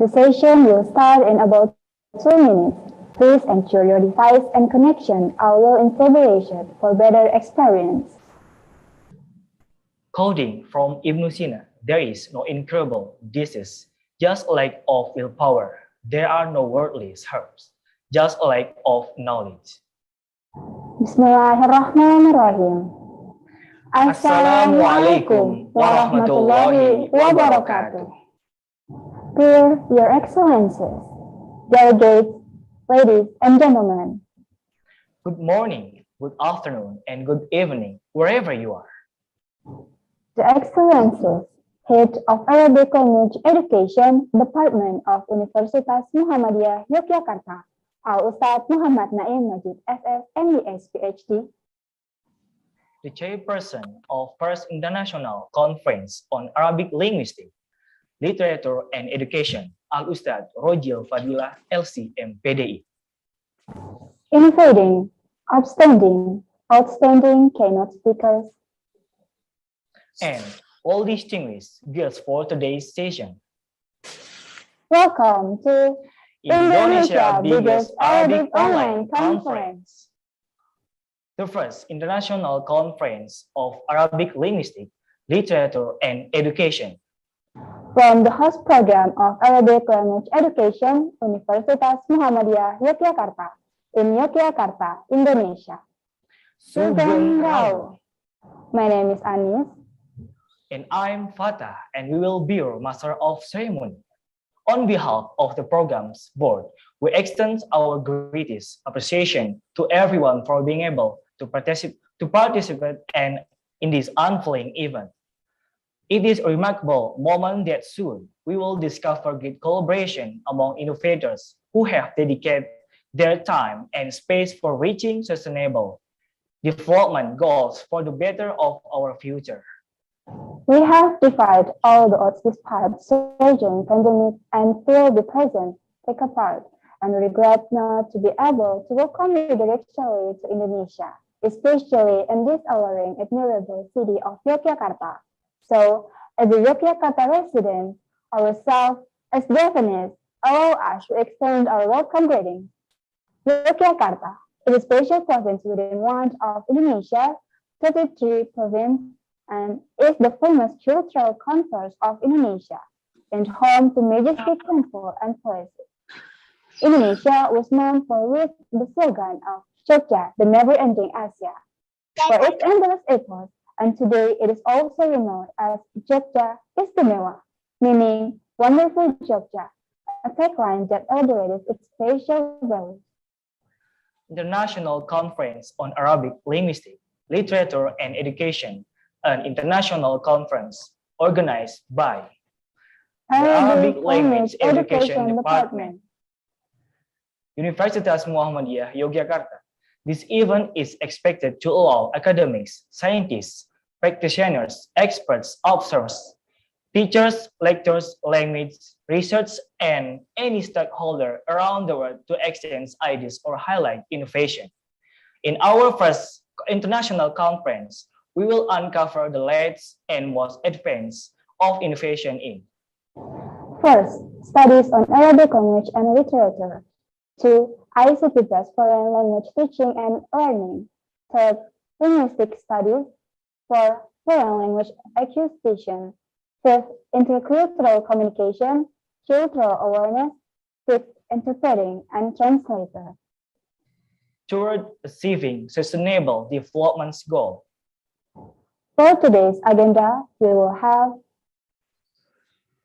The session will start in about 2 minutes. Please ensure your device and connection are well in preparation for better experience. Quoting from Ibn Sina, there is no incurable disease, just a lack of willpower. There are no worldly herbs, just a lack of knowledge. Bismillahirrahmanirrahim. Assalamualaikum warahmatullahi wabarakatuh. Dear Your Excellencies, delegates, ladies and gentlemen. Good morning, good afternoon, and good evening, wherever you are. The Excellencies, Head of Arabic Language Education, Department of Universitas Muhammadiyah Yogyakarta, Al-Ustadz Muhammad Naim Majid, FS, MBS, PhD. The chairperson of First International Conference on Arabic Linguistics, Literature and Education, Al-Ustadz Rojil Fadilah, LC, MPDI. Innovating, outstanding keynote speakers, and all distinguished guests for today's session. Welcome to Indonesia's biggest Arabic online conference. The first international conference of Arabic linguistics, literature, and education. From the host program of Arabic Language Education, Universitas Muhammadiyah Yogyakarta, in Yogyakarta, Indonesia. Sugeng Rao. My name is Anis. And I'm Fatah, and we will be your master of ceremony. On behalf of the program's board, we extend our greatest appreciation to everyone for being able to participate in this unfolding event. It is a remarkable moment that soon we will discover great collaboration among innovators who have dedicated their time and space for reaching sustainable development goals for the better of our future. We have defied all the odds despite surging pandemic and still be present, take a part, and regret not to be able to welcome you directly to Indonesia, especially in this alluring admirable city of Yogyakarta. So, as a Yogyakarta resident, ourselves as Javanese, allow us to extend our welcome greeting. Yogyakarta is a special province within one of Indonesia, 33 provinces, and is the famous cultural concourse of Indonesia and home to majestic temples and places. Indonesia was known for with the slogan of Jogja, the never-ending Asia, for its endless epochs, and today it is also renowned as Jogja Istimewa, meaning wonderful Jogja, a tagline that elaborates its spatial values. International Conference on Arabic Linguistics, Literature, and Education, an international conference organized by the Arabic Language Education Department, Universitas Muhammadiyah Yogyakarta. This event is expected to allow academics, scientists, practitioners, experts, observers, teachers, lecturers, language research, and any stakeholder around the world to exchange ideas or highlight innovation. In our first international conference, we will uncover the latest and most advanced of innovation in First, studies on Arabic language and literature. 2. ICT-based foreign language teaching and learning. 3. Linguistic studies. 4. Foreign language acquisition. 5. Intercultural communication, cultural awareness. 6. Interpreting and translator. toward achieving sustainable development goals. For today's agenda, we will have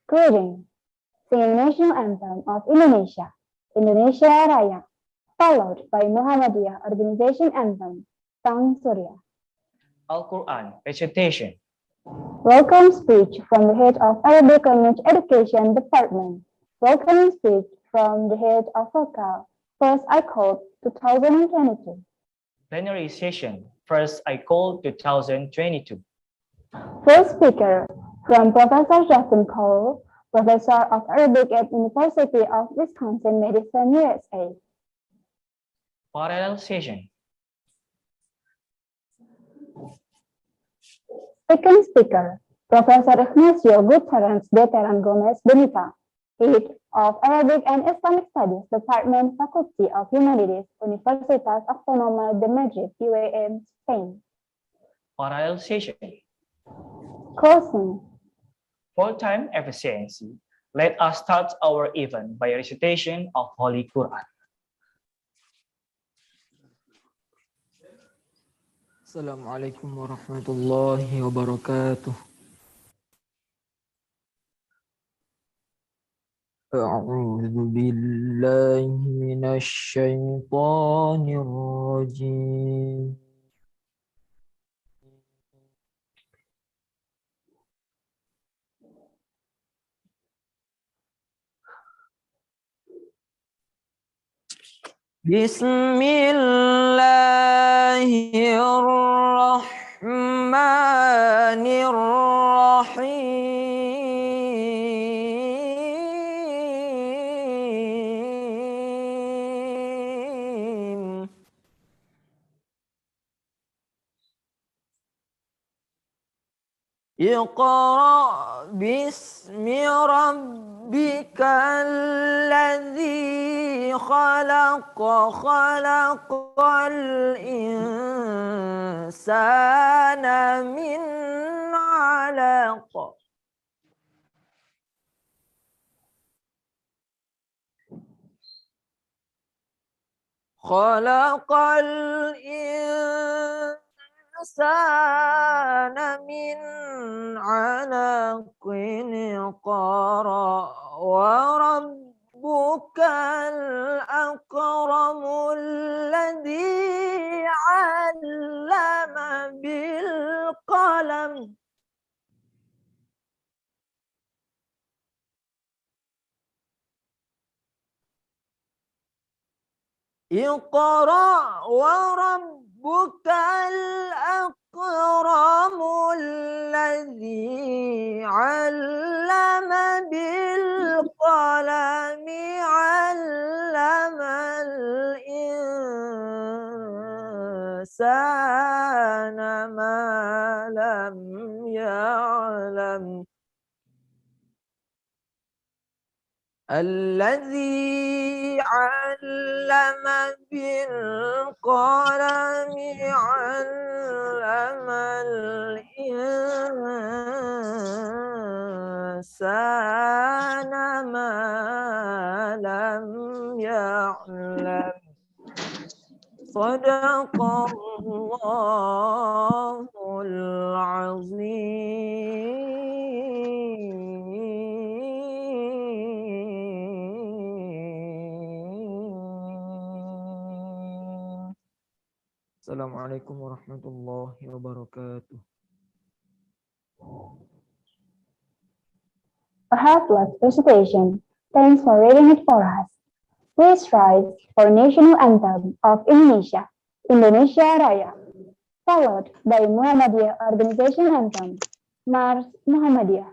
greeting, singing national anthem of Indonesia, Indonesia Raya, followed by Muhammadiyah Organization Anthem, Tang Surya. Al-Quran recitation. Welcome speech from the head of Arabic Language Education Department. Welcome speech from the head of local, first Icalled 2022. Plenary session, first Icalled 2022. First speaker from Professor Justin Cole, Professor of Arabic at University of Wisconsin-Madison, USA. Parallel session. Second speaker, Professor Ignacio Gutierrez de Terán Gomez Benita, Head of Arabic and Islamic Studies, Department, Faculty of Humanities, Universitas Autónoma de Madrid, UAM, Spain. Oral session. Closing. For time efficiency, let us start our event by a recitation of Holy Quran. Assalamualaikum warahmatullahi wabarakatuh. A'udzu billahi minasy syaithanir rajim. Bismillahirrahmanirrahim. Iqra bismi rabbikal ladzi khalaq khalaqal insana min 'alaq. Khalaqal insana min 'alaqin iqra wa rabbukal akramul ladzi 'allama bil qalam. Iqra wa rabbukal akramul ladzi 'allama bil qalami 'allamal insana ma lam ya'lam. Alladzi 'allama bil qalami 'allamal insana ma lam ya'lam. Sadaqallahul azim. Assalamualaikum warahmatullahi wabarakatuh. A helpless recitation. Thanks for reading it for us. Please rise for National Anthem of Indonesia, Indonesia Raya, followed by Muhammadiyah Organization Anthem, Mars Muhammadiyah.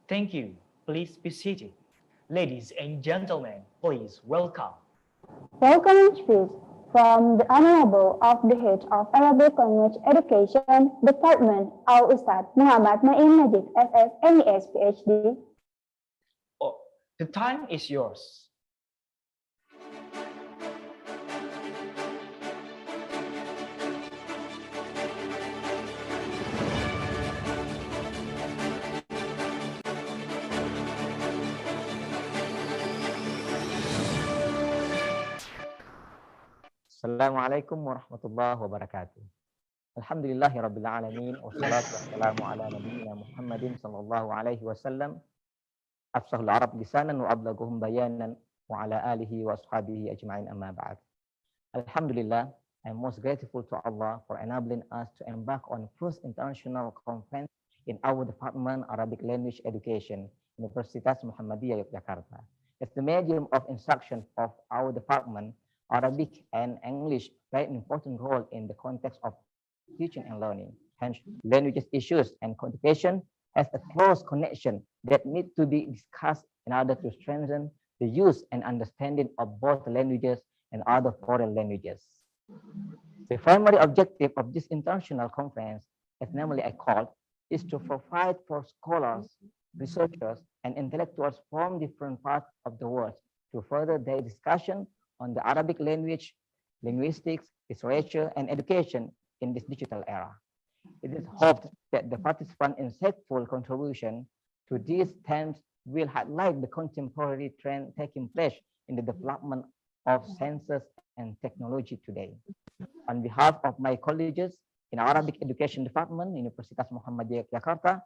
Thank you. Please be seated. Ladies and gentlemen, please welcome. Welcome and speech from the Honorable of the Head of Arabic Language Education Department, Al Ustad Muhammad Naim Najib, SS, MES, PhD. Oh, the time is yours. Assalamualaikum warahmatullahi wabarakatuh. Alhamdulillahi rabbil alamin wassalatu wassalamu ala nabiyyina Muhammadin sallallahu alaihi wasallam afsahul arab lisanan wa ablaguhum bayanan wa ala alihi wa ashabihi ajma'in amma ba'd. Alhamdulillah, I'm most grateful to Allah for enabling us to embark on first international conference in our department Arabic Language Education, Universitas Muhammadiyah Yogyakarta. As the medium of instruction of our department, Arabic and English play an important role in the context of teaching and learning. Hence, languages issues and communication has a close connection that need to be discussed in order to strengthen the use and understanding of both languages and other foreign languages. The primary objective of this international conference, as namely Icalled, is to provide for scholars, researchers, and intellectuals from different parts of the world to further their discussion on the Arabic language, linguistics, literature, and education in this digital era. It is hoped that the participants' insightful contribution to these themes will highlight the contemporary trend taking place in the development of sciences and technology today. On behalf of my colleagues in Arabic Education Department, Universitas Muhammadiyah Jakarta,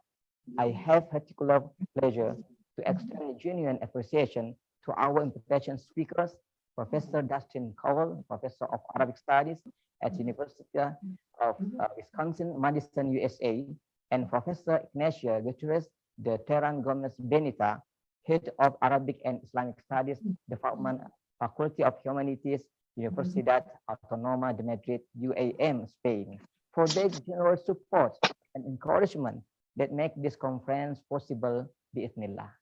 I have particular pleasure to extend a genuine appreciation to our invitation speakers, Professor Dustin Cowell, Professor of Arabic Studies at University of Wisconsin-Madison, USA, and Professor Ignacia Gutierrez de Terran Gomez Benita, Head of Arabic and Islamic Studies Department, Faculty of Humanities, Universidad Autónoma de Madrid, UAM, Spain, for their generous support and encouragement that make this conference possible, bi'ithnillah.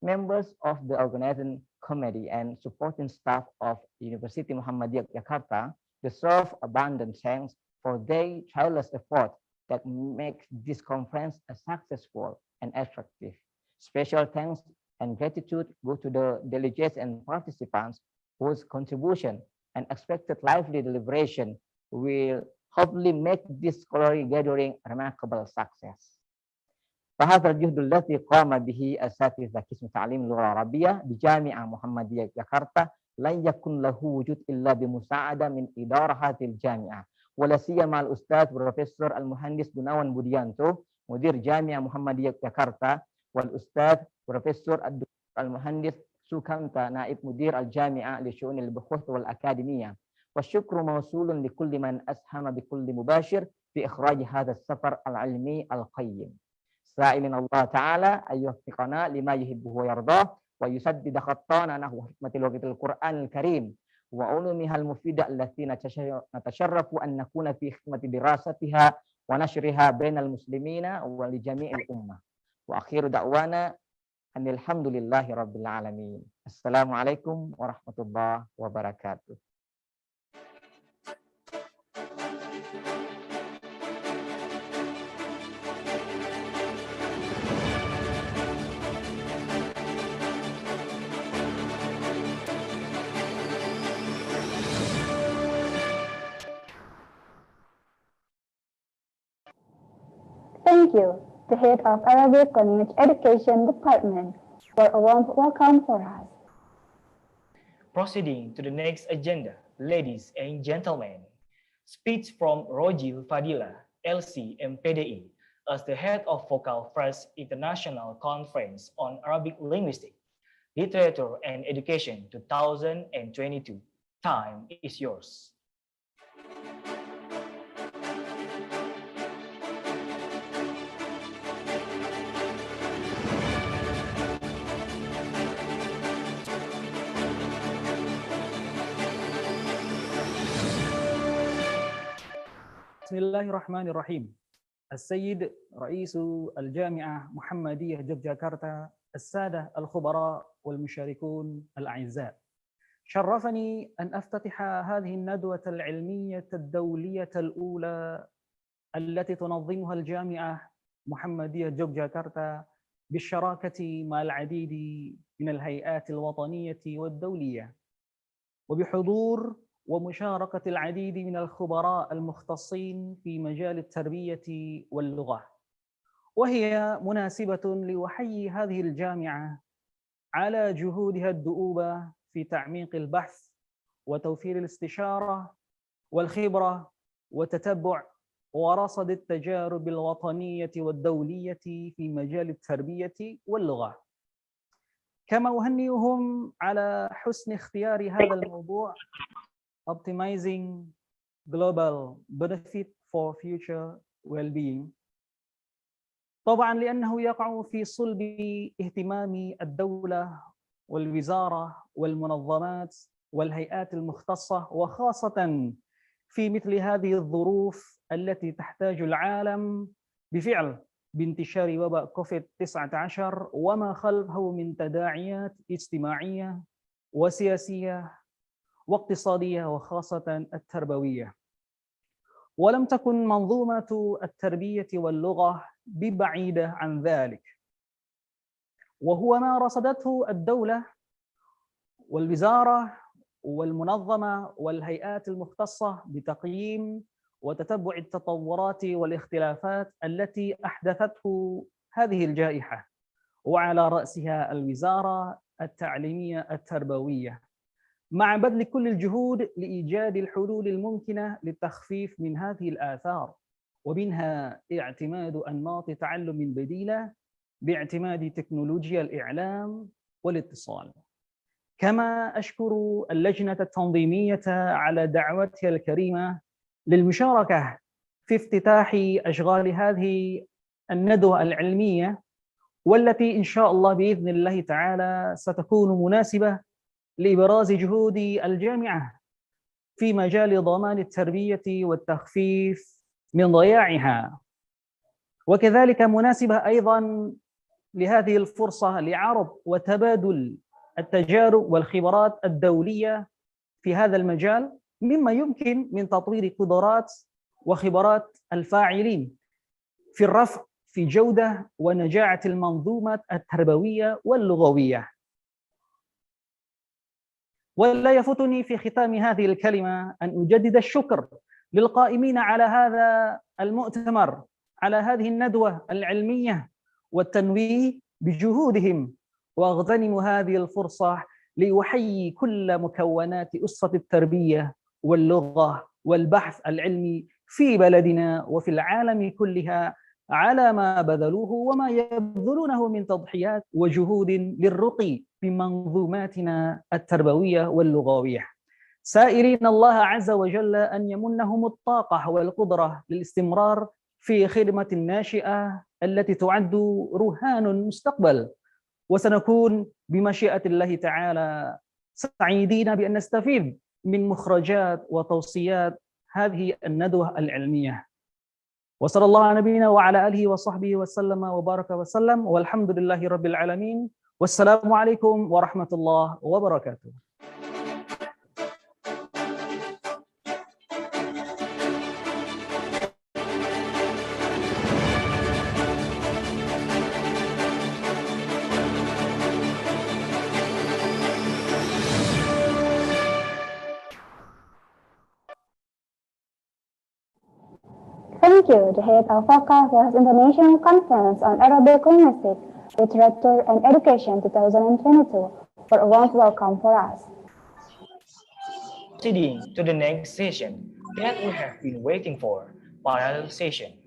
Members of the organizing committee and supporting staff of University Muhammadiyah Jakarta deserve abundant thanks for their tireless effort that makes this conference a successful and attractive. Special thanks and gratitude go to the delegates and participants whose contribution and expected lively deliberation will hopefully make this scholarly gathering a remarkable success. فهذا الجهد الذي قام به أساتذة قسم تعليم اللغة العربية بجامعة محمدية جاكرتا لن يكون له وجود إلا بمساعدة من إدارة هذه الجامعة ولا سيما الأستاذ بروفيسور المهندس بناwan بوديانتو مدير جامعة محمدية جاكرتا والأستاذ بروفيسور الدكتور المهندس سوكانتا نائب مدير الجامعة لشؤون البحوث والأكاديمية والشكر موصول لكل من أسهم بكل مباشر في إخراج هذا السفر العلمي القيم. سائلين الله تعالى أن يوفقنا لما يحبه ويرضاه ويسدد خطانا نحو حكمة لغة القرآن الكريم وعلومها المفيدة التي نتشرف أن نكون في خدمة دراستها ونشرها بين المسلمين ولجميع الأمة. وأخير دعوانا أن الحمد لله رب العالمين. السلام عليكم ورحمة الله وبركاته. Thank you, the Head of Arabic Language Education Department, for a warm welcome for us. Proceeding to the next agenda, ladies and gentlemen, speech from Rojil Fadila, LC MPDI, as the head of Focal First International Conference on Arabic Linguistics, Literature and Education 2022. Time is yours. Bismillahirrahmanirrahim. السيد رئيس الجامعة محمدية يوغياكرتا، السادة الخبراء والمشاركون الأعزاء، شرفني أن أفتتح هذه الندوة العلمية الدولية الأولى التي تنظمها الجامعة محمدية يوغياكرتا بالشراكة مع العديد من الهيئات الوطنية والدولية، وبحضور ومشاركة العديد من الخبراء المختصين في مجال التربية واللغة. وهي مناسبة لأحيي هذه الجامعة على جهودها الدؤوبة في تعميق البحث وتوفير الاستشارة والخبرة وتتبع ورصد التجارب الوطنية والدولية في مجال التربية واللغة. كما أهنئهم على حسن اختيار هذا الموضوع Optimizing Global Benefit for Future Well-being، طبعا لأنه يقع في صلب اهتمام الدولة والوزارة والمنظمات والهيئات المختصة، وخاصة في مثل هذه الظروف التي تحتاج العالم بفعل بانتشار وباء كوفيد-19 وما خلفه من تداعيات اجتماعية وسياسية واقتصادية وخاصة التربوية. ولم تكن منظومة التربية واللغة ببعيدة عن ذلك، وهو ما رصدته الدولة والوزارة والمنظمة والهيئات المختصة بتقييم وتتبع التطورات والاختلافات التي أحدثته هذه الجائحة، وعلى رأسها الوزارة التعليمية التربوية، مع بذل كل الجهود لإيجاد الحلول الممكنة للتخفيف من هذه الآثار، ومنها اعتماد أنماط تعلم بديلة باعتماد تكنولوجيا الإعلام والاتصال. كما أشكر اللجنة التنظيمية على دعوتها الكريمة للمشاركة في افتتاح أشغال هذه الندوة العلمية، والتي إن شاء الله بإذن الله تعالى ستكون مناسبة لإبراز جهود الجامعة في مجال ضمان التربية والتخفيف من ضياعها، وكذلك مناسبة أيضا لهذه الفرصة لعرض وتبادل التجارب والخبرات الدولية في هذا المجال، مما يمكن من تطوير قدرات وخبرات الفاعلين في الرفع في جودة ونجاعة المنظومة التربوية واللغوية. ولا يفوتني في ختام هذه الكلمة أن أجدد الشكر للقائمين على هذا المؤتمر، على هذه الندوة العلمية، والتنويه بجهودهم، وأغتنم هذه الفرصة لأحيي كل مكونات أسرة التربية واللغة والبحث العلمي في بلدنا وفي العالم كلها على ما بذلوه وما يبذلونه من تضحيات وجهود للرقي بمنظوماتنا التربوية واللغوية، سائلين الله عز وجل أن يمنهم الطاقة والقدرة للاستمرار في خدمة الناشئة التي تعد رهان المستقبل. وسنكون بمشيئة الله تعالى سعيدين بأن نستفيد من مخرجات وتوصيات هذه الندوة العلمية. وصلى الله على نبينا وعلى آله وصحبه وسلم وبارك وسلم، والحمد لله رب العالمين، والسلام عليكم ورحمة الله وبركاته. Thank you to Hayat Al-Faqa for his International Conference on Arabic Linguistics, Literature and Education 2022 for a warm welcome for us. Proceeding to the next session that we have been waiting for, parallel session.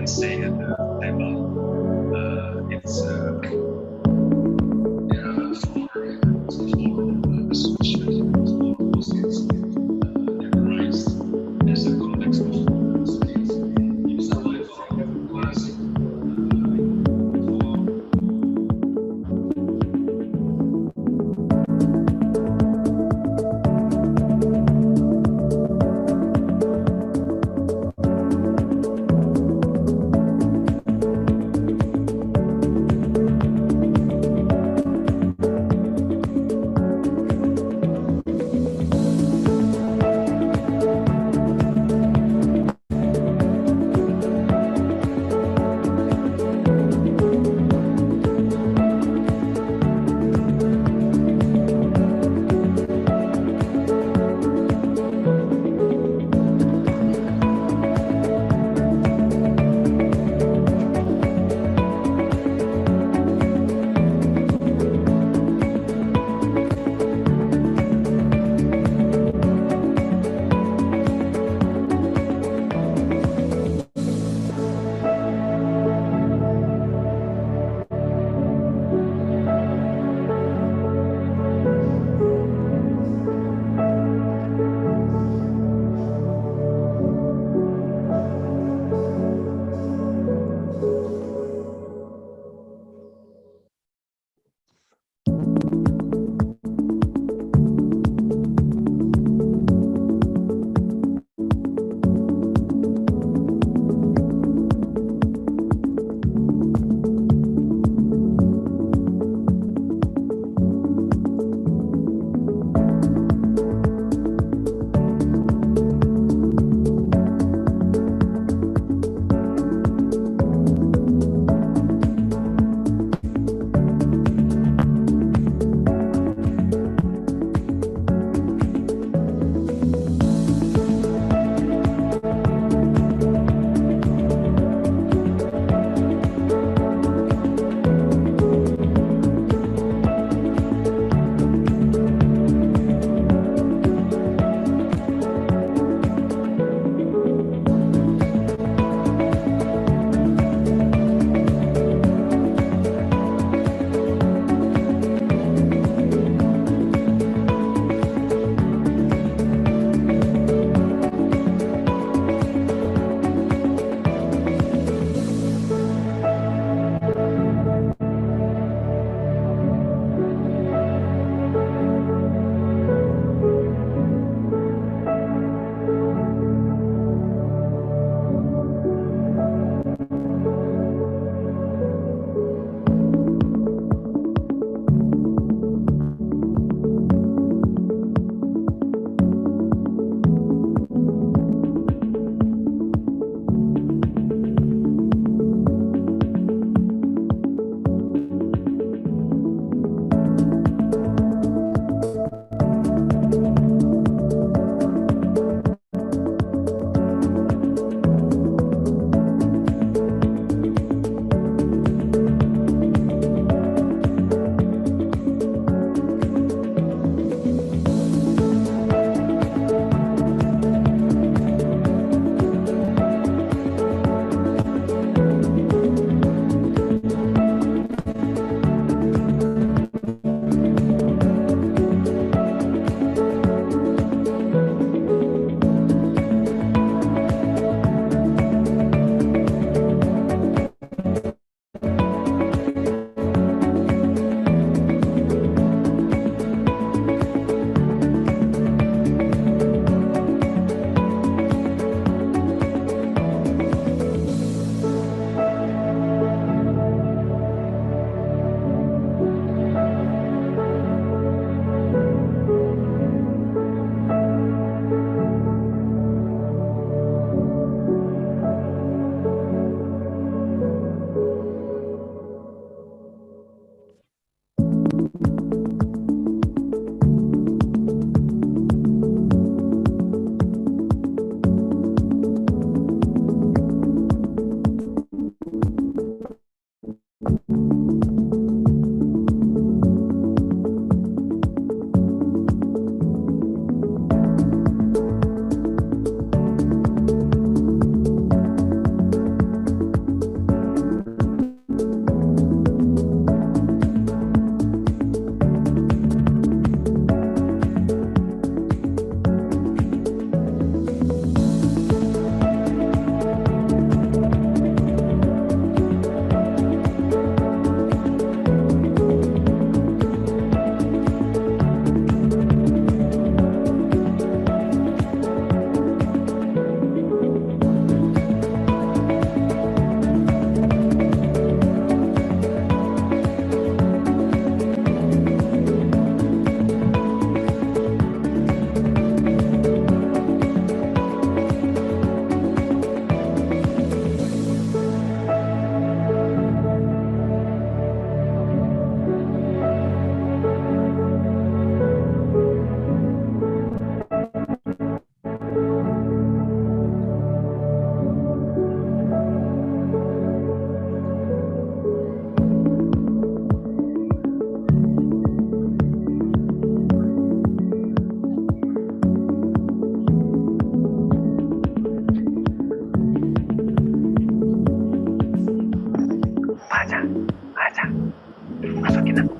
been staying at the hotel. It's there's a complex of cities. It's a life classic. Masukin aku.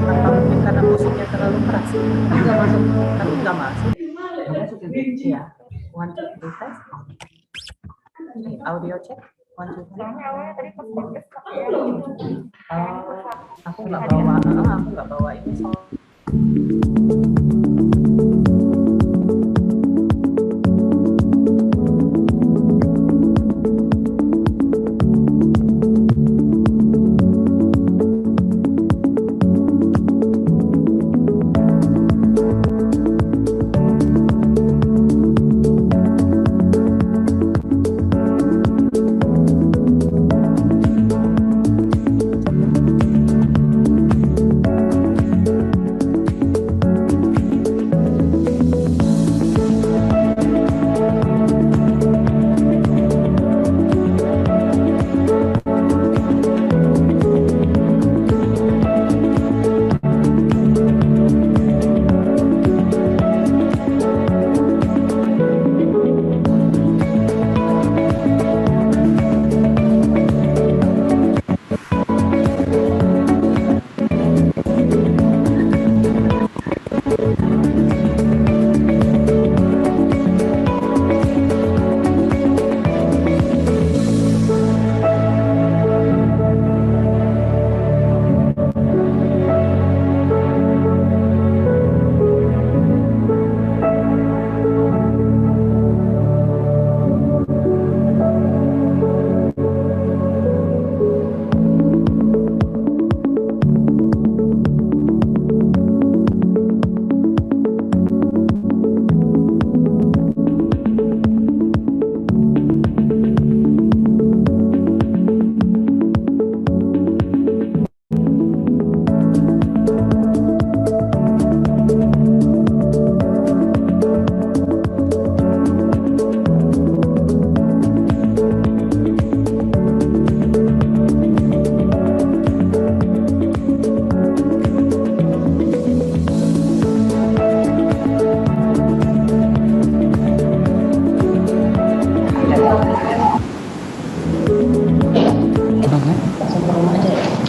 Atau mungkin karena musiknya terlalu keras. Nggak masuk, tapi nggak masuk. Iya. 1, 2, 3 test. Audio check. 1, 2, 3. Aku nggak bawa ini soal.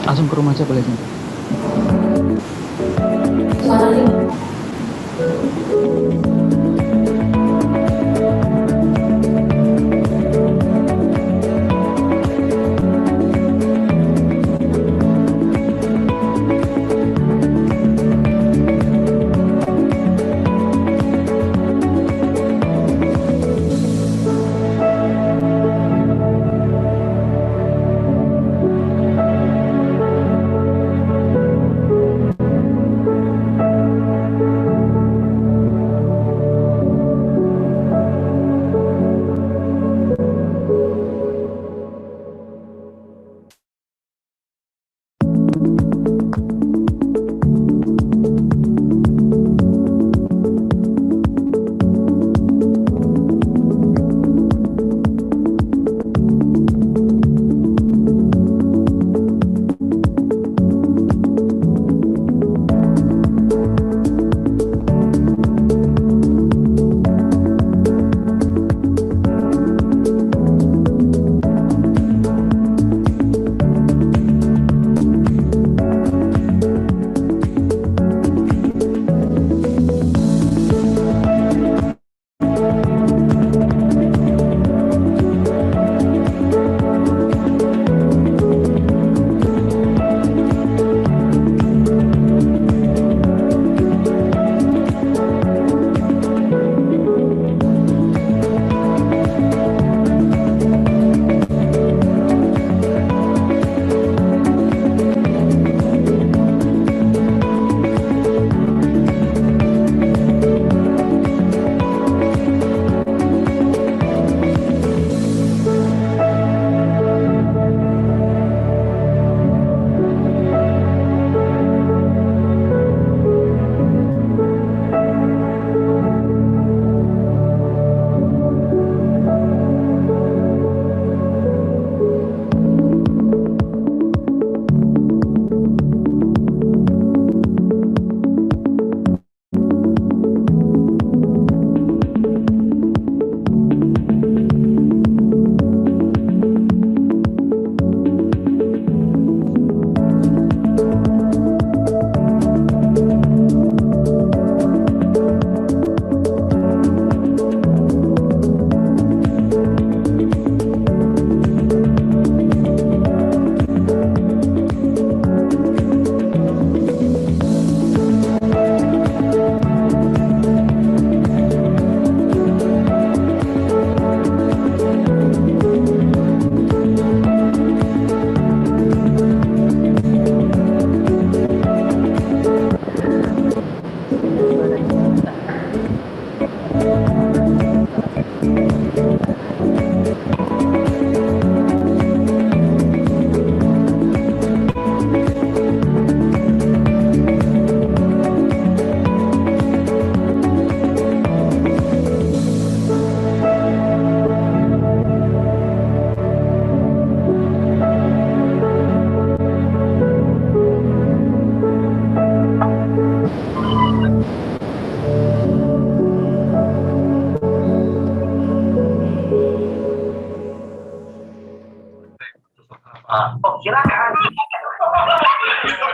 Langsung ke rumah aja boleh.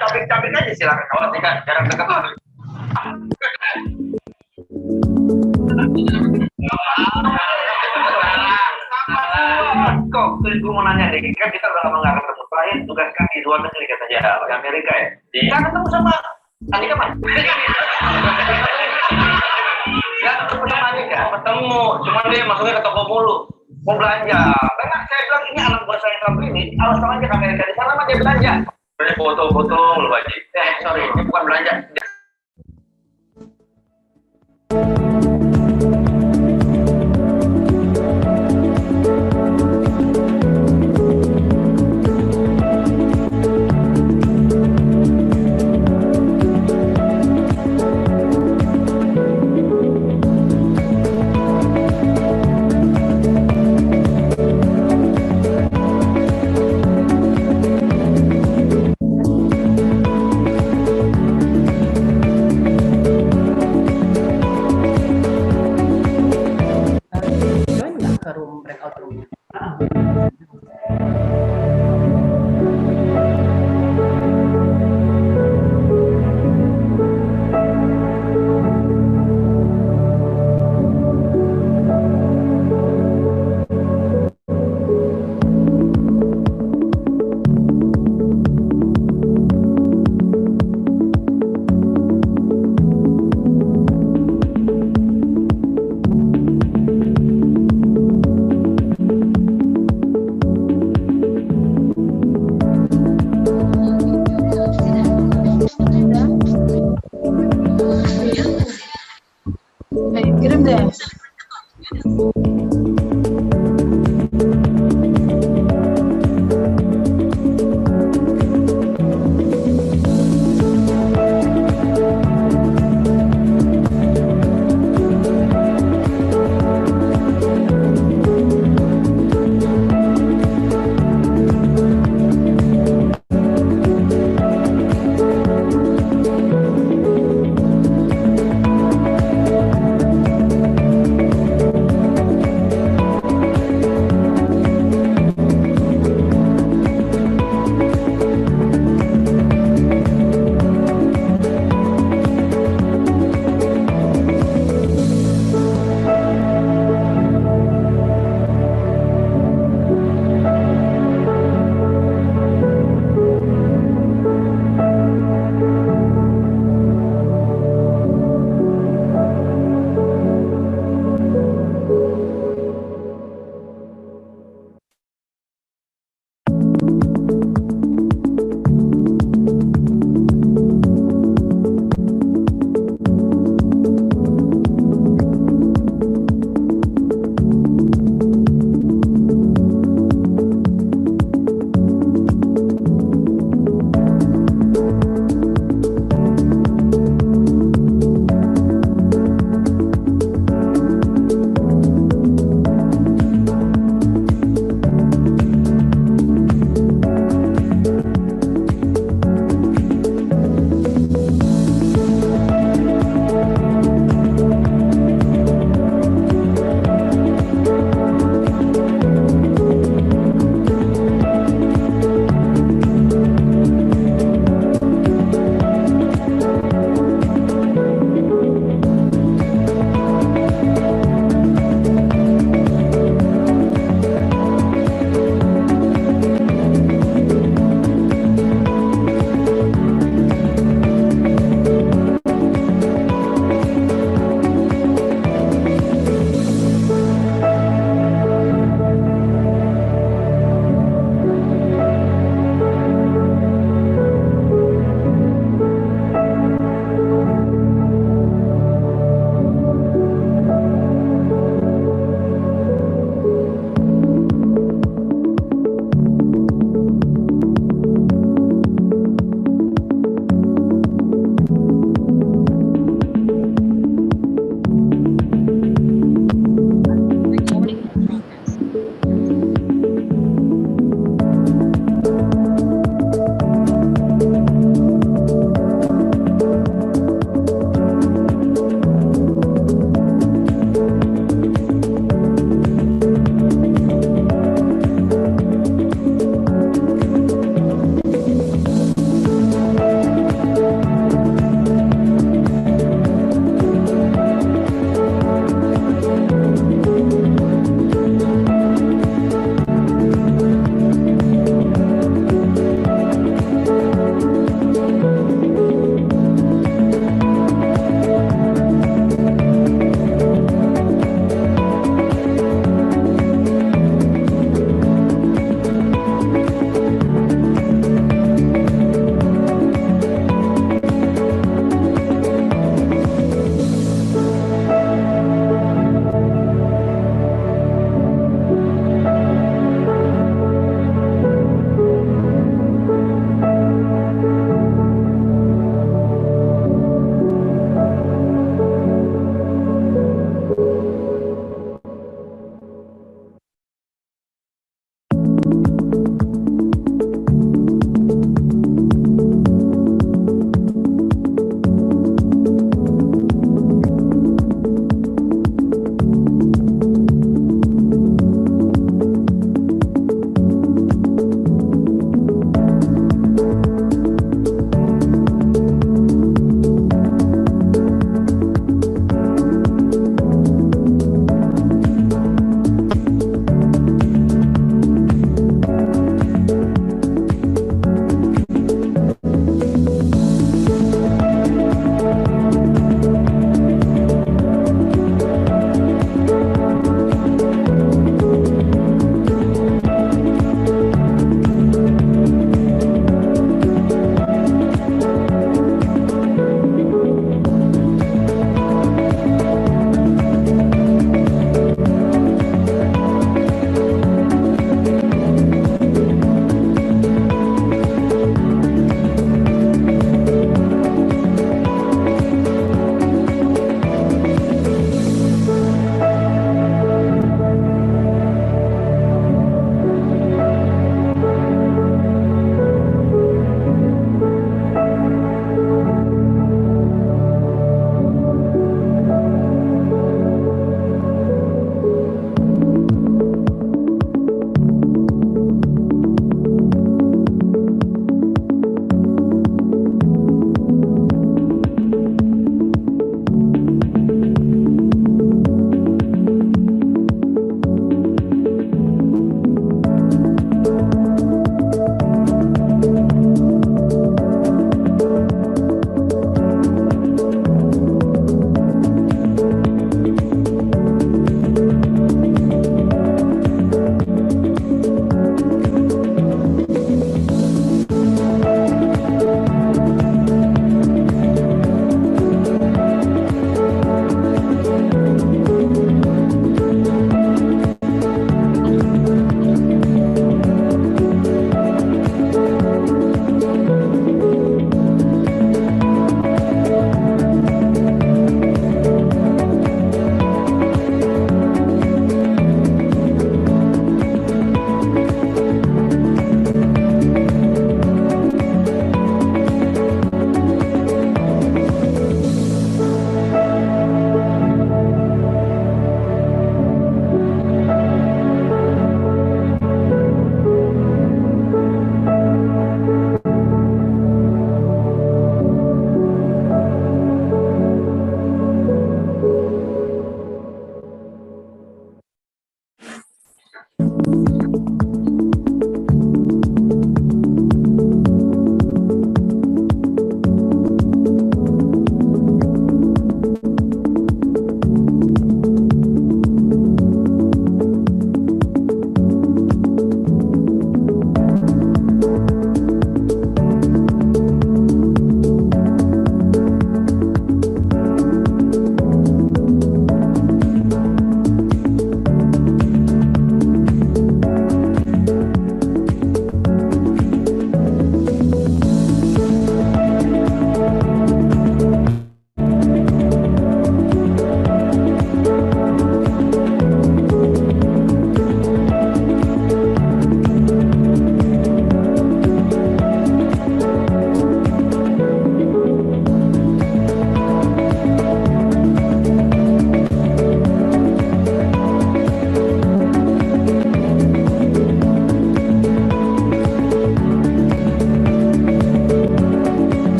Cabik-cabik aja silakan. Kalau tidak jarang dekat. Kok, gue mau nanya deh, kan kita udah lama nggak ketemu. Terakhir tugas kan di luar negeri katanya, di Amerika ya. Nggak ketemu sama Andika mas? Nggak ketemu sama Andika? Ketemu, cuman dia masuknya ke toko mulu. Mau belanja. Memang saya bilang ini anak buah saya satu ini, alasan aja ke Amerika di sana mah dia belanja. Beli foto-foto lu Haji. Sorry, ini bukan belanja.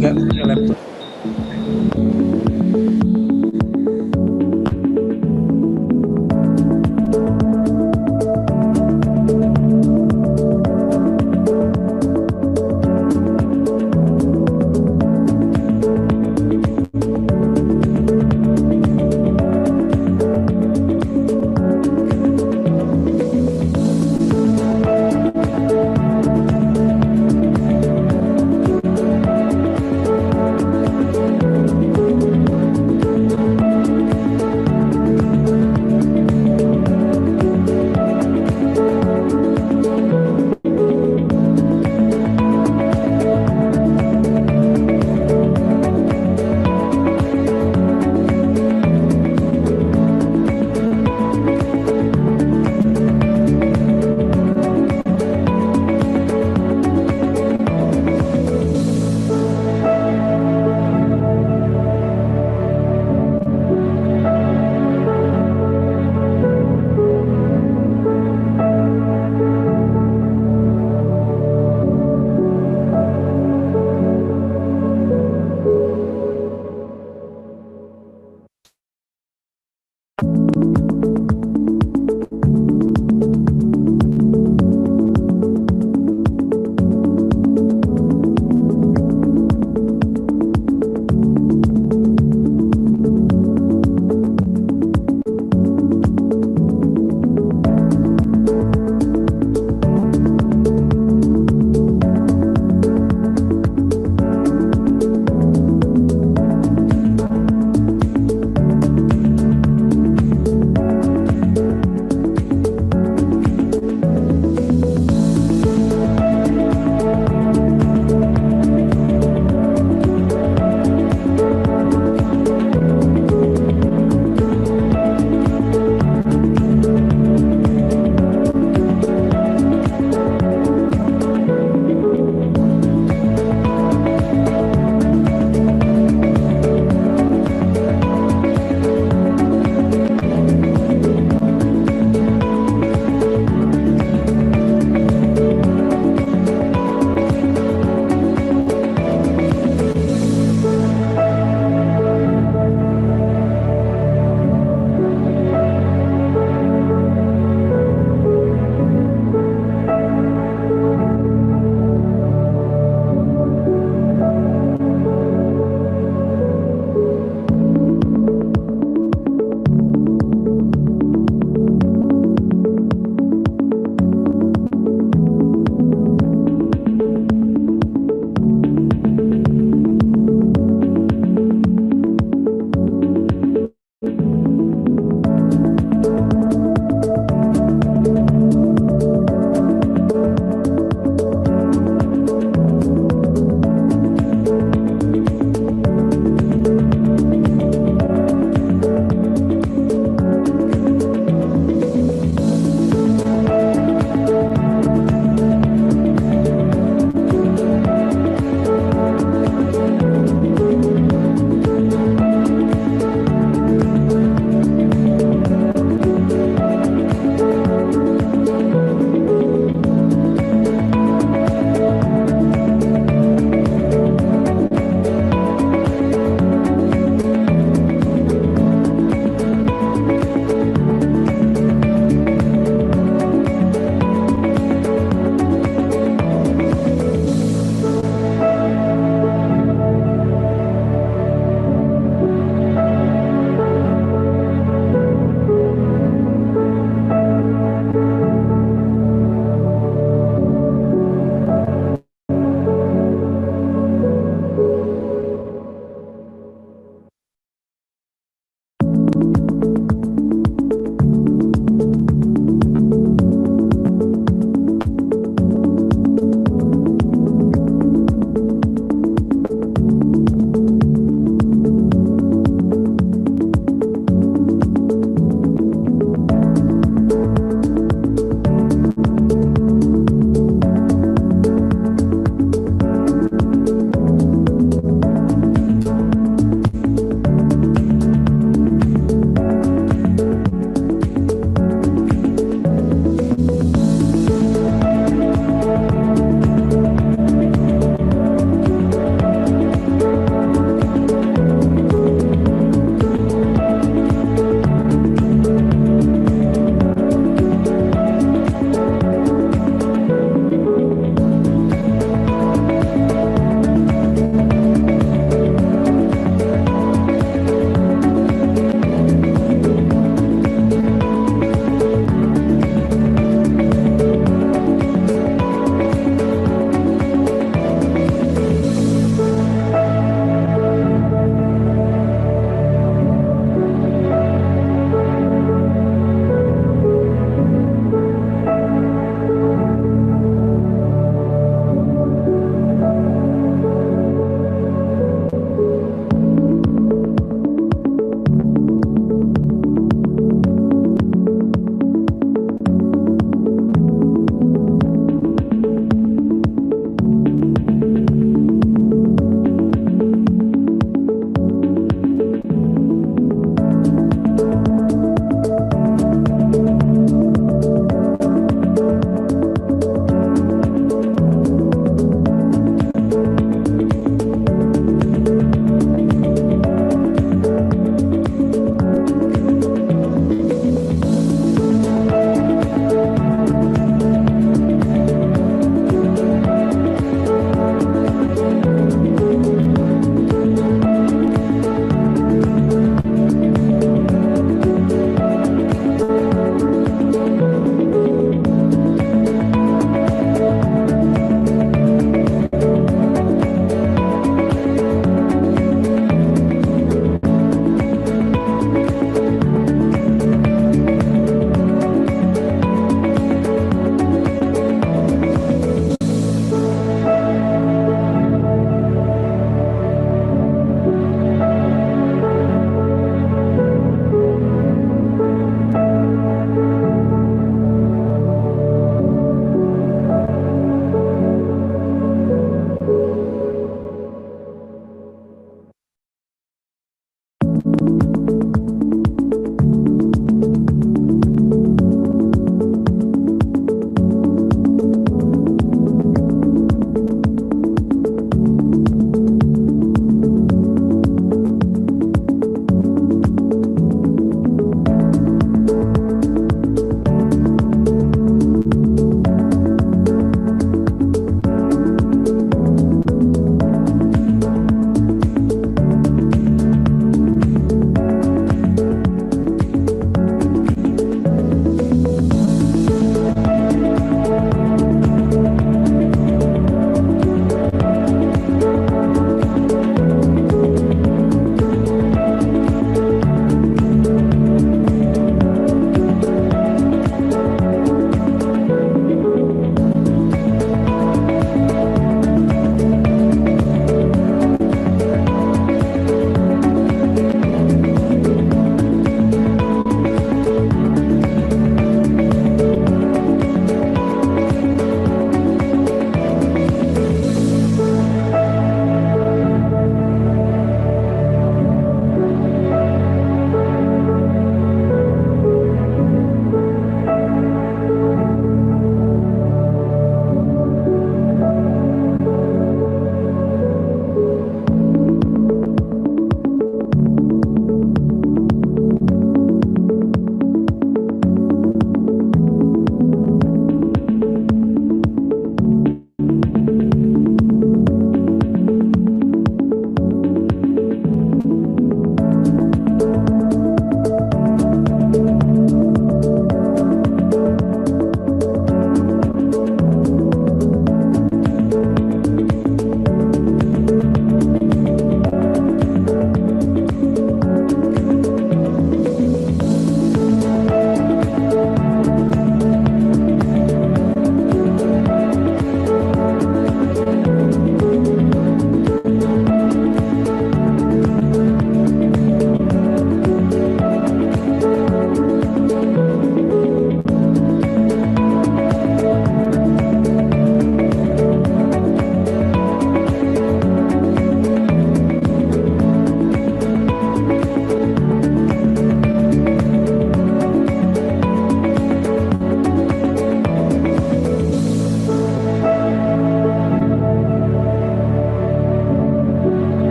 nggak punya laptop.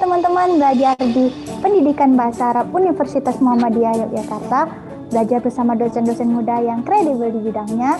teman-teman belajar di Pendidikan Bahasa Arab Universitas Muhammadiyah Yogyakarta, belajar bersama dosen-dosen muda yang kredibel di bidangnya.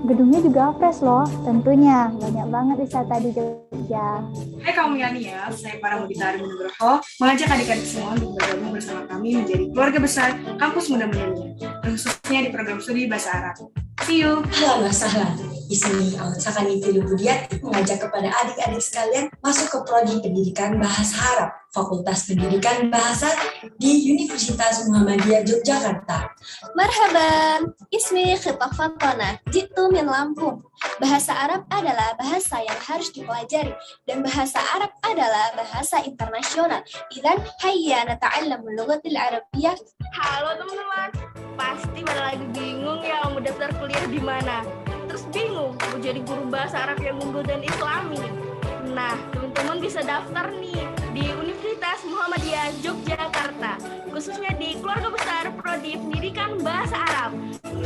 Gedungnya juga fresh loh, tentunya banyak banget wisata di Jogja. Hai kaum milenial, saya para Mudita Nugroho mengajak adik-adik semua untuk bergabung bersama kami menjadi keluarga besar Kampus Muda Milenial, khususnya di program studi Bahasa Arab. See you! Halo, sahlan. Ismi Sakani Budiati mengajak kepada adik-adik sekalian masuk ke Prodi Pendidikan Bahasa Arab, Fakultas Pendidikan Bahasa di Universitas Muhammadiyah Yogyakarta. Marhaban, ismi Khitaf Fatona, jitu min Lampung. Bahasa Arab adalah bahasa yang harus dipelajari dan bahasa Arab adalah bahasa internasional. Idzan hayya nata'allamul lughatil arabiyyah. Halo teman-teman, pasti pada lagi bingung ya mau daftar kuliah di mana. Terus bingung mau jadi guru bahasa Arab yang unggul dan islami. Nah, teman-teman bisa daftar nih di Universitas Muhammadiyah Yogyakarta, khususnya di keluarga besar Prodi Pendidikan Bahasa Arab.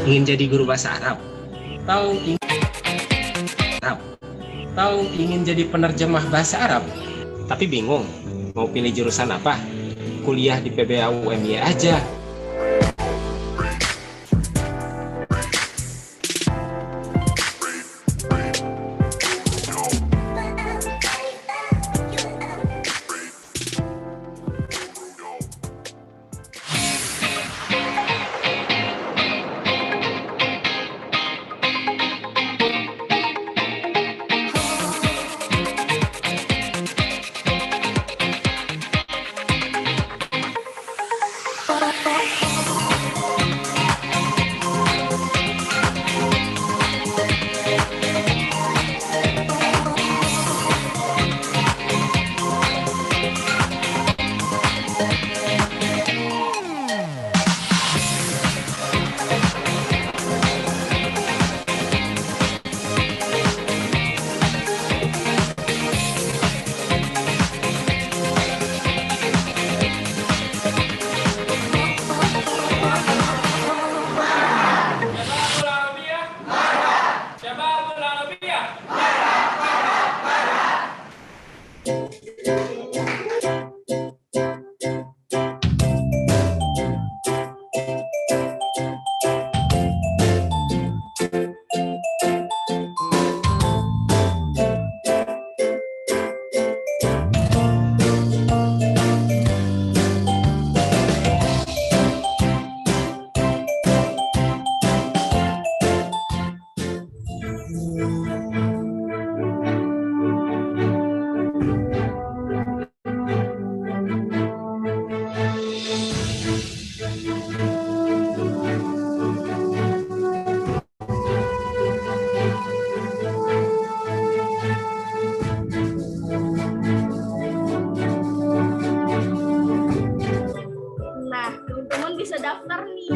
Ingin jadi guru bahasa Arab? Tahu ingin jadi penerjemah bahasa Arab? Tapi bingung mau pilih jurusan apa? Kuliah di PBA UMY aja. Nah, teman-teman bisa daftar nih.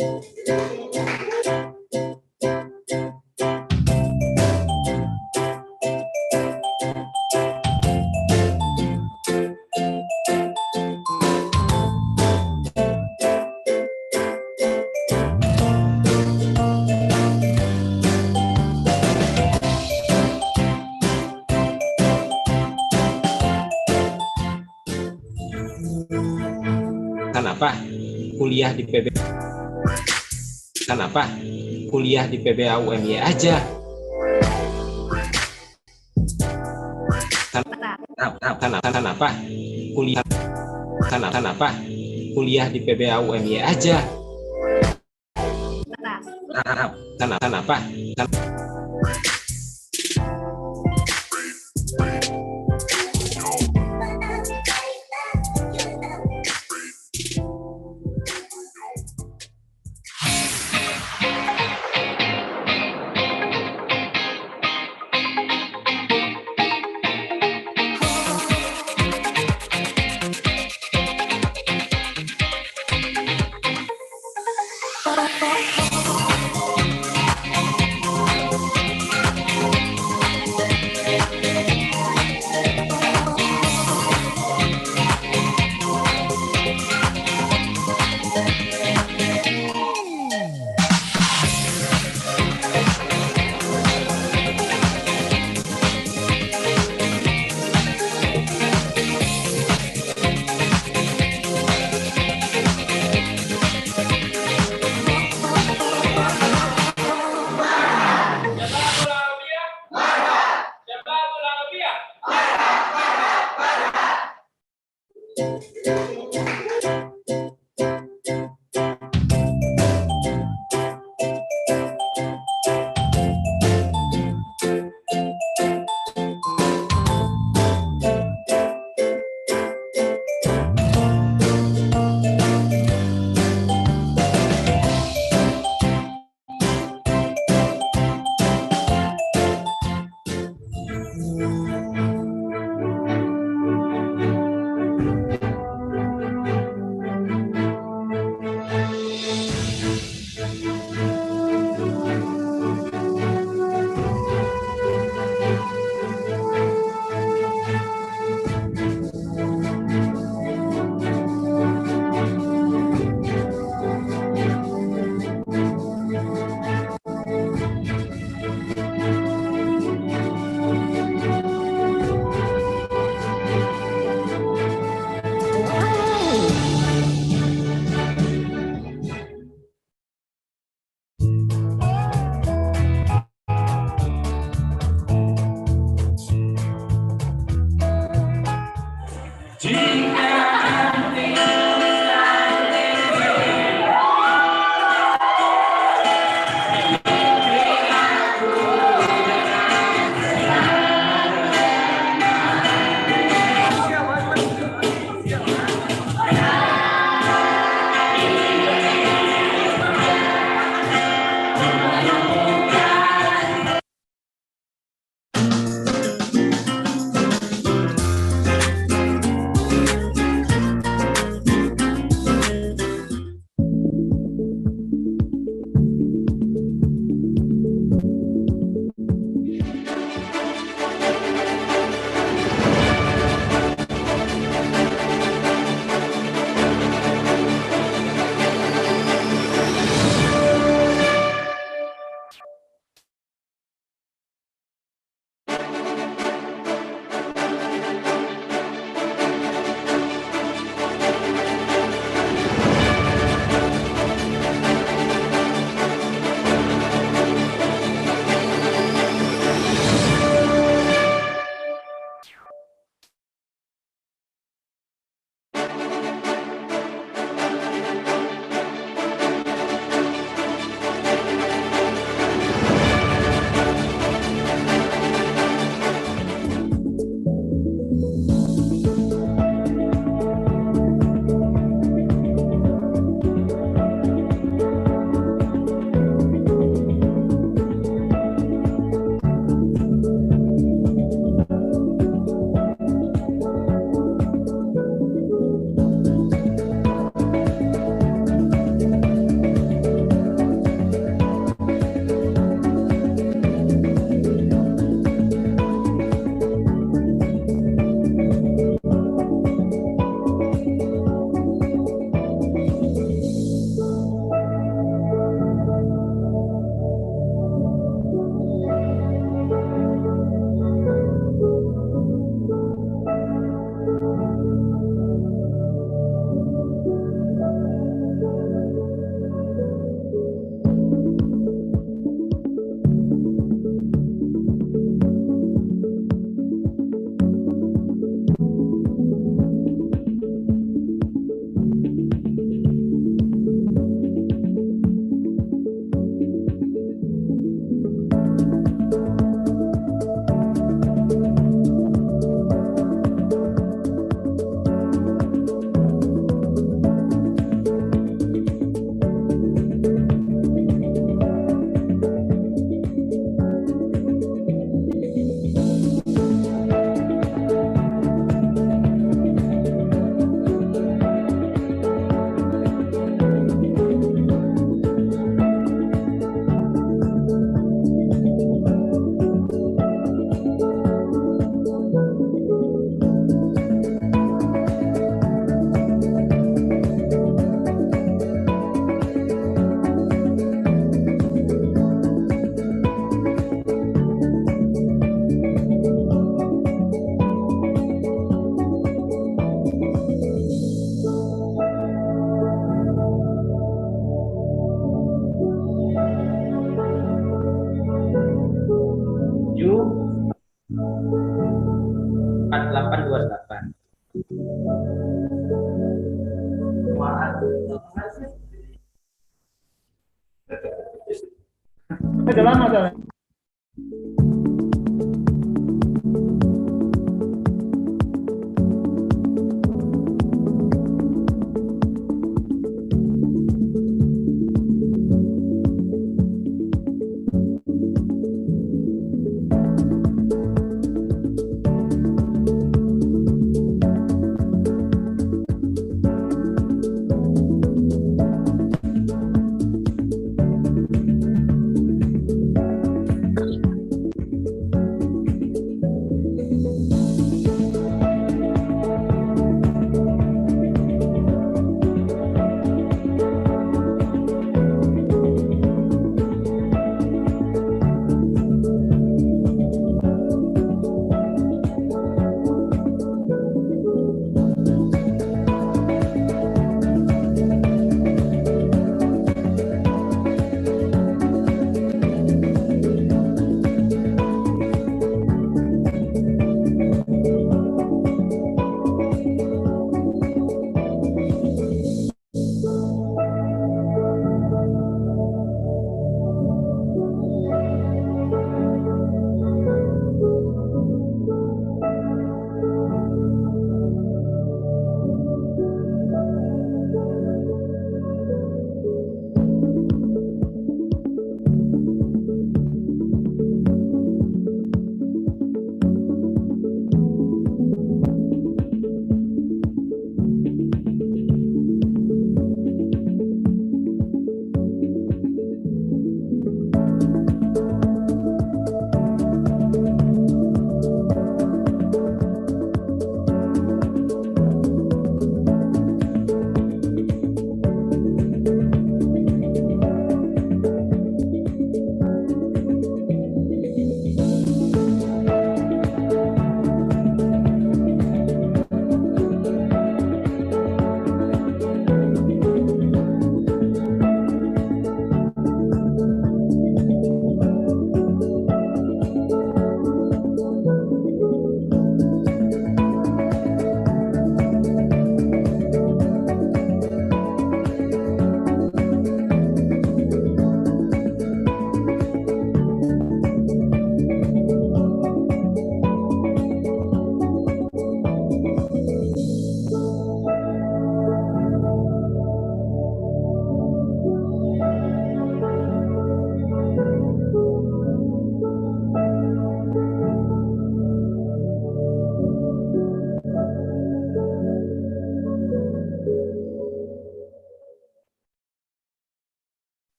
Kenapa kuliah di PB? Kenapa kuliah di PBA UMY aja? Kenapa kuliah? Kenapa kuliah di PBA UMY aja? Kenapa? Udah lama dah.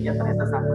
Ya ternyata sama.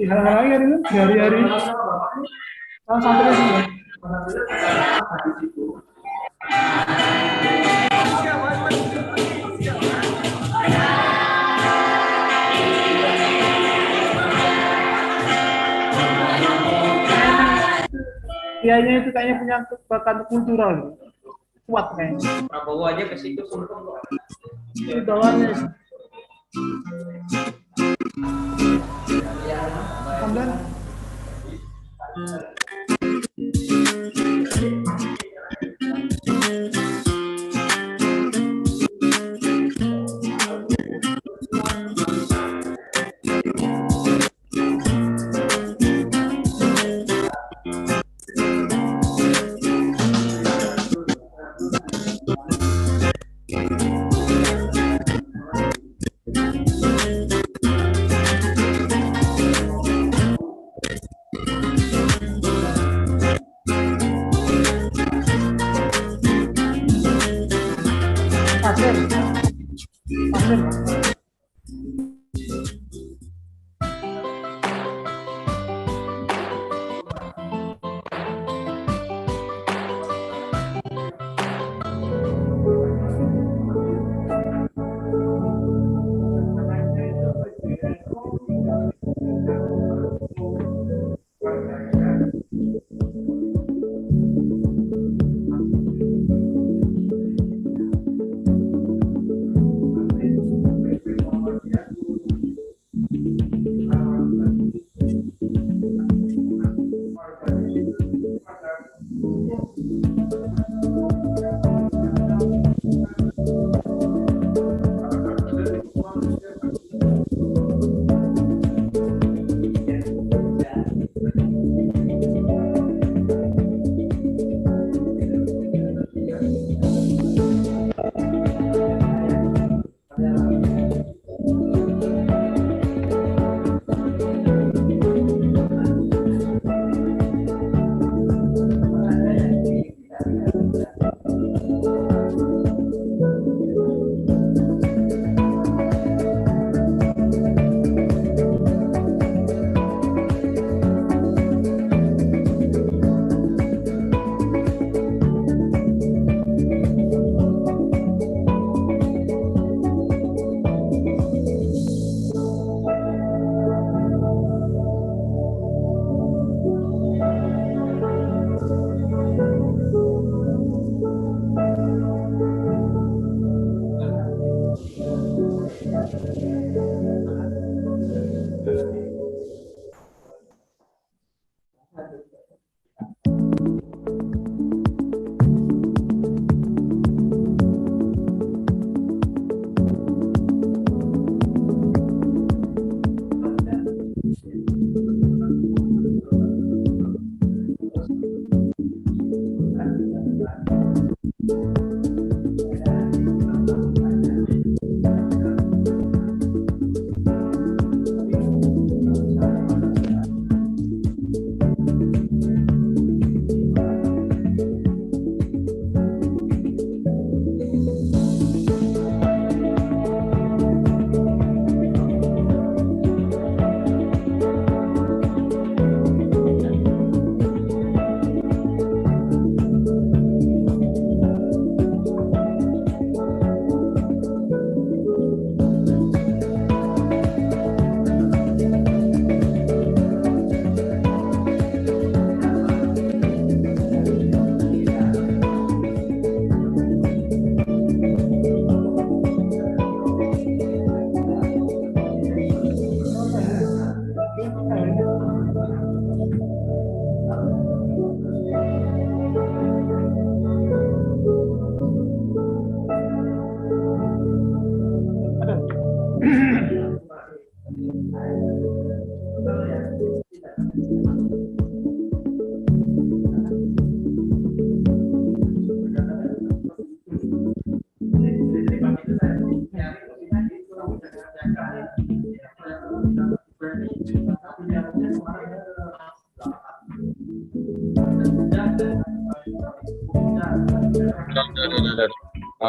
Dihalang-halangi kan itu hari-hari. Sampai sini. Kiainya itu kayaknya punya bakat kultural, kuat kayaknya. Prabowo aja ke situ Di bawahnya. Kemudian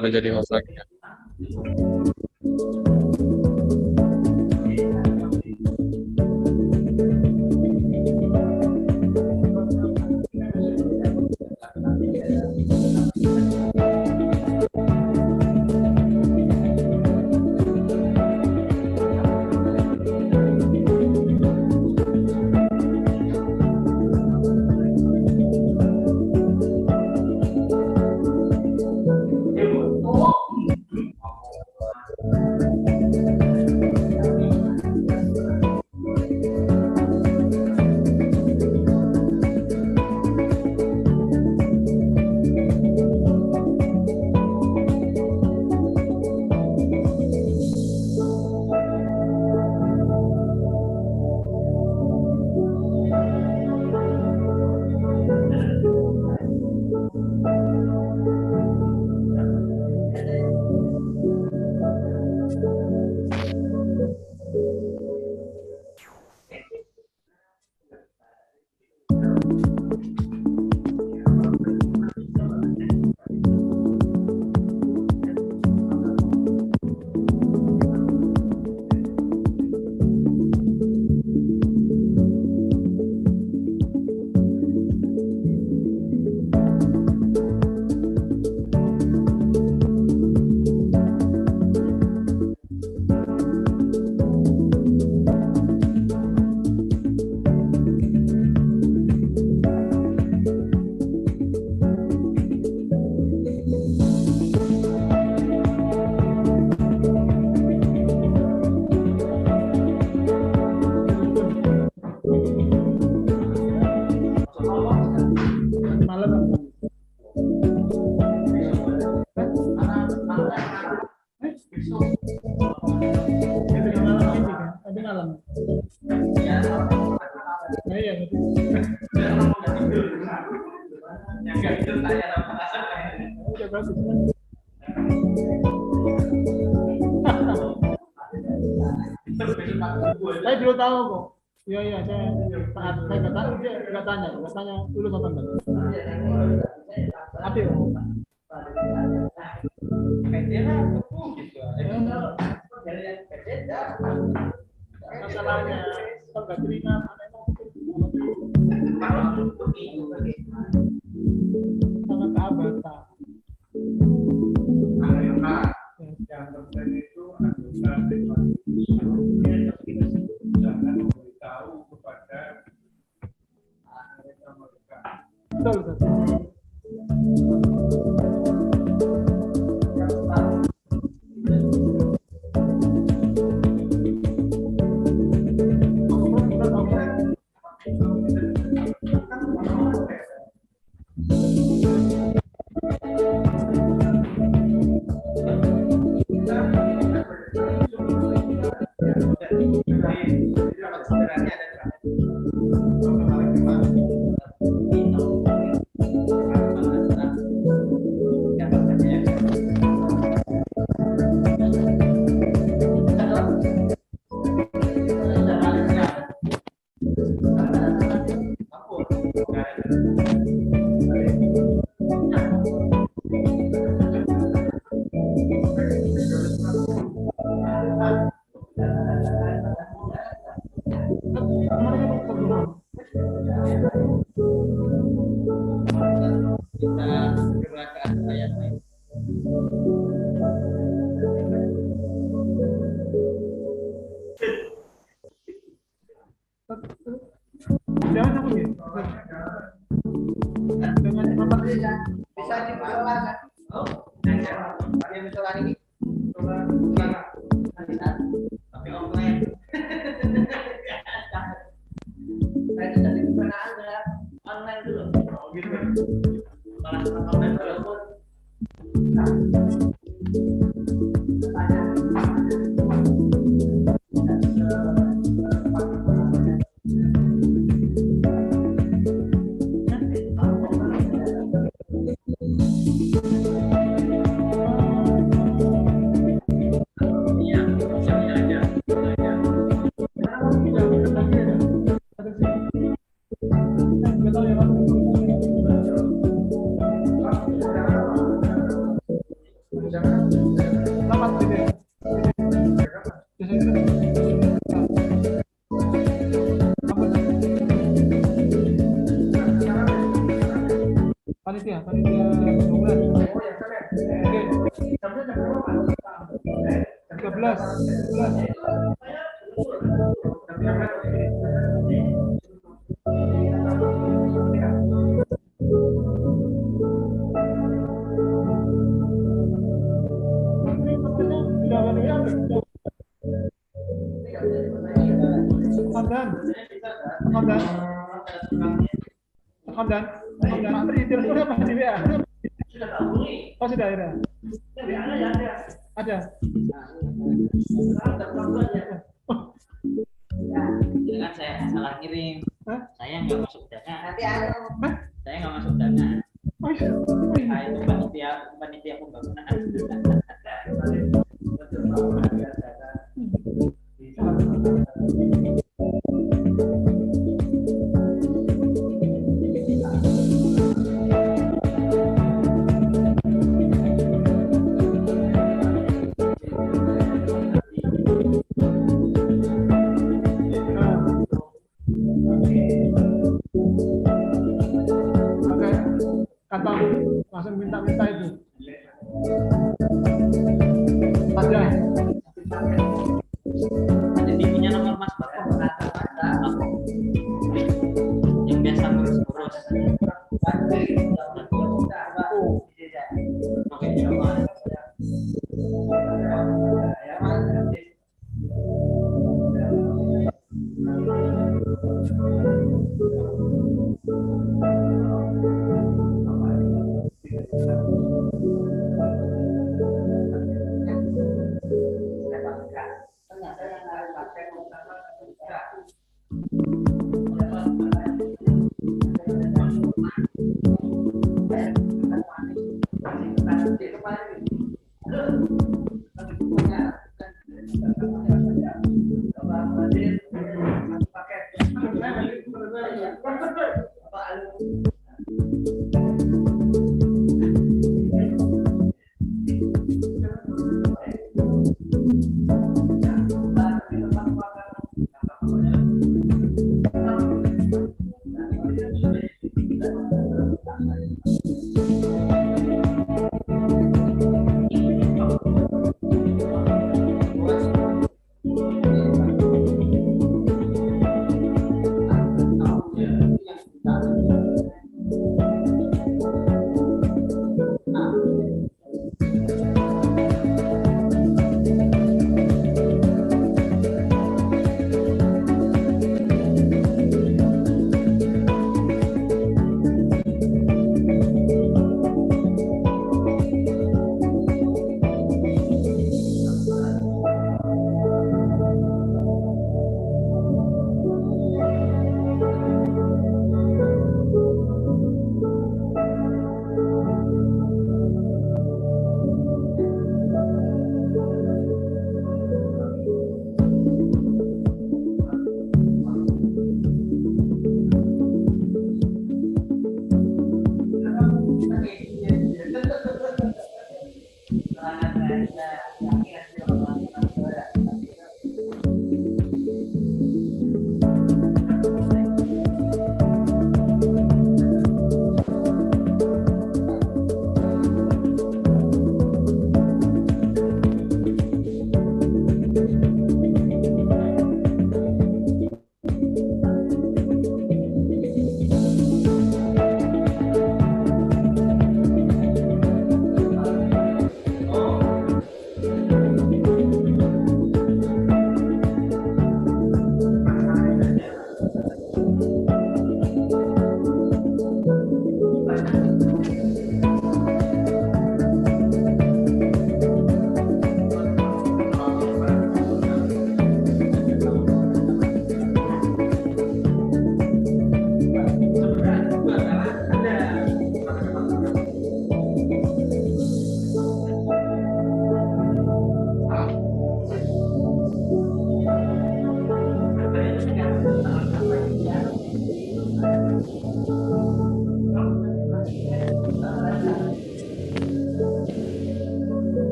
Udah jadi host lagi ya. Saya belum tahu kok. Iya iya saya nggak tanya dulu apa enggak. Tapi masalahnya kalau nggak terima sama keabata. Yang terjadi itu adalah jangan memberitahu kepada mereka. Betul. Jangan sama dia. Dengan bisa diperlakukan. Oh, ada misalnya ini. Tapi online. Saya tidak di mana Anda online dulu. Oh gitu. Malah online telepon. panitia 12. Oke. Jam 13. Hamdan, antri teleponnya apa di WA? Oh sudah ada. Ada. Kan saya salah kirim. Saya nggak masuk dana. Saya nggak masuk dana. Nah, itu panitia pembangunan. Kata langsung minta-minta itu. Ada. Jadi punya nomor Mas Bapak. Yang biasa ngurus-ngurus.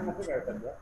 masuk ya Ustaz ya.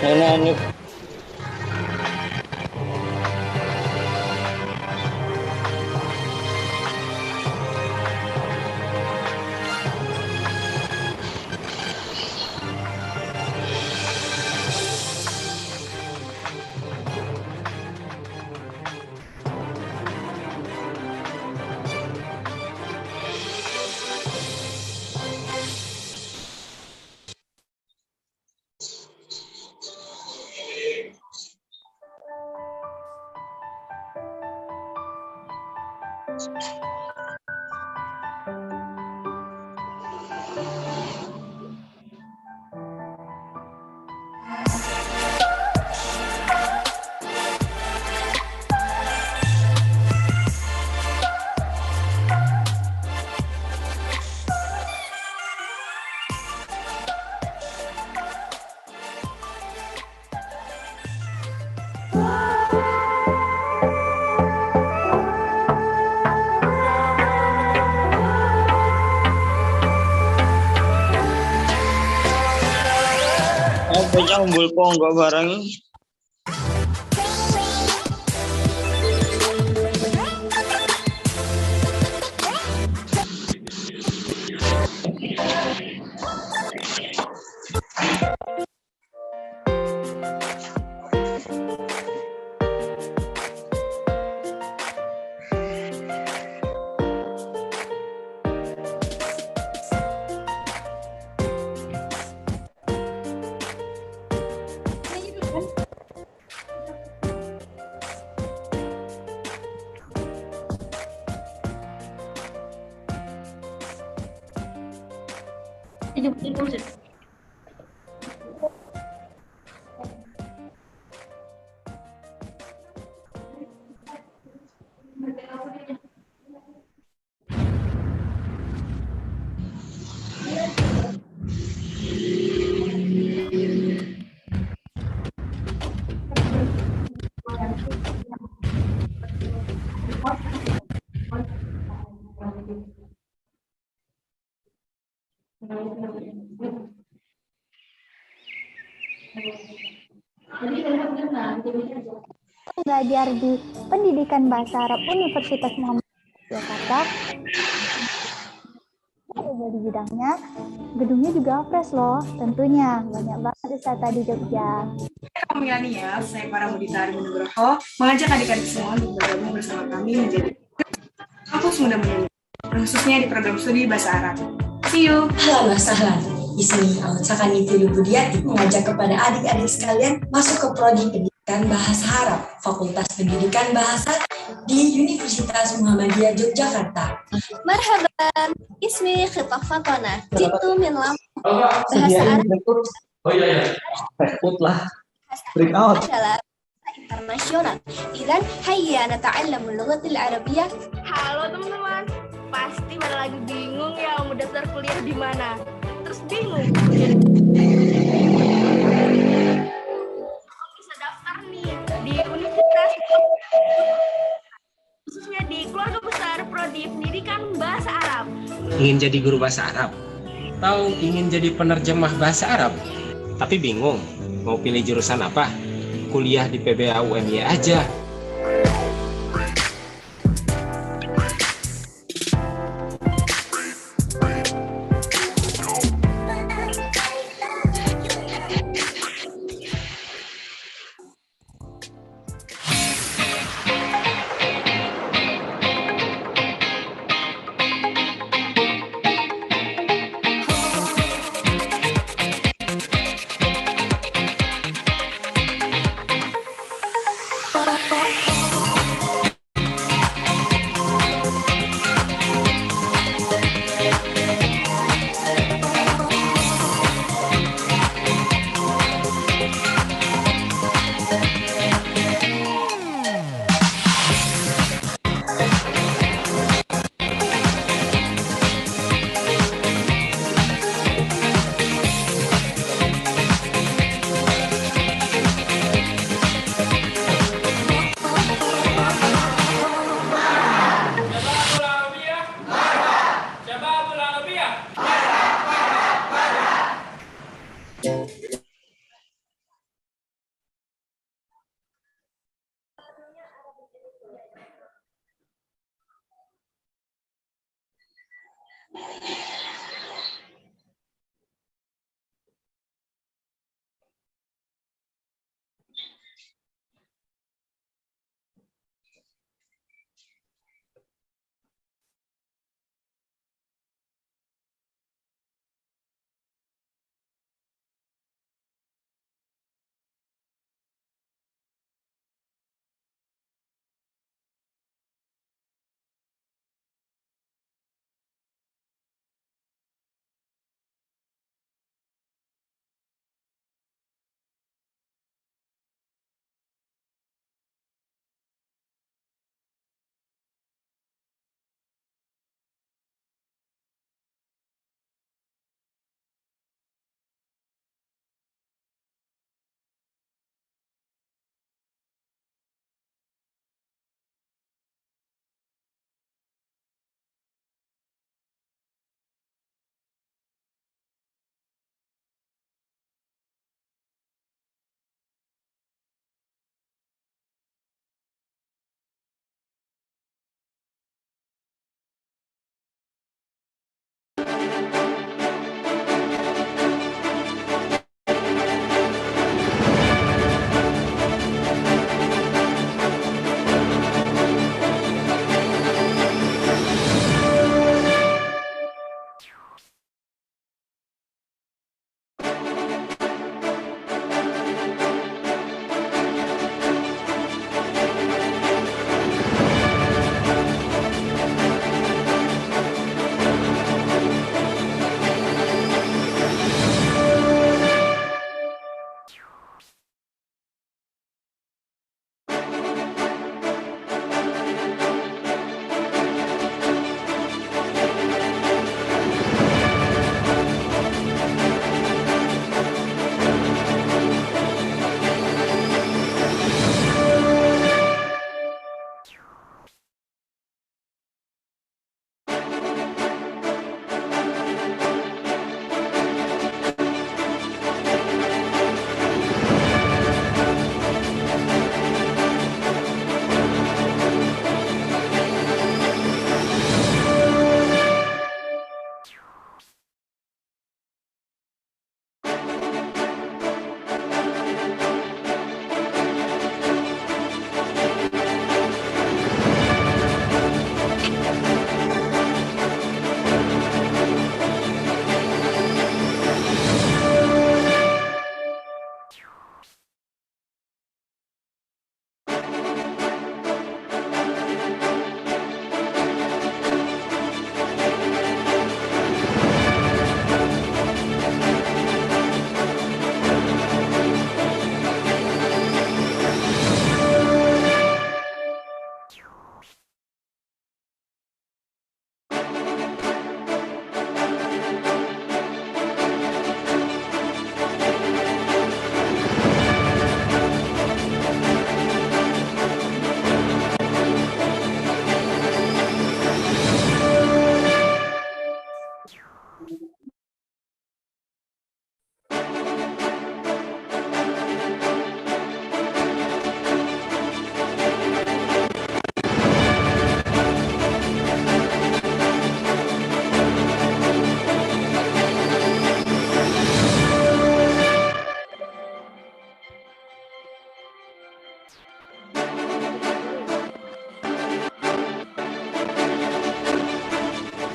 Ini apa yang bulpong nggak bareng? Belajar di Pendidikan Bahasa Arab Universitas Muhammad Jakarta. Di bidangnya, gedungnya juga fresh loh, tentunya banyak banget wisata di Jogja. Kaum milenial, saya para Muditari Nugroho mengajak adik-adik semua untuk bergabung bersama kami menjadi kampus muda mendunia, khususnya di program studi bahasa Arab. See you. Halo sahlan. Ismi Sakani Budiati mengajak kepada adik-adik sekalian masuk ke prodi pendidikan bahasa Arab, Fakultas Pendidikan Bahasa di Universitas Muhammadiyah Yogyakarta. Marhaban, ismi Khitaf Fatona, jitu min Lampung. Bahasa Arab adalah bahasa internasional. Idzan hayya nata'allamu al-lughatil arabiyyah. Halo teman-teman, pasti pada lagi bingung ya mau daftar kuliah di mana. Terus bingung. Bisa daftar nih di universitas, khususnya di keluarga besar prodi pendidikan bahasa Arab. Ingin jadi guru bahasa Arab? Atau ingin jadi penerjemah bahasa Arab? Tapi bingung mau pilih jurusan apa? Kuliah di PBA UMY aja.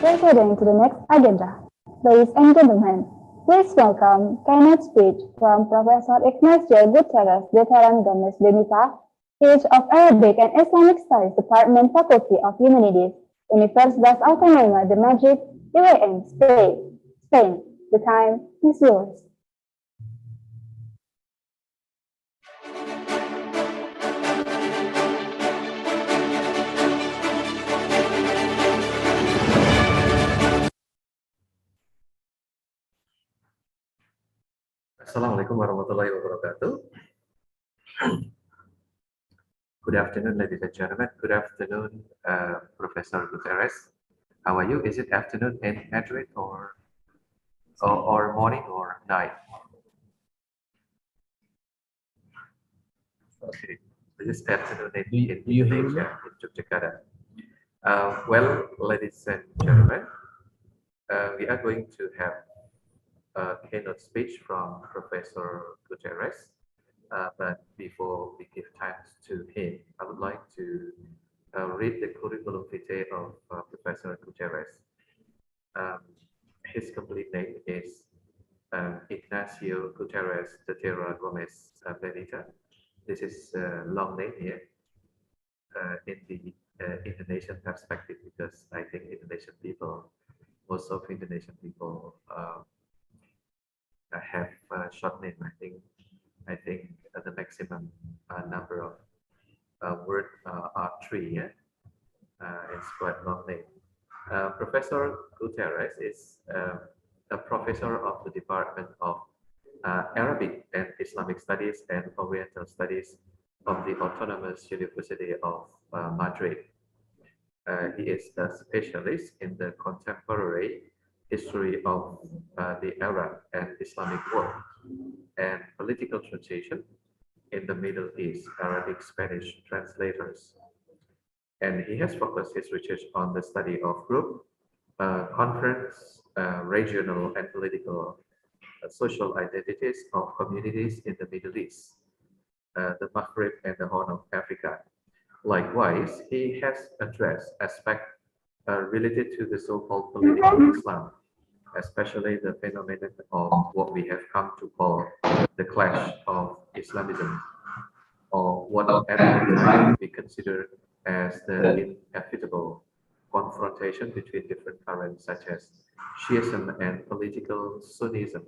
Proceeding to the next agenda. Ladies and gentlemen, please welcome keynote speech from Professor Ignacio Gutierrez Veteran Gomez Benita, PhD of Arabic and Islamic Studies Department, Faculty of Humanities, Universidad Autónoma de Madrid, UAM, Spain. The time is yours. Assalamualaikum warahmatullahi wabarakatuh. Good afternoon, ladies and gentlemen. Good afternoon, Professor Gutierrez. How are you? Is it afternoon in Madrid or morning or night? Okay. This is afternoon in you hear me? Indonesia, in Yogyakarta. Well, ladies and gentlemen, we are going to have a keynote speech from Professor Gutierrez. But before we give thanks to him, I would like to read the curriculum vitae of Professor Gutierrez. His complete name is Ignacio Gutierrez de Terra Gomez Benita. This is a long name here in the Indonesian perspective, because I think Indonesian people, most of Indonesian people have short name. I think the maximum number of word are 3. Yeah? It's quite long name. Professor Gutierrez is a professor of the Department of Arabic and Islamic Studies and Oriental Studies of the Autonomous University of Madrid. He is a specialist in the contemporary history of the Arab and Islamic world and political transition in the Middle East, Arabic Spanish translators. And he has focused his research on the study of group, conference, regional and political social identities of communities in the Middle East, the Maghreb and the Horn of Africa. Likewise, he has addressed aspects related to the so-called political Islam, especially the phenomenon of what we have come to call the clash of Islamism, or what at the time we consider as the inevitable confrontation between different currents such as Shiism and political Sunnism,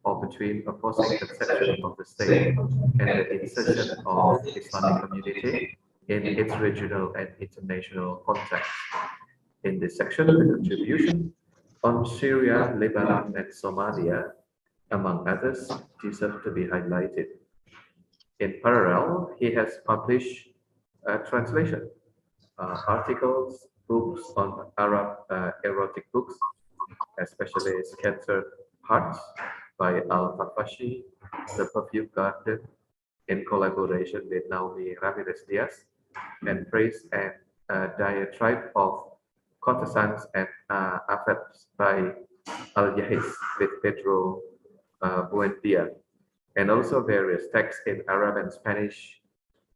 or between opposing conceptions of the state and the insertion of Islamic community in its regional and international context. In this section, the contribution on Syria, Lebanon, and Somalia, among others, deserve to be highlighted. In parallel, he has published translation, articles, books on Arab erotic books, especially Scattered Hearts by Al-Tafashi, The Perfume Garden, in collaboration with Naomi Ramirez Diaz, and Praise and Diatribe of Courtesans and Affects by Al-Yahiz with Pedro Buendia, and also various texts in Arab and Spanish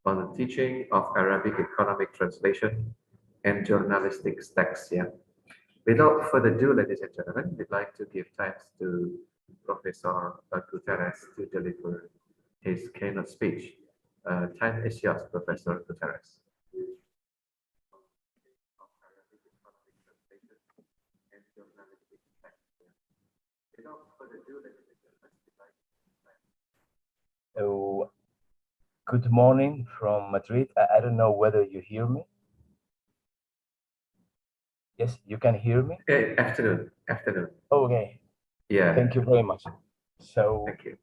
on the teaching of Arabic economic translation and journalistic texts. Yeah. Without further ado, ladies and gentlemen, we'd like to give thanks to Professor Gutierrez to deliver his keynote speech. Time is yours, Professor Gutierrez. Oh, good morning from Madrid. I don't know whether you hear me. Yes, you can hear me? Afternoon. Okay. Yeah. Thank you very much. So, thank you.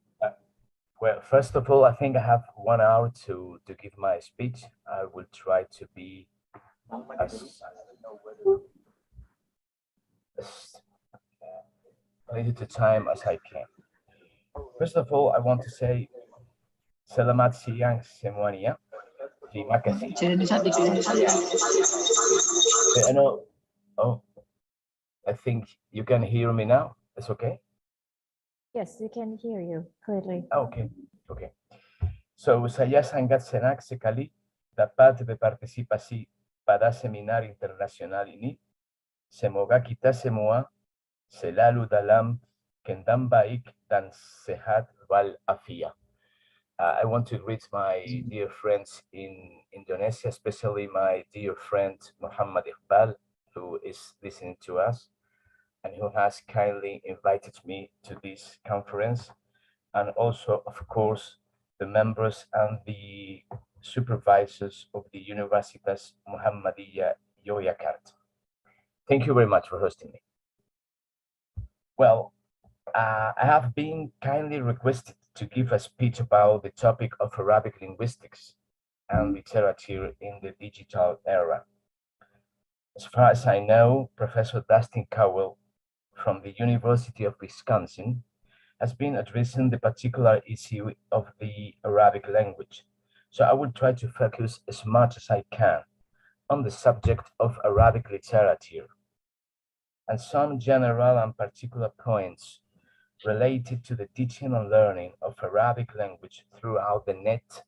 Well, first of all, I think I have 1 hour to give my speech. I will try to be as related to time as I can. First of all, I want to say selamat siang semuanya. Terima kasih. I think you can hear me now. It's okay? Yes, we can hear you clearly. Okay. So, saya sangat senang sekali dapat berpartisipasi pada seminar internasional ini. Semoga kita semua selalu dalam keadaan baik dan sehat walafiat. I want to greet my dear friends in Indonesia, especially my dear friend Muhammad Iqbal, who is listening to us and who has kindly invited me to this conference, and also, of course, the members and the supervisors of the Universitas Muhammadiyah Yogyakarta. Thank you very much for hosting me. Well, I have been kindly requested to give a speech about the topic of Arabic linguistics and literature in the digital era. As far as I know, Professor Dustin Cowell from the University of Wisconsin has been addressing the particular issue of the Arabic language. So I will try to focus as much as I can on the subject of Arabic literature and some general and particular points related to the teaching and learning of Arabic language throughout the net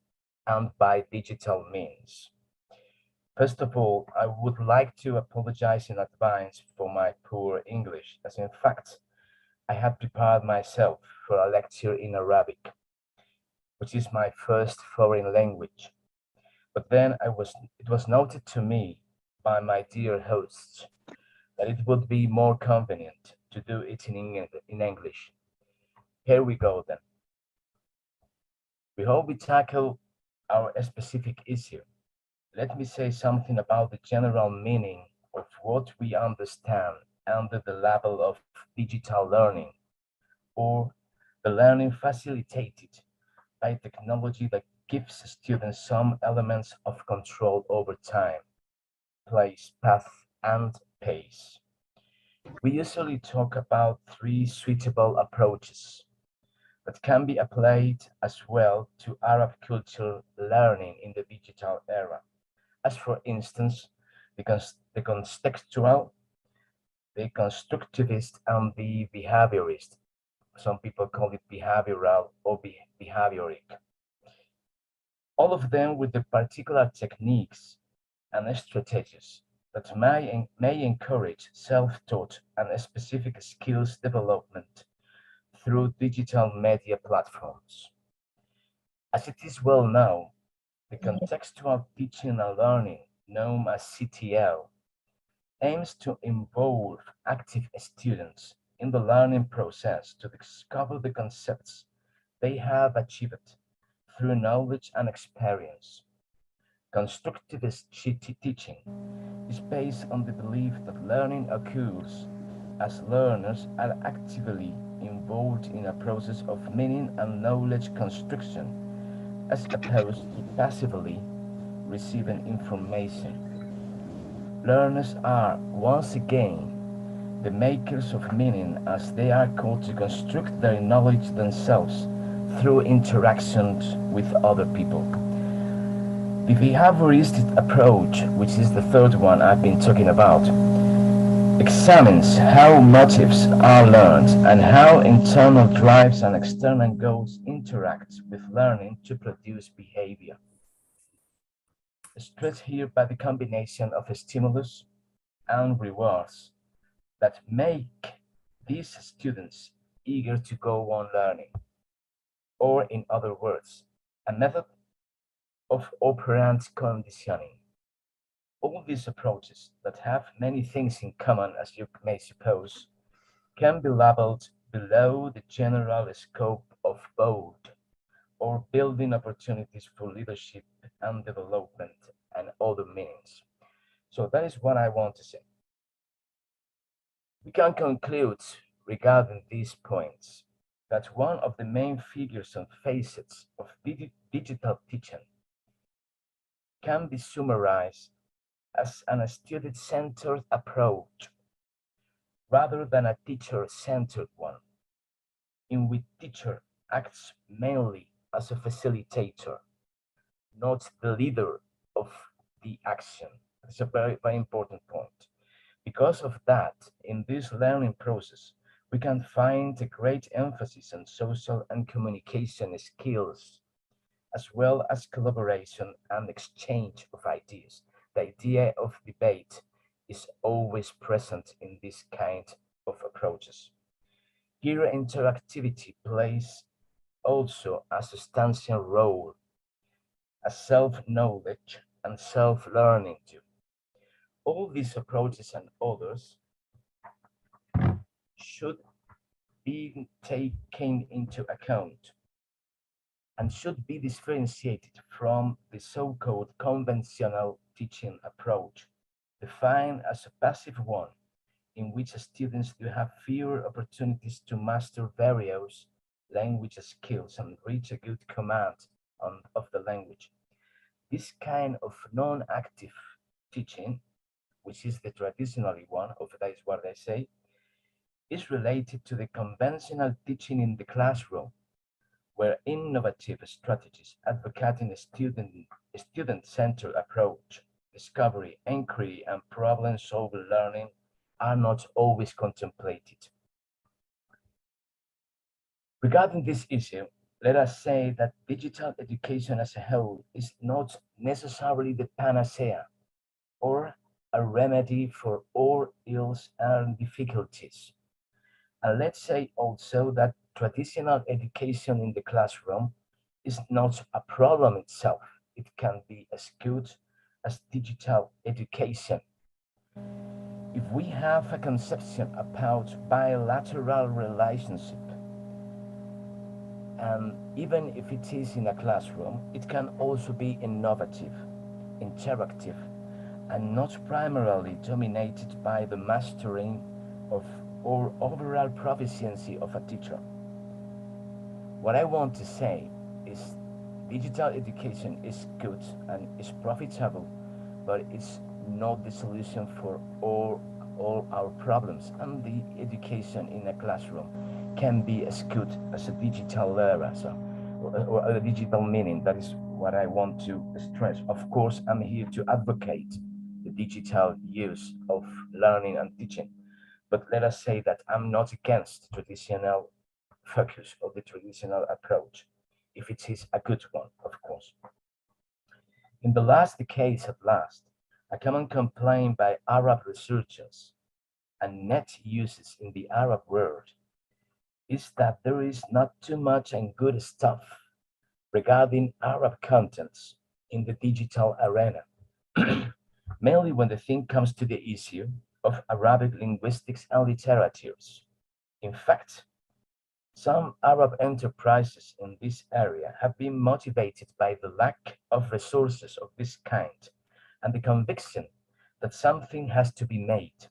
and by digital means. First of all, I would like to apologize in advance for my poor English, as in fact, I had prepared myself for a lecture in Arabic, which is my first foreign language. But then it was noted to me by my dear hosts that it would be more convenient to do it in English. Here we go then. Before we tackle our specific issue, let me say something about the general meaning of what we understand under the level of digital learning, or the learning facilitated by technology that gives students some elements of control over time, place, path, and pace. We usually talk about three suitable approaches that can be applied as well to Arab culture learning in the digital era, as for instance, the contextual, the constructivist, and the behaviorist. Some people call it behavioral or behavioric. All of them with the particular techniques and strategies that may encourage self-taught and specific skills development through digital media platforms. As it is well known, the contextual teaching and learning, known as CTL, aims to involve active students in the learning process to discover the concepts they have achieved through knowledge and experience. Constructivist teaching is based on the belief that learning occurs as learners are actively involved in a process of meaning and knowledge construction as opposed to passively receiving information. Learners are, once again, the makers of meaning as they are called to construct their knowledge themselves through interactions with other people. The behaviorist approach, which is the third one I've been talking about, examines how motives are learned and how internal drives and external goals interact with learning to produce behavior. Stressed here by the combination of stimulus and rewards that make these students eager to go on learning, or in other words, a method of operant conditioning. All these approaches that have many things in common, as you may suppose, can be labeled below the general scope of both, or building opportunities for leadership and development and other meanings. So that is what I want to say. We can conclude regarding these points that one of the main figures and facets of digital teaching can be summarized as an student-centered approach rather than a teacher-centered one, in which teacher acts mainly as a facilitator, not the leader of the action. It's a very, very important point. Because of that, in this learning process, we can find a great emphasis on social and communication skills, as well as collaboration and exchange of ideas. The idea of debate is always present in this kind of approaches. Here, interactivity plays also a substantial role as self-knowledge and self-learning too. All these approaches and others should be taken into account and should be differentiated from the so-called conventional teaching approach, defined as a passive one, in which students do have fewer opportunities to master various language skills and reach a good command of the language. This kind of non-active teaching, which is the traditionally one, of that is what I say, is related to the conventional teaching in the classroom, where innovative strategies advocating a student-centered approach, discovery, inquiry, and problem-solving learning are not always contemplated. Regarding this issue, let us say that digital education as a whole is not necessarily the panacea or a remedy for all ills and difficulties. And let's say also that traditional education in the classroom is not a problem itself. It can be as good as digital education. If we have a conception about bilateral relationship, and even if it is in a classroom, it can also be innovative, interactive, and not primarily dominated by the mastering of or overall proficiency of a teacher. What I want to say is digital education is good and is profitable, but it's not the solution for all our problems. And the education in a classroom can be as good as a digital era, or a digital meaning. That is what I want to stress. Of course, I'm here to advocate the digital use of learning and teaching. But let us say that I'm not against traditional focus of the traditional approach, if it is a good one, of course. In the last decades at last, a common complaint by Arab researchers and net users in the Arab world is that there is not too much and good stuff regarding Arab contents in the digital arena, mainly when the thing comes to the issue of Arabic linguistics and literatures. In fact, some Arab enterprises in this area have been motivated by the lack of resources of this kind and the conviction that something has to be made.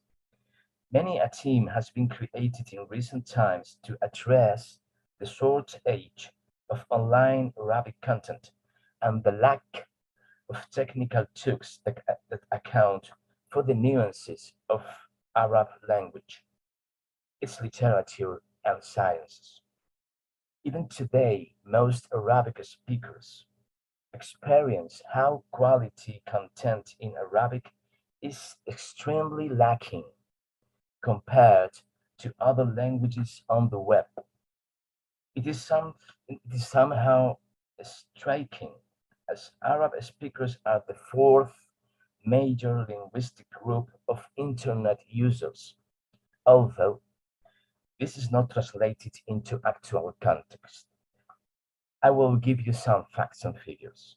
Many a team has been created in recent times to address the shortage of online Arabic content and the lack of technical tools that account for the nuances of Arab language, its literature and sciences. Even today, most Arabic speakers experience how quality content in Arabic is extremely lacking compared to other languages on the web. It is somehow striking as Arab speakers are the fourth major linguistic group of internet users, although this is not translated into actual context. I will give you some facts and figures.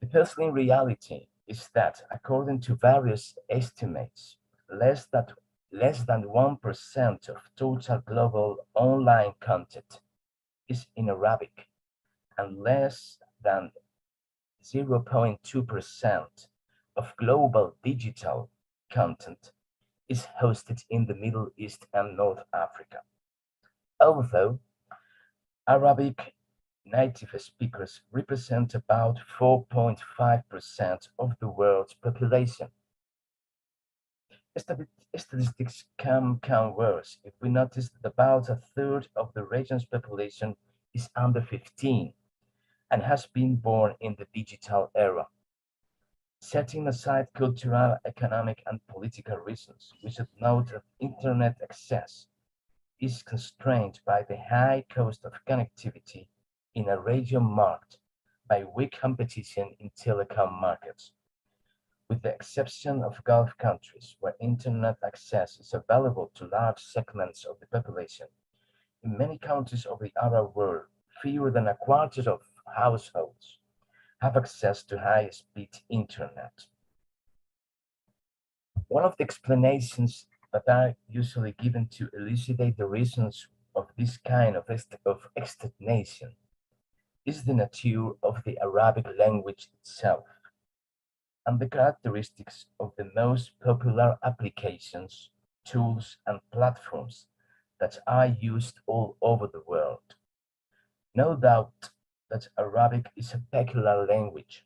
The puzzling reality is that, according to various estimates, less than 1% of total global online content is in Arabic, and less than 0.2% of global digital content is hosted in the Middle East and North Africa. Although Arabic native speakers represent about 4.5% of the world's population. Statistics come worse if we notice that about a third of the region's population is under 15 and has been born in the digital era. Setting aside cultural, economic, and political reasons, we should note that internet access is constrained by the high cost of connectivity in a region marked by weak competition in telecom markets. With the exception of Gulf countries, where internet access is available to large segments of the population, in many countries of the Arab world, fewer than a quarter of households have access to high-speed internet. One of the explanations that are usually given to elucidate the reasons of this kind of stagnation is the nature of the Arabic language itself and the characteristics of the most popular applications, tools, and platforms that are used all over the world. No doubt that Arabic is a peculiar language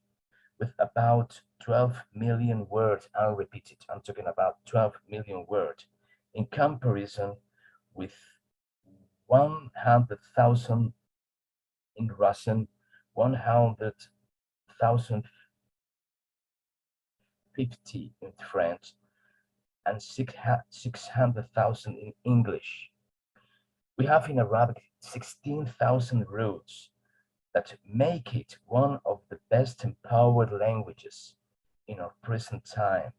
with about 12 million words unrepeated. I'm talking about 12 million words in comparison with 100,000 in Russian, 100,050 in French, and 600,000 in English. We have in Arabic 16,000 roots that make it one of the best empowered languages in our present time.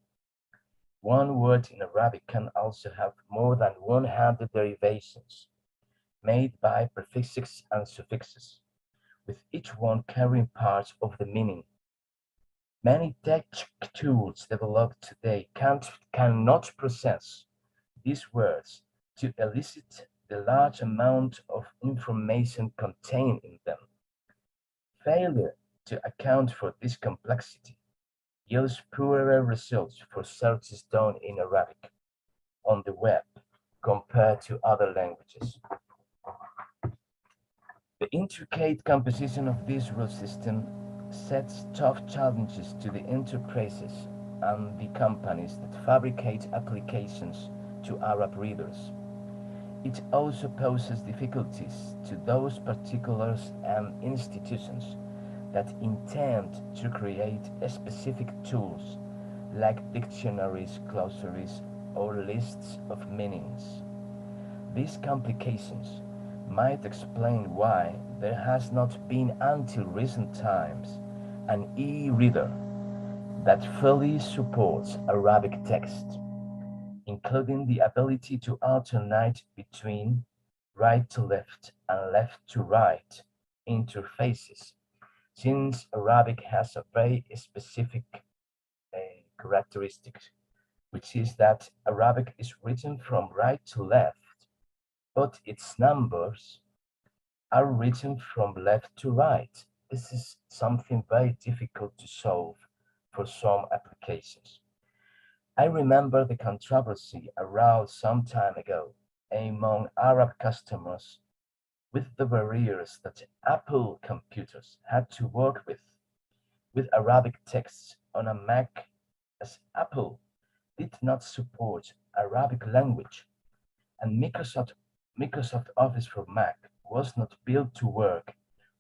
One word in Arabic can also have more than 100 derivations made by prefixes and suffixes, with each one carrying parts of the meaning. Many tech tools developed today cannot process these words to elicit the large amount of information contained in them. Failure to account for this complexity yields poorer results for searches done in Arabic on the web compared to other languages. The intricate composition of this rule system sets tough challenges to the enterprises and the companies that fabricate applications to Arab readers. It also poses difficulties to those particulars and institutions that intend to create specific tools like dictionaries, glossaries, or lists of meanings. These complications might explain why there has not been until recent times an e-reader that fully supports Arabic text, including the ability to alternate between right to left and left to right interfaces, since Arabic has a very specific characteristic, which is that Arabic is written from right to left, but its numbers are written from left to right. This is something very difficult to solve for some applications. I remember the controversy aroused some time ago among Arab customers with the barriers that Apple computers had to work with Arabic texts on a Mac, as Apple did not support Arabic language, and Microsoft Office for Mac was not built to work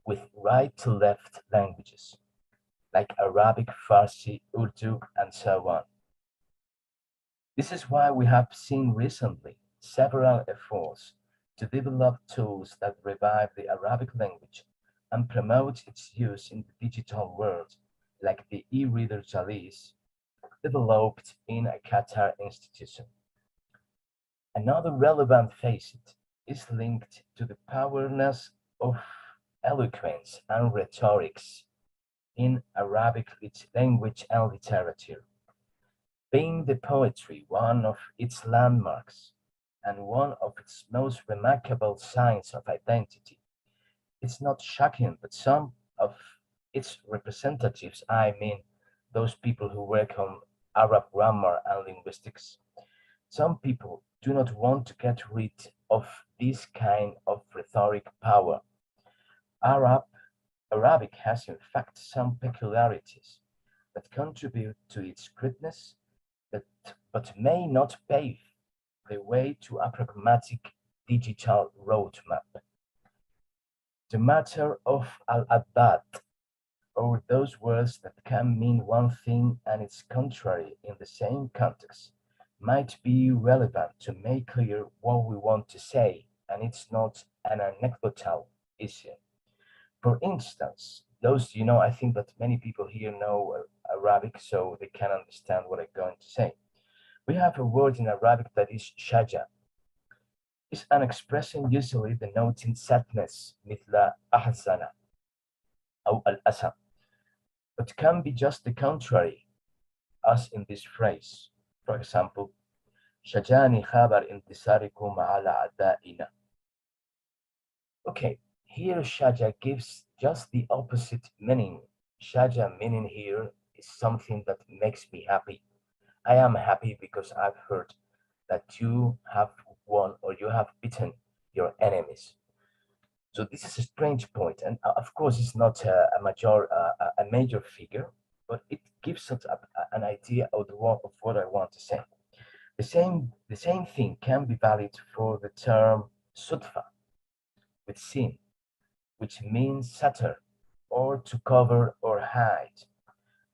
with right to left languages like Arabic, Farsi, Urdu, and so on. This is why we have seen recently several efforts to develop tools that revive the Arabic language and promote its use in the digital world, like the e-reader Jalis, developed in a Qatar institution. Another relevant facet is linked to the powerness of eloquence and rhetorics in Arabic language and literature, being the poetry one of its landmarks and one of its most remarkable signs of identity. It's not shocking that some of its representatives, I mean those people who work on Arab grammar and linguistics, some people do not want to get rid of this kind of rhetoric power. Arabic has in fact some peculiarities that contribute to its greatness, but may not pave the way to a pragmatic digital roadmap. The matter of al-abad, or those words that can mean one thing and its contrary in the same context, might be relevant to make clear what we want to say, and it's not an anecdotal issue. For instance, I think that many people here know Arabic, so they can understand what I'm going to say. We have a word in Arabic that is shaja. It's an expression usually denoting sadness, مثل أحزن أو الأسى, but can be just the contrary, as in this phrase. For example, شجاني خبر انتصاركم على أعدائنا. Okay, here shaja gives just the opposite meaning. Shaja meaning here is something that makes me happy. I am happy because I've heard that you have won or you have beaten your enemies. So this is a strange point, and of course it's not a major figure, but it gives us an idea of what I want to say. The same thing can be valid for the term sudfa, with sin, which means shatter or to cover or hide,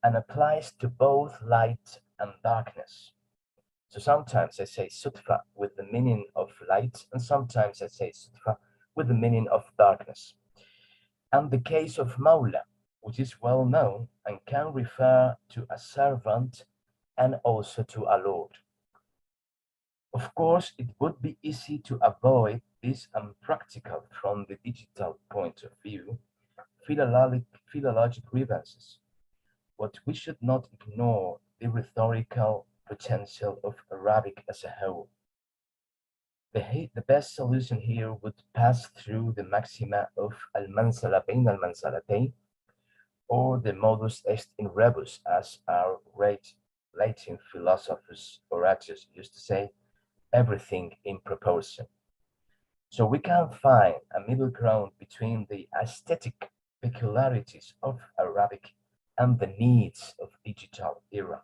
and applies to both light and darkness. So sometimes I say sutfa with the meaning of light, and sometimes I say sutfa with the meaning of darkness. And the case of Mawla, which is well known and can refer to a servant and also to a lord. Of course, it would be easy to avoid this unpractical from the digital point of view, philologic grievances, but we should not ignore the rhetorical potential of Arabic as a whole. The best solution here would pass through the maxima of al-mansala bain al-mansalatayn, or the modus est in rebus, as our great Latin philosophers Horatius used to say, everything in proportion. So we can find a middle ground between the aesthetic peculiarities of Arabic and the needs of digital era.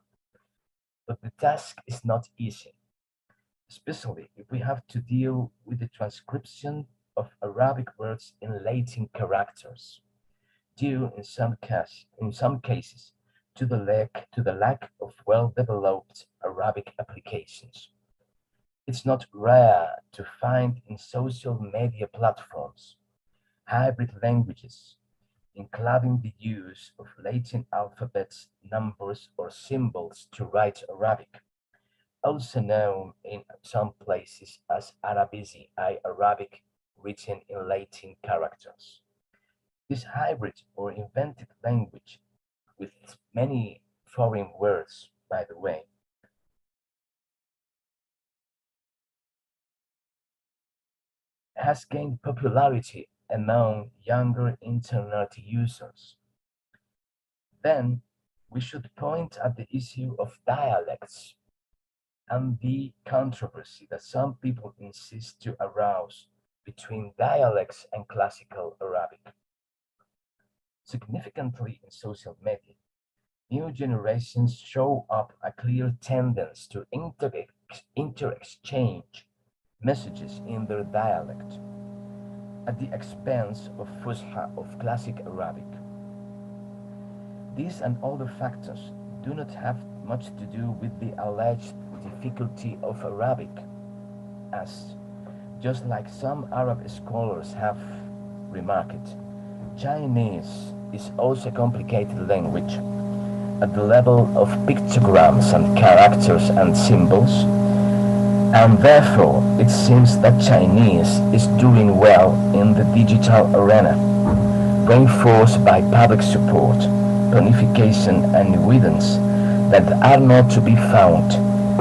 But the task is not easy, especially if we have to deal with the transcription of Arabic words in Latin characters, due in some cases to the lack of well-developed Arabic applications. It's not rare to find in social media platforms hybrid languages, including the use of Latin alphabets, numbers, or symbols to write Arabic, also known in some places as Arabici, Arabic written in Latin characters. This hybrid or invented language, with many foreign words, by the way, has gained popularity among younger internet users. Then we should point at the issue of dialects and the controversy that some people insist to arouse between dialects and classical Arabic. Significantly in social media, new generations show up a clear tendency to interexchange messages in their dialect at the expense of Fusha of classic Arabic. These and other factors do not have much to do with the alleged difficulty of Arabic, as, just like some Arab scholars have remarked, Chinese is also a complicated language at the level of pictograms and characters and symbols, and therefore it seems that Chinese is doing well in the digital arena, reinforced by public support, planification and evidence that are not to be found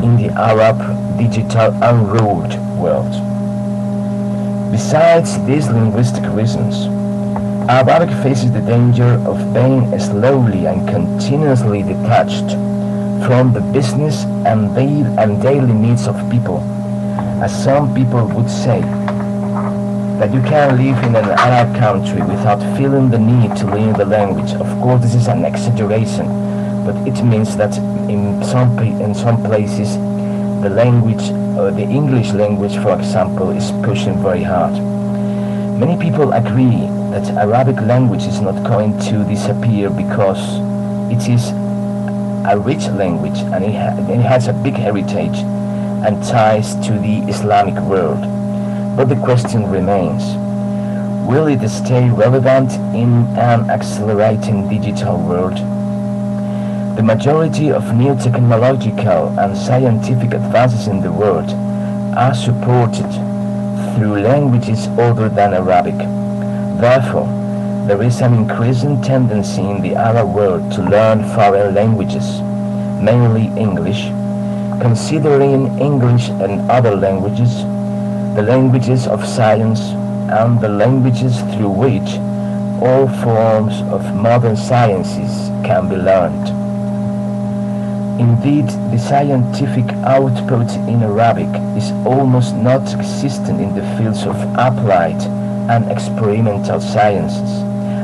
in the Arab digital unruled world. Besides these linguistic reasons, Arabic faces the danger of being slowly and continuously detached from the business and daily needs of people, as some people would say, that you can live in an Arab country without feeling the need to learn the language. Of course, this is an exaggeration, but it means that in some places, the language, the English language, for example, is pushing very hard. Many people agree that Arabic language is not going to disappear because it is a rich language and it has a big heritage and ties to the Islamic world. But the question remains, will it stay relevant in an accelerating digital world? The majority of new technological and scientific advances in the world are supported through languages other than Arabic. Therefore, there is an increasing tendency in the Arab world to learn foreign languages, mainly English, considering English and other languages, the languages of science, and the languages through which all forms of modern sciences can be learned. Indeed, the scientific output in Arabic is almost not existent in the fields of applied and experimental sciences,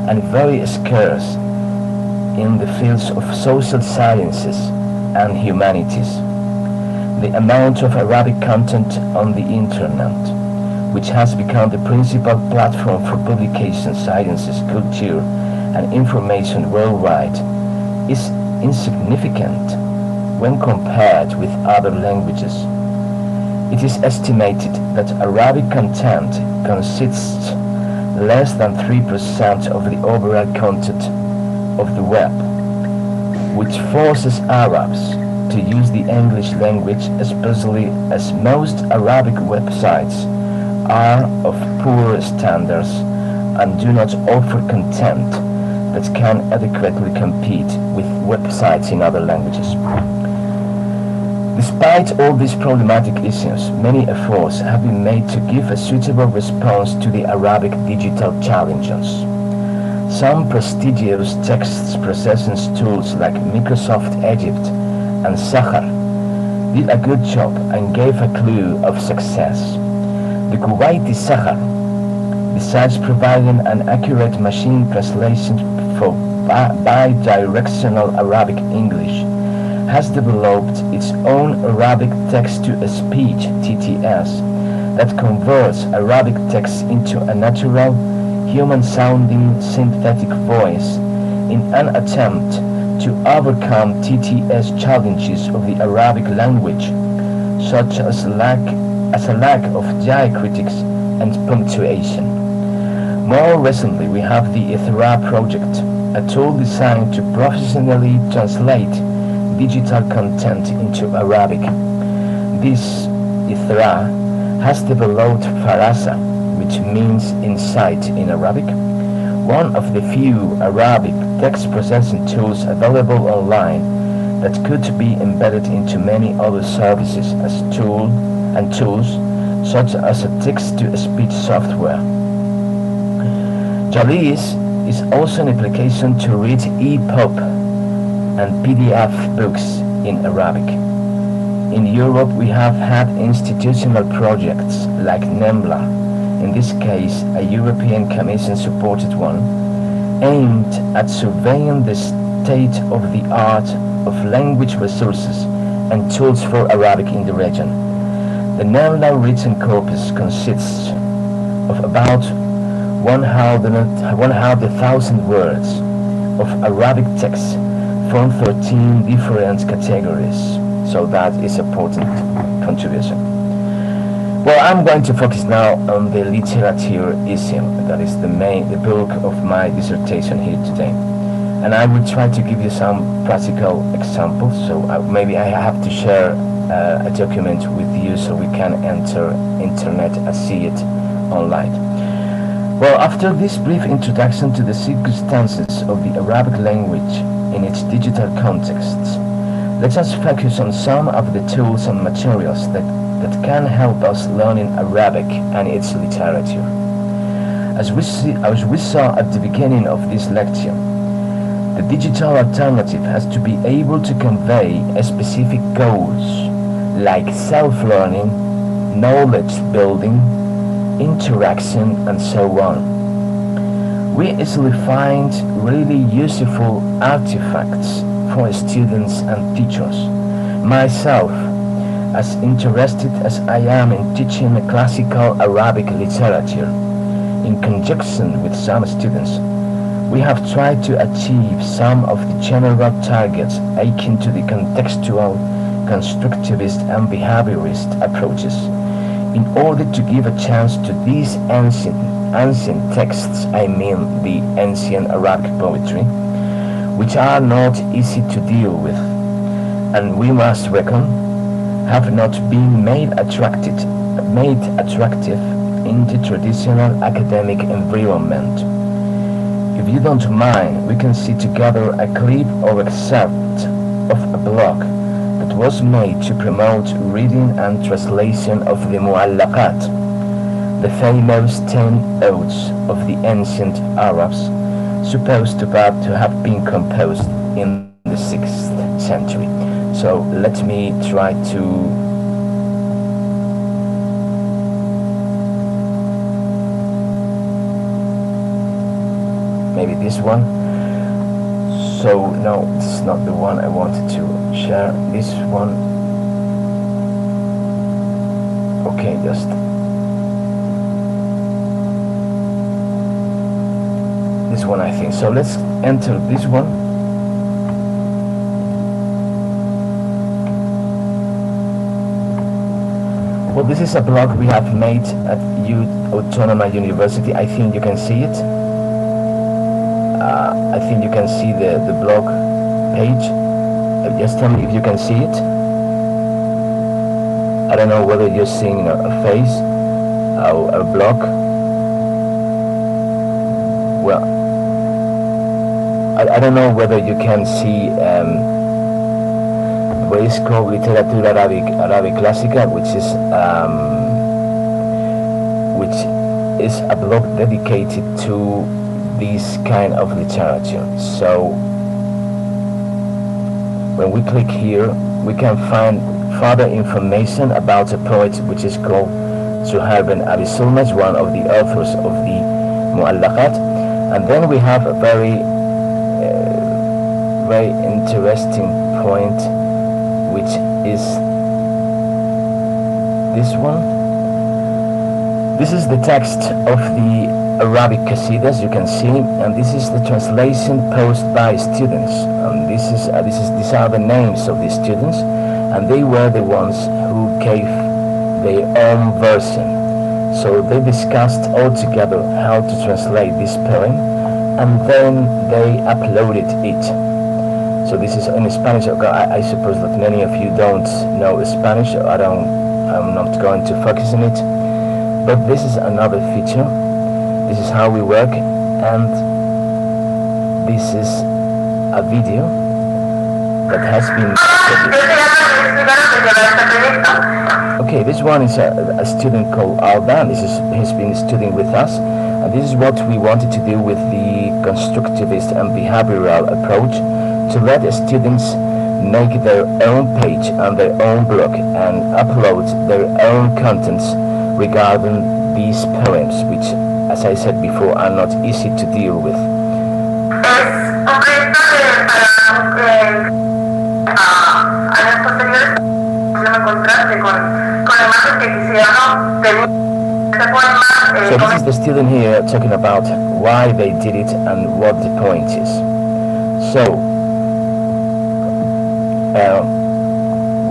and very scarce in the fields of social sciences and humanities. The amount of Arabic content on the internet, which has become the principal platform for publication, sciences, culture, and information worldwide, is insignificant when compared with other languages. It is estimated that Arabic content consists less than 3% of the overall content of the web, which forces Arabs to use the English language, especially as most Arabic websites are of poor standards and do not offer content that can adequately compete with websites in other languages. Despite all these problematic issues, many efforts have been made to give a suitable response to the Arabic digital challenges. Some prestigious text processing tools like Microsoft Egypt and Sahar did a good job and gave a clue of success. The Kuwaiti Sahar, besides providing an accurate machine translation for bi-directional Arabic English, has developed its own Arabic text-to-speech (TTS) that converts Arabic text into a natural, human-sounding synthetic voice in an attempt to overcome TTS challenges of the Arabic language, such as a lack of diacritics and punctuation. More recently, we have the ITHRA project, a tool designed to professionally translate digital content into Arabic. This ITHRA has developed Farasa, which means insight in Arabic, one of the few Arabic text processing tools available online that could be embedded into many other services as tools such as a text-to-speech software. Jalis is also an application to read EPUB and PDF books in Arabic. In Europe, we have had institutional projects like NEMLA, in this case a European Commission-supported one, aimed at surveying the state-of-the-art of language resources and tools for Arabic in the region. The NEMLA written corpus consists of about 100,000 words of Arabic text from 13 different categories. So that is an important contribution. Well, I'm going to focus now on the literature issue. That is the bulk of my dissertation here today. And I will try to give you some practical examples. So maybe I have to share a document with you so we can enter internet and see it online. Well, after this brief introduction to the circumstances of the Arabic language in its digital contexts, let us focus on some of the tools and materials that can help us learning Arabic and its literature. As we saw at the beginning of this lecture, the digital alternative has to be able to convey specific goals like self-learning, knowledge building, interaction, and so on. We easily find really useful artifacts for students and teachers. Myself, as interested as I am in teaching classical Arabic literature, in conjunction with some students, we have tried to achieve some of the general targets akin to the contextual, constructivist, and behaviorist approaches, in order to give a chance to these ancient texts, I mean the ancient Arabic poetry, which are not easy to deal with, and we must reckon have not been made attractive in the traditional academic environment. If you don't mind, we can see together a clip or excerpt of a blog that was made to promote reading and translation of the Mu'allaqat, the famous 10 odes of the ancient Arabs, supposed to have been composed in the 6th century. So let me try to maybe this one. So no, this is not the one I wanted to share. This one. Okay, just this one, I think. So let's enter this one. Well, this is a blog we have made at Autonoma University. I think you can see it. I think you can see the blog page. Just tell me if you can see it. I don't know whether you're seeing a face or a blog. Well, I don't know whether you can see what is called Literatura Árabe Clásica, which is a blog dedicated to this kind of literature. So when we click here, we can find further information about a poet which is called Zuhair bin Abi Sulma, one of the authors of the Mu'allaqat. And then we have a very interesting point, which is this one. This is the text of the Arabic Qasidas, you can see, and this is the translation posted by students. These are the names of the students, and they were the ones who gave their own version. So they discussed all together how to translate this poem, and then they uploaded it. So this is in Spanish. I suppose that many of you don't know Spanish. I'm not going to focus on it. But this is another feature. This is how we work, and this is a video that has been. Okay, this one is a student called Alba. He's been studying with us, and this is what we wanted to do with the constructivist and behavioral approach, to let the students make their own page and their own blog and upload their own contents regarding these poems, which, as I said before, are not easy to deal with. So this is the student here talking about why they did it and what the point is. So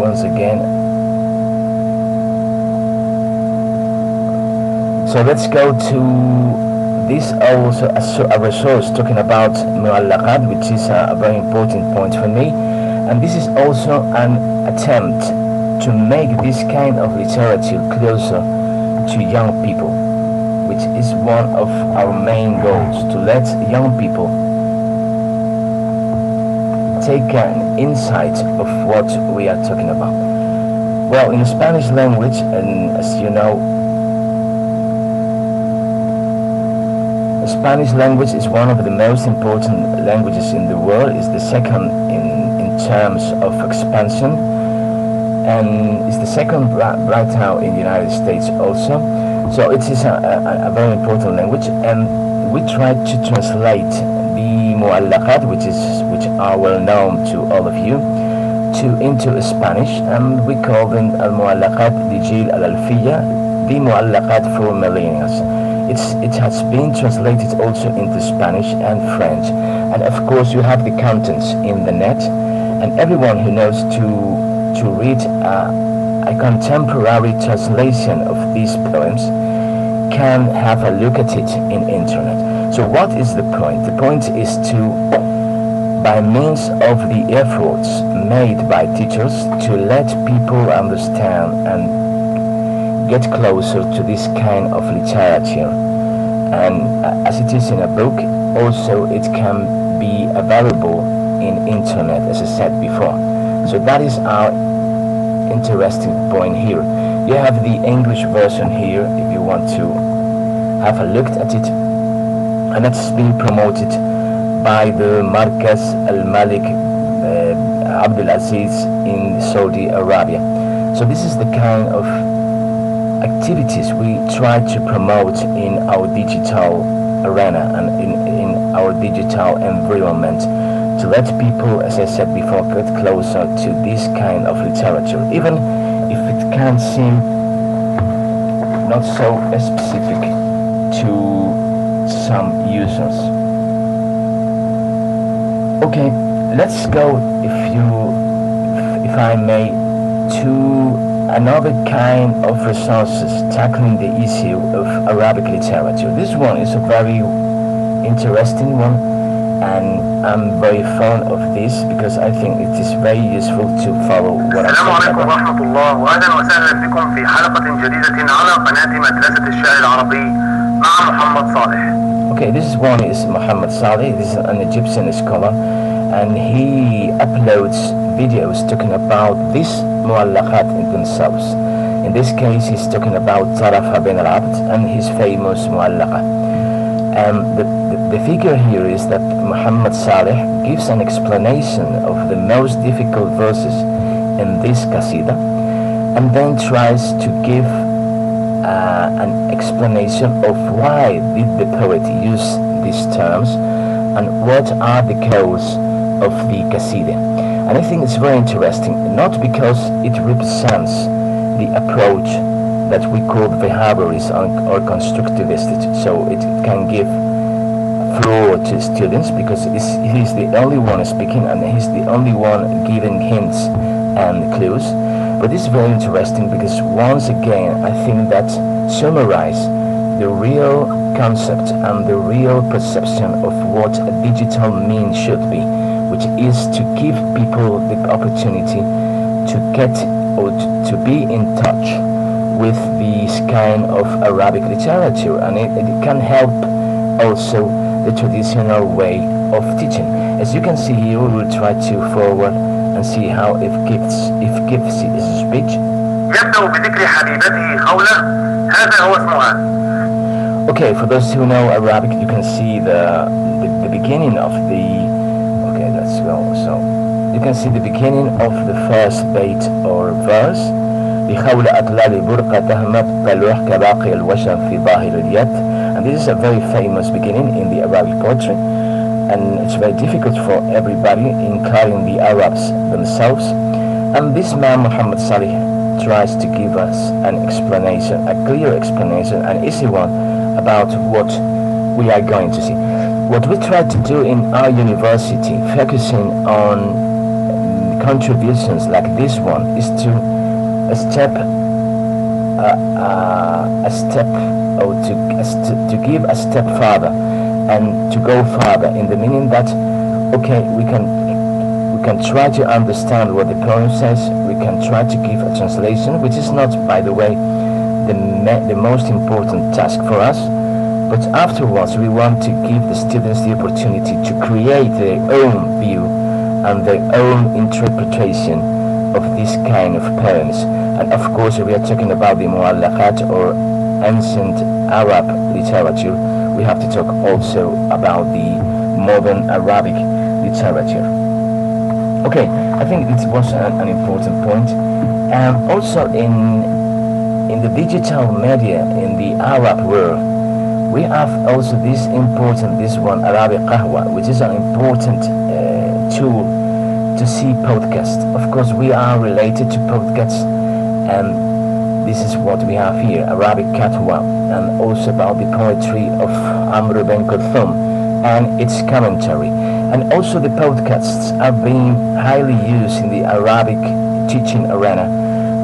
once again, so let's go to this, also a resource talking about Mu'allaqat, which is a very important point for me, and this is also an attempt to make this kind of literature closer to young people, which is one of our main goals, to let young people take an insight of what we are talking about. Well, in the Spanish language, and as you know, the Spanish language is one of the most important languages in the world. It's the second in terms of expansion, and it's the second right now in the United States also. So it is a very important language, and we tried to translate the Mu'allaqat, which are well known to all of you, into Spanish, and we call them Al-Mu'allaqat Dijil Al-Alfiya, the Mu'allaqat for millennials. It has been translated also into Spanish and French, and of course you have the contents in the net, and everyone who knows to read a contemporary translation of these poems can have a look at it in internet. So what is the point? The point is to, by means of the efforts made by teachers, to let people understand and get closer to this kind of literature. And as it is in a book, also it can be available in internet, as I said before. So that is our interesting point here. You have the English version here if you want to have a look at it, and that's being promoted by the Markaz Al-Malik Abdul Aziz in Saudi Arabia. So this is the kind of activities we try to promote in our digital arena and in our digital environment, to let people, as I said before, get closer to this kind of literature, even if it can seem not so specific to some users. Okay, let's go, if I may, to another kind of resources tackling the issue of Arabic literature. This one is a very interesting one, and I'm very fond of this because I think it is very useful to follow what I'm السلام talking عليكم about. ورحمة الله وأهلا وسهلا بكم في حلقة جديدة على قناة مدرسة الشعر العربي مع محمد صالح. Okay, this one is Muhammad Saleh. This is an Egyptian scholar, and he uploads videos talking about these muallaqat in themselves. In this case, he's talking about Tarafa bin al-Abd and his famous muallaqa. The figure here is that Muhammad Saleh gives an explanation of the most difficult verses in this qasida, and then tries to give an explanation of why did the poet use these terms and what are the goals of the qasida. And I think it's very interesting, not because it represents the approach that we call behaviorist or constructivist, so it can give floor to students because he's the only one speaking and he's the only one giving hints and clues. But it's very interesting because once again I think that summarize the real concept and the real perception of what a digital mean should be, which is to give people the opportunity to get or to be in touch with this kind of Arabic literature, and it can help also the traditional way of teaching. As you can see here, we will try to forward and see how it gives his speech. يبدأ بذكر حبيبته خولة هذا هو اسمها. Okay, for those who know Arabic, you can see the beginning of the. Okay, let's go. So you can see the beginning of the first bait or verse. بخول أطلال برقة تهمت طلوح كباقي الوشم في ظاهر اليد. And this is a very famous beginning in the Arabic poetry, and it's very difficult for everybody, including the Arabs themselves. And this man Muhammad Salih tries to give us an explanation, a clear explanation, an easy one about what we are going to see. What we try to do in our university, focusing on contributions like this one, is to give a step further and to go further in the meaning that, okay, we can try to understand what the poem says, we can try to give a translation, which is not, by the way, the most important task for us, but afterwards we want to give the students the opportunity to create their own view and their own interpretation of this kind of poems. And of course, we are talking about the muallaqat or ancient Arab literature. We have to talk also about the modern Arabic literature. Okay, I think it was an important point. Also in the digital media in the Arab world, we have also this one, Arabic Qahwa, which is an important tool to see podcasts. Of course, we are related to podcasts, and this is what we have here, Arabic Katwa, and also about the poetry of Amr bin Kulthum and its commentary. And also the podcasts are being highly used in the Arabic teaching arena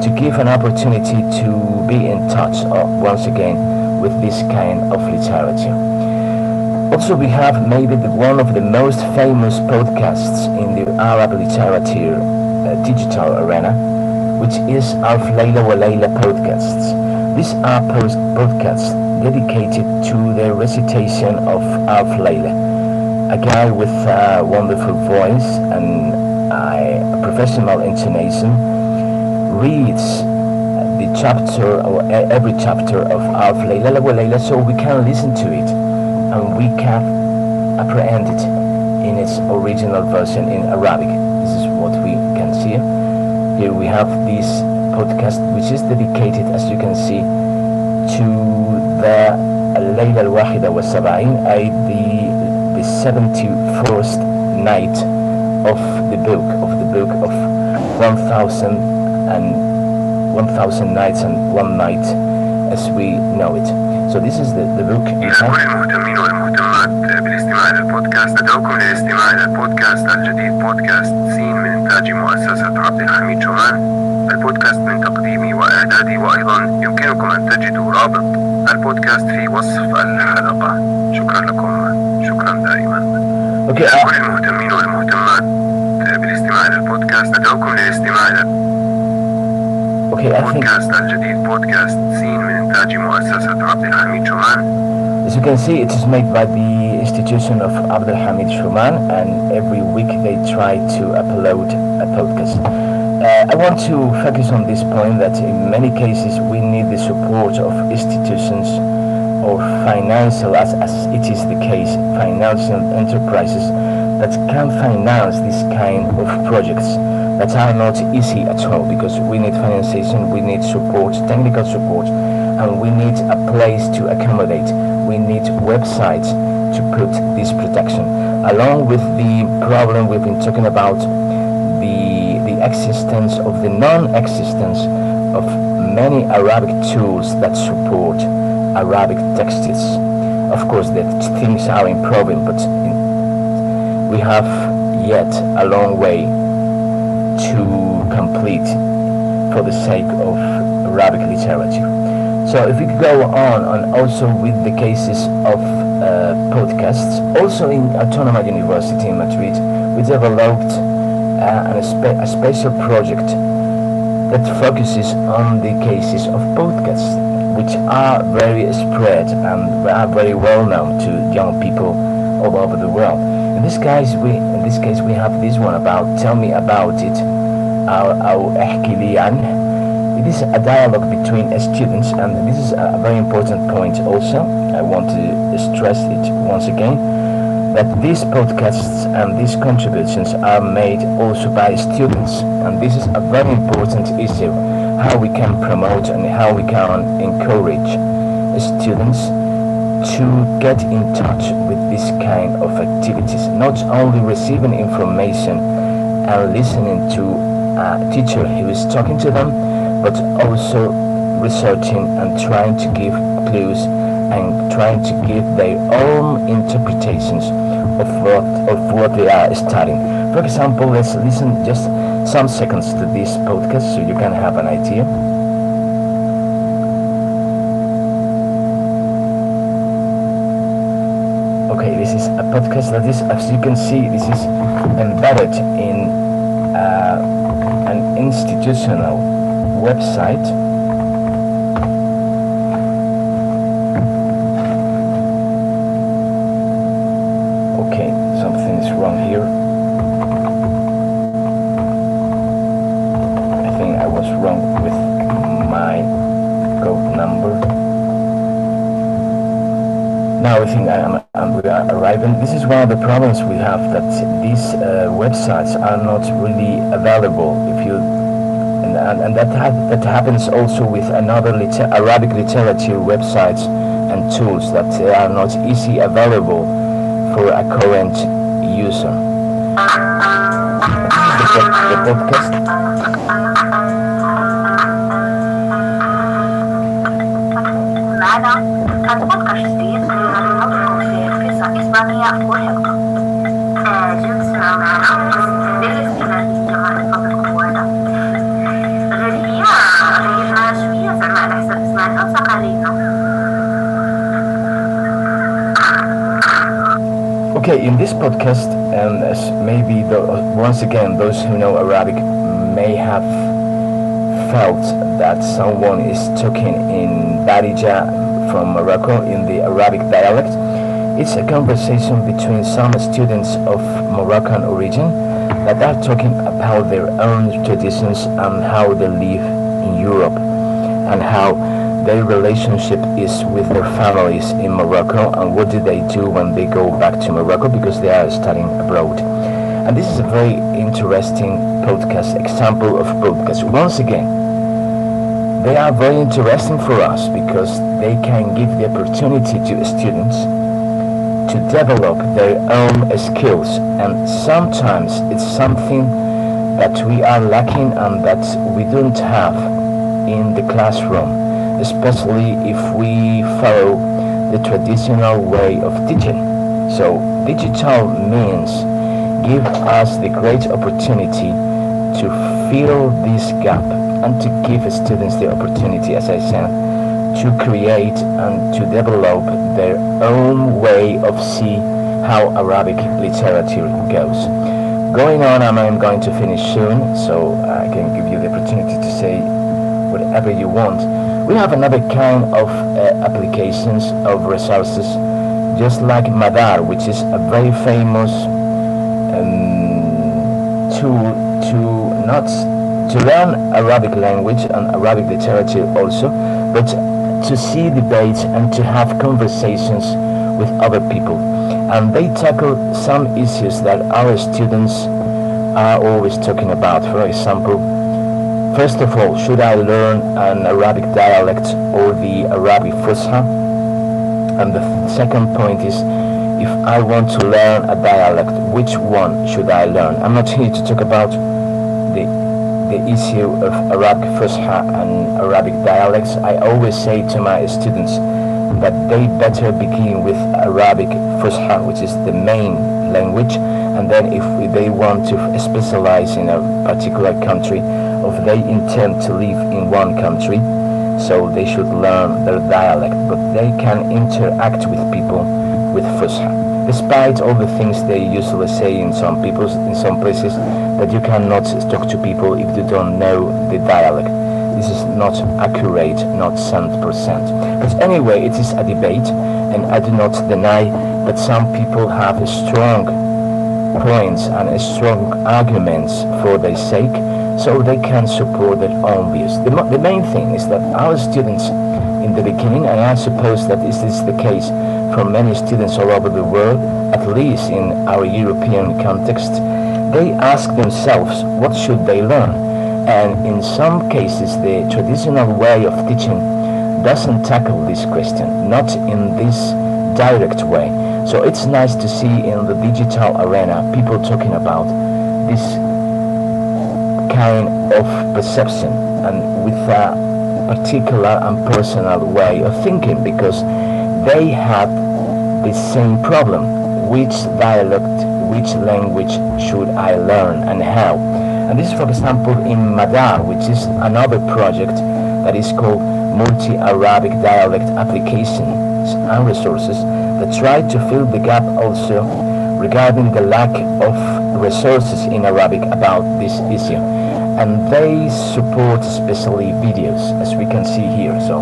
to give an opportunity to be in touch once again with this kind of literature. Also, we have maybe one of the most famous podcasts in the Arab literature digital arena, which is Alf Layla wa Layla podcasts. These are podcasts dedicated to the recitation of Alf Layla, a guy with a wonderful voice and a professional intonation reads the chapter or every chapter of Alf Layla wa Layla, so we can listen to it and we can apprehend it in its original version in Arabic. This is what we can see. Here we have this podcast, which is dedicated, as you can see, to the Layla al-Wahida wa Sab'in, the 71st night of the book of 1,000 nights and one night as we know it. So this is the book. إلى كل المهتمين والمهتمات بالاستماع إلى البودكاست، ندعوكم للاستماع إلى البودكاست بودكاست سين من إنتاج مؤسسة عبد الحميد شومان. البودكاست من تقديمي وإعدادي، وأيضا يمكنكم أن تجدوا رابط البودكاست في وصف الحلقة. شكرا لكم، شكرا دائما. كل المهتمين والمهتمات بالاستماع للبودكاست أدعوكم للاستماع إلى بودكاست الجديد، بودكاست سين من إنتاج مؤسسة عبد الحميد شومان. As you can see, it is made by the institution of Abdul Hamid Shuman, and every week they try to upload a podcast. I want to focus on this point that in many cases we need the support of institutions or financial, as it is the case, financial enterprises that can finance this kind of projects that are not easy at all, because we need financiation, we need support, technical support, and we need a place to accommodate. We need websites to put this protection. Along with the problem we've been talking about, the existence of the non-existence of many Arabic tools that support Arabic texts. Of course, that things are improving, but we have yet a long way to complete for the sake of Arabic literature. So if we go on and also with the cases of podcasts, also in Autónoma University in Madrid, we developed a special project that focuses on the cases of podcasts, which are very spread and are very well known to young people all over the world. In this case, we have this one about "Tell me about it." أو احكي لي عنه. It is a dialogue between students, and this is a very important point also. I want to stress it once again, that these podcasts and these contributions are made also by students, and this is a very important issue, how we can promote and how we can encourage students to get in touch with this kind of activities, not only receiving information and listening to a teacher who is talking to them, but also researching and trying to give clues and trying to give their own interpretations of what they are studying. For example, let's listen just some seconds to this podcast so you can have an idea. Okay, this is a podcast that is, as you can see, this is embedded in an institutional website. Okay, something is wrong here. I think I was wrong with my code number. Now I think we are arriving. This is one of the problems we have, that these websites are not really available. If you and that happens also with another Arabic literature websites and tools that are not easily available for a current user. The podcast. البودكاست جديد نضيف في قصة إسبانية وحلقة. جلس معنا بالاستماع لجماعة قبل غالية غيرنا شوية زعما على حسب سمعنا وتقاليدنا. Okay, in this podcast, as maybe once again those who know Arabic may have felt that someone is talking in Darija from Morocco in the Arabic dialect. It's a conversation between some students of Moroccan origin that are talking about their own traditions and how they live in Europe and how their relationship is with their families in Morocco and what do they do when they go back to Morocco because they are studying abroad. And this is a very interesting podcast, example of podcast. Once again, they are very interesting for us because they can give the opportunity to students to develop their own skills, and sometimes it's something that we are lacking and that we don't have in the classroom, especially if we follow the traditional way of teaching. So digital means give us the great opportunity to fill this gap and to give students the opportunity, as I said, to create and to develop their own way of see how Arabic literature goes. Going on, I'm going to finish soon, so I can give you the opportunity to say whatever you want. We have another kind of applications of resources, just like Madar, which is a very famous tool to learn Arabic language and Arabic literature also, but to see debates and to have conversations with other people. And they tackle some issues that our students are always talking about. For example, first of all, should I learn an Arabic dialect or the Arabic Fusha? And the second point is, if I want to learn a dialect, which one should I learn? I'm not here to talk about the issue of Arabic Fusha and Arabic dialects. I always say to my students that they better begin with Arabic Fusha, which is the main language, and then if they want to specialize in a particular country, or if they intend to live in one country, so they should learn their dialect, but they can interact with people with Fusha. Despite all the things they usually say in some places, that you cannot talk to people if you don't know the dialect. This is not accurate, not 100%. But anyway, it is a debate, and I do not deny that some people have strong points and strong arguments for their sake, so they can support their own views. The main thing is that our students in the beginning, and I suppose that this is the case for many students all over the world, at least in our European context, they ask themselves, what should they learn? And in some cases, the traditional way of teaching doesn't tackle this question, not in this direct way. So it's nice to see in the digital arena people talking about this kind of perception and with a particular and personal way of thinking, because they had the same problem. Which dialect, which language should I learn and how? And this is, for example, in Madar, which is another project that is called Multi-Arabic Dialect Applications and Resources, that try to fill the gap also regarding the lack of resources in Arabic about this issue. And they support especially videos, as we can see here. So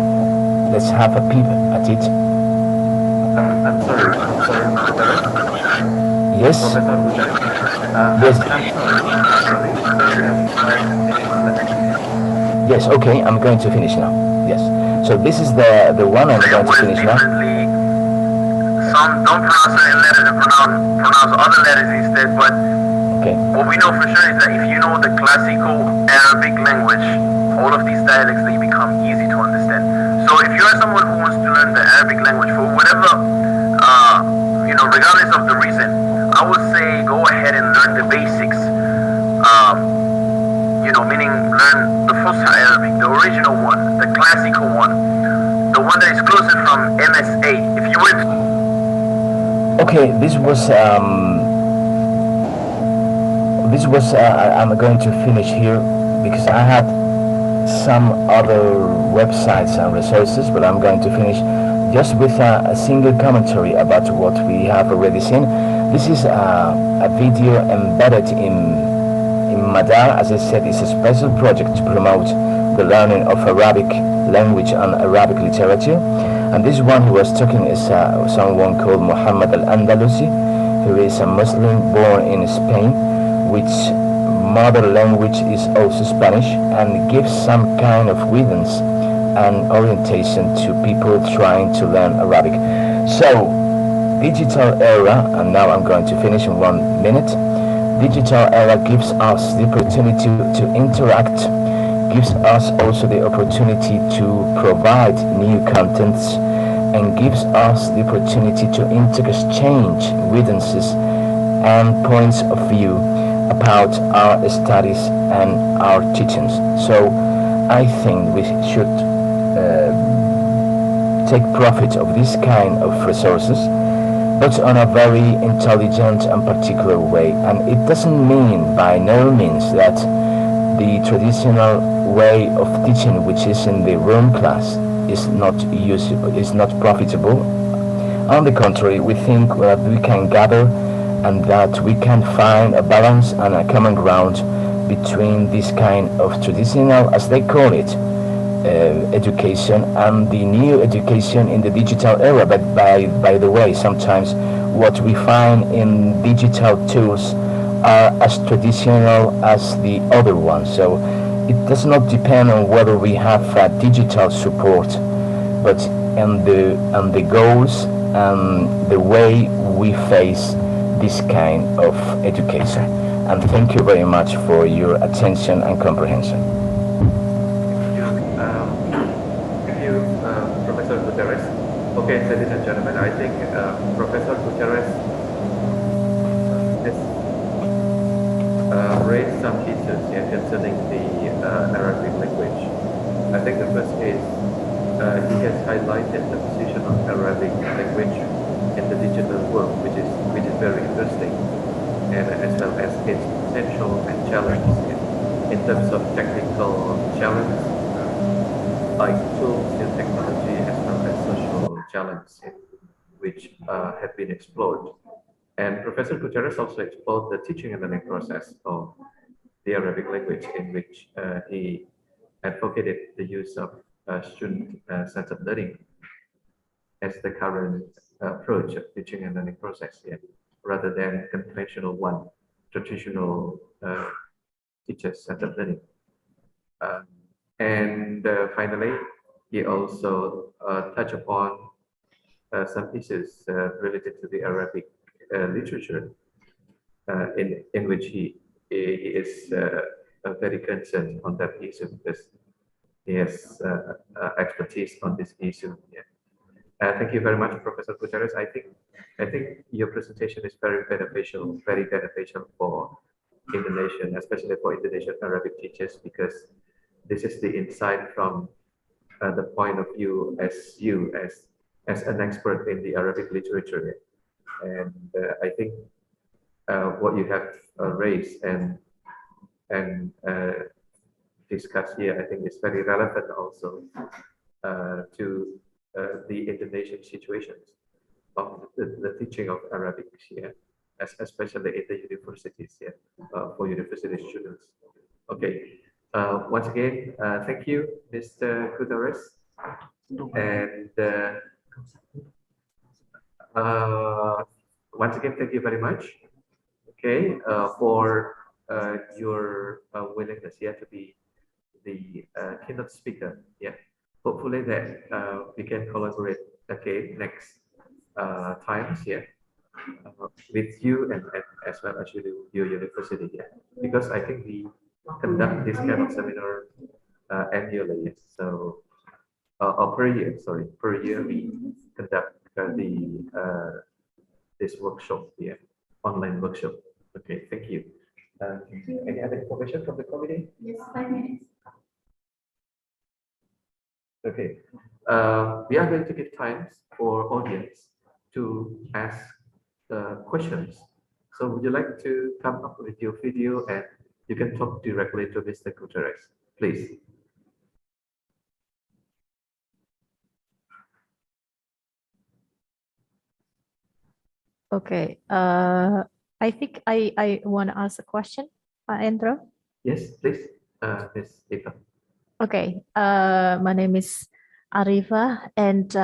let's have a peep at it. I'm sorry. Yes. Yes. Yes. Okay. I'm going to finish now. Yes. So this is the one I'm going to finish now. Some don't pronounce certain letters and pronounce other letters instead. But what we know for sure is that if you know the classical Arabic language, all of these dialects they become easy to understand. So if you are someone who wants to learn the Arabic language for whatever, regardless of the reason, I would say go ahead and learn the basics. Meaning learn the Fusha Arabic, the original one, the classical one, the one that is closer from MSA. If you were to... Okay, this was I'm going to finish here because I had some other websites and resources, but I'm going to finish just with a single commentary about what we have already seen. This is a video embedded in Madar. As I said, it's a special project to promote the learning of Arabic language and Arabic literature. And this one who was talking is someone called Muhammad al-Andalusi, who is a Muslim born in Spain, which mother language is also Spanish, and gives some kind of guidance and orientation to people trying to learn Arabic. So, digital era, and now I'm going to finish in 1 minute. Digital era gives us the opportunity to interact, gives us also the opportunity to provide new contents, and gives us the opportunity to interchange guidances and points of view about our studies and our teachings. So I think we should take profit of this kind of resources but on a very intelligent and particular way. And it doesn't mean by no means that the traditional way of teaching, which is in the room class, is not usable, is not profitable. On the contrary, we think that we can gather and that we can find a balance and a common ground between this kind of traditional, as they call it, education and the new education in the digital era. But by the way, sometimes what we find in digital tools are as traditional as the other ones. So it does not depend on whether we have digital support, but on the goals and the way we face this kind of education. And thank you very much for your attention and comprehension. Thank you, Professor Gutierrez. Okay, ladies and gentlemen, I think Professor Gutierrez has raised some issues concerning the Arabic language. I think the first is he has highlighted the position of Arabic language in the digital world, which is very interesting, and as well as its potential and challenge in terms of technical challenge, like tools in technology, as well as social challenge, which have been explored. And Professor Gutierrez also explored the teaching and learning process of the Arabic language, in which he advocated the use of student-centered learning as the current approach of teaching and learning process, rather than conventional one, traditional teacher-centered learning. And finally, he also touched upon some issues related to the Arabic literature, in which he is very concerned on that issue, because he has expertise on this issue. Thank you very much, Professor Gutierrez. I think your presentation is very beneficial for Indonesian, especially for Indonesian Arabic teachers, because this is the insight from the point of view as an expert in the Arabic literature. And I think what you have raised and discussed here, I think is very relevant also to the Indonesian situations of the teaching of Arabic here, especially in the universities here, for university students. Okay. Once again, thank you, Mr. Gutierrez, and once again, thank you very much. Okay, for your willingness here to be the keynote speaker. Hopefully that we can collaborate again next times here with you and as well as your university here, because I think we conduct this kind of seminar annually. So per year we conduct this workshop here, online workshop. Okay, thank you. Any other information from the committee? Yes, 5 minutes. Okay, we are going to give time for audience to ask questions. So would you like to come up with your video, and you can talk directly to Mr. Gutierrez, please. Okay, I think I want to ask a question, Andrew. Yes, please, Ms. Eva. Okay, my name is Arifa, and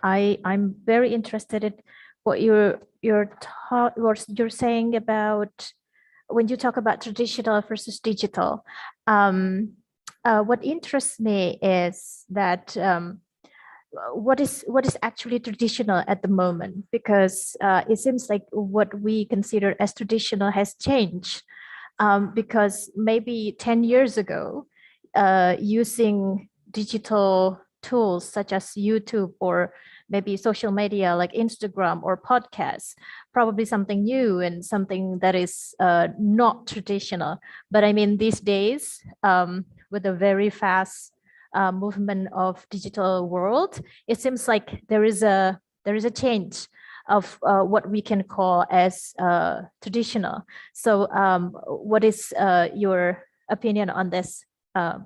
I'm very interested in what you're saying about when you talk about traditional versus digital. What interests me is that what is actually traditional at the moment, because it seems like what we consider as traditional has changed, because maybe 10 years ago, using digital tools such as YouTube or maybe social media like Instagram or podcasts, probably something new and something that is not traditional. But I mean, these days, with a very fast movement of digital world, it seems like there is a change. of what we can call as traditional. So what is your opinion on this,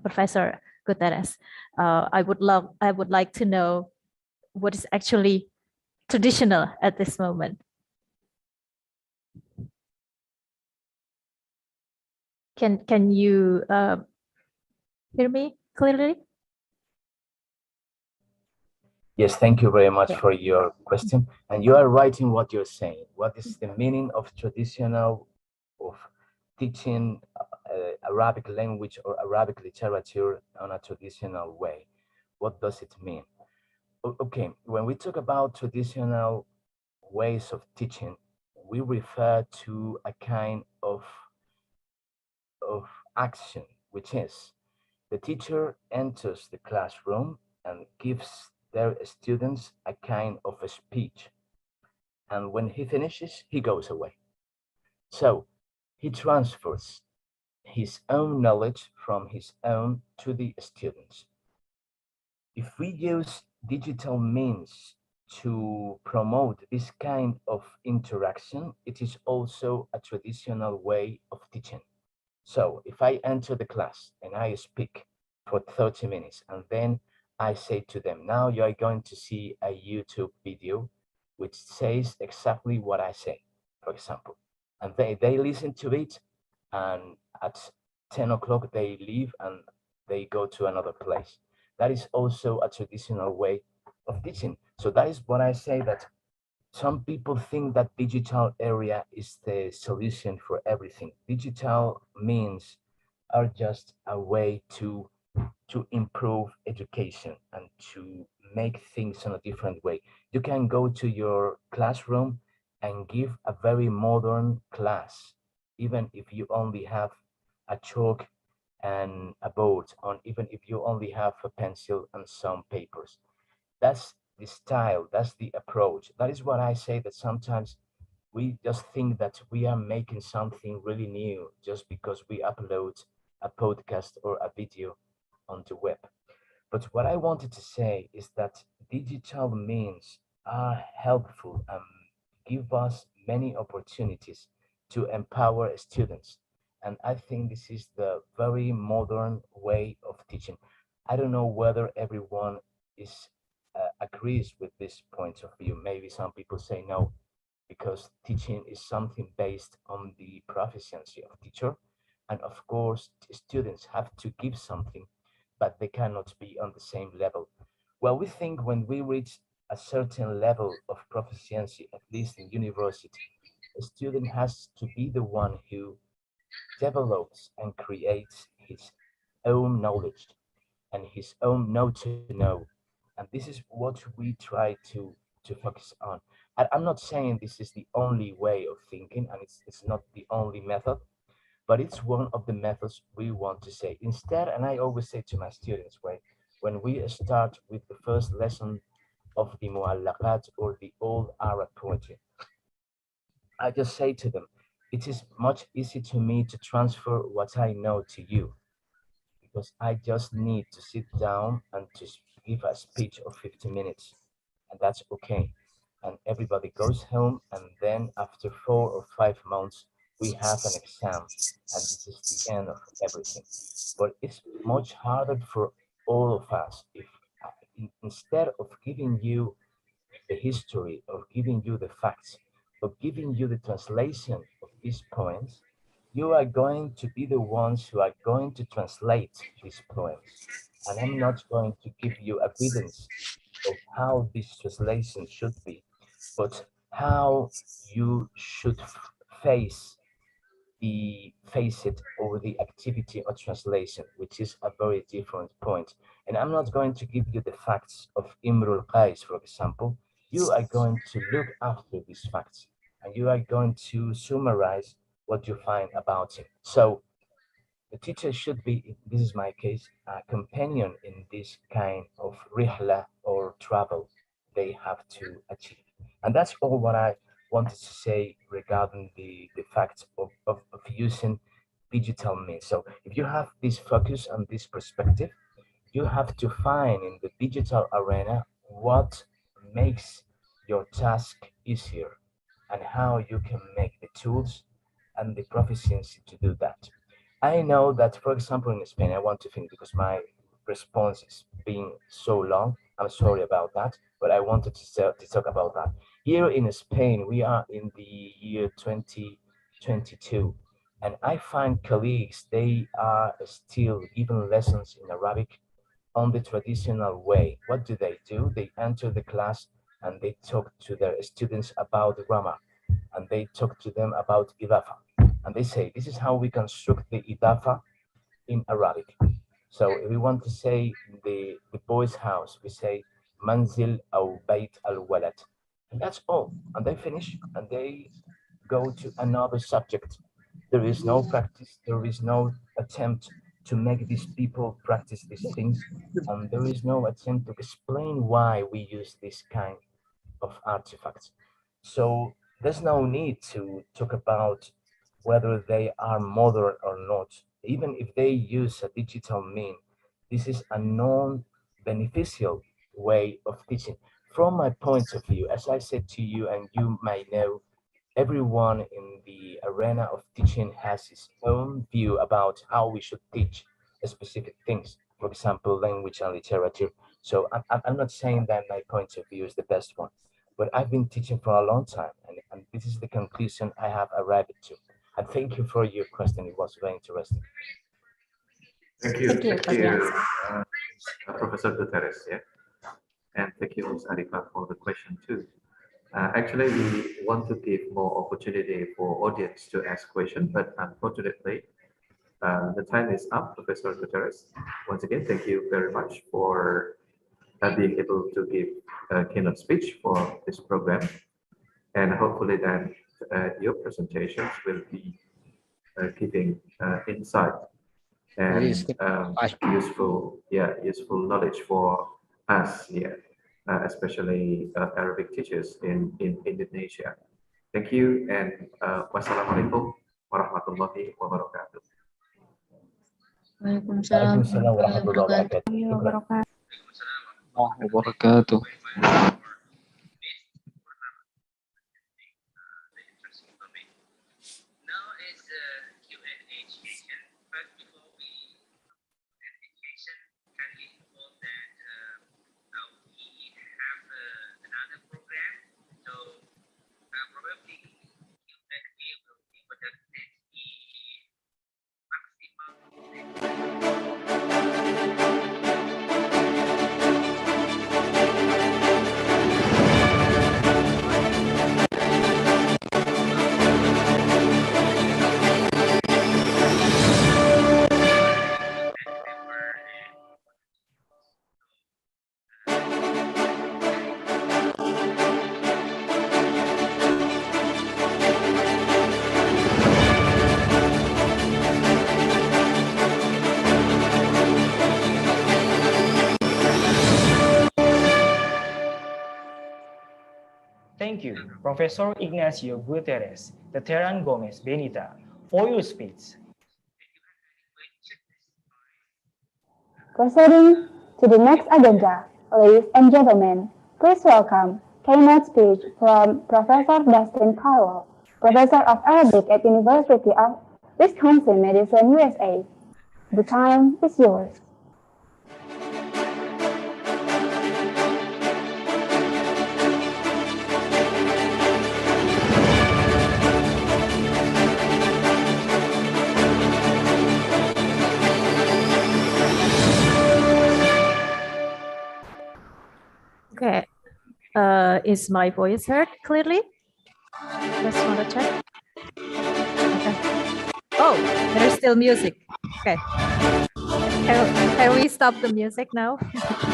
Professor Guterres? I would like to know what is actually traditional at this moment. Can you hear me clearly? Yes, thank you very much for your question. And you are right in what you're saying. What is the meaning of traditional, of teaching Arabic language or Arabic literature on a traditional way? What does it mean? Okay, when we talk about traditional ways of teaching, we refer to a kind of action, which is the teacher enters the classroom and gives their students a kind of a speech. And when he finishes, he goes away. So he transfers his own knowledge from his own to the students. If we use digital means to promote this kind of interaction, it is also a traditional way of teaching. So if I enter the class and I speak for 30 minutes and then I say to them, now you are going to see a YouTube video which says exactly what I say, for example. And they listen to it, and at 10 o'clock they leave and they go to another place. That is also a traditional way of teaching. So that is what I say, that some people think that digital area is the solution for everything. Digital means are just a way to improve education and to make things in a different way. You can go to your classroom and give a very modern class, even if you only have a chalk and a board, or even if you only have a pencil and some papers. That's the style, that's the approach. That is what I say, that sometimes we just think that we are making something really new just because we upload a podcast or a video on the web. But what I wanted to say is that digital means are helpful and give us many opportunities to empower students. And I think this is the very modern way of teaching. I don't know whether everyone is agrees with this point of view. Maybe some people say no, because teaching is something based on the proficiency of teacher. And of course, students have to give something, but they cannot be on the same level. Well, we think when we reach a certain level of proficiency, at least in university, a student has to be the one who develops and creates his own knowledge and his own know to know. And this is what we try to focus on. I'm not saying this is the only way of thinking, and it's not the only method, but it's one of the methods we want to say. Instead, and I always say to my students, when we start with the first lesson of the Mu'allaqat or the old Arab poetry, I just say to them, it is much easier to me to transfer what I know to you, because I just need to sit down and to give a speech of 50 minutes, and that's okay. And everybody goes home, and then after 4 or 5 months, we have an exam, and this is the end of everything. But it's much harder for all of us if instead of giving you the history, of giving you the facts, of giving you the translation of these poems, you are going to be the ones who are going to translate these poems. And I'm not going to give you evidence of how this translation should be, but how you should face face it over the activity of translation, which is a very different point. And I'm not going to give you the facts of Imrul Qais, for example. You are going to look after these facts, and you are going to summarize what you find about him. So the teacher should be, this is my case, a companion in this kind of rihla or travel they have to achieve. And that's all what I wanted to say regarding the fact of using digital means. So if you have this focus and this perspective, you have to find in the digital arena what makes your task easier and how you can make the tools and the proficiency to do that. I know that, for example, in Spain, I want to finish because my response is being so long. I'm sorry about that, but I wanted to talk about that. Here in Spain, we are in the year 2022, and I find colleagues, they are still giving lessons in Arabic on the traditional way. What do? They enter the class and they talk to their students about grammar, and they talk to them about idafa. And they say, this is how we construct the idafa in Arabic. So if we want to say the boy's house, we say manzil au bayt al walad. And that's all. And they finish and they go to another subject. There is no practice, there is no attempt to make these people practice these things, and there is no attempt to explain why we use this kind of artifacts. So there's no need to talk about whether they are modern or not. Even if they use a digital mean, this is a non-beneficial way of teaching. From my point of view, as I said to you, and you may know, everyone in the arena of teaching has his own view about how we should teach specific things, for example, language and literature. So I'm not saying that my point of view is the best one, but I've been teaching for a long time, and this is the conclusion I have arrived to. And thank you for your question. It was very interesting. Thank you. Thank you, Professor Guterres. Yeah. And thank you, Ms. Arifa, for the question too. Actually, we want to give more opportunity for audience to ask questions, but unfortunately, the time is up. Professor Guterres, once again, thank you very much for being able to give a keynote speech for this program. And hopefully that your presentations will be giving insight and useful knowledge for us here, especially Arabic teachers in Indonesia. Thank you, and wassalamualaikum warahmatullahi wabarakatuh. Waalaikumsalam warahmatullahi wabarakatuh. Thank you, Professor Ignacio Guterres, Veteran Gomez Benita, for your speech. Proceeding to the next agenda, ladies and gentlemen, please welcome keynote speech from Professor Dustin Caldwell, Professor of Arabic at University of Wisconsin-Madison, USA. The time is yours. Okay. Is my voice heard clearly? Just want to check. Okay. Oh, there's still music. Okay. Can we stop the music now?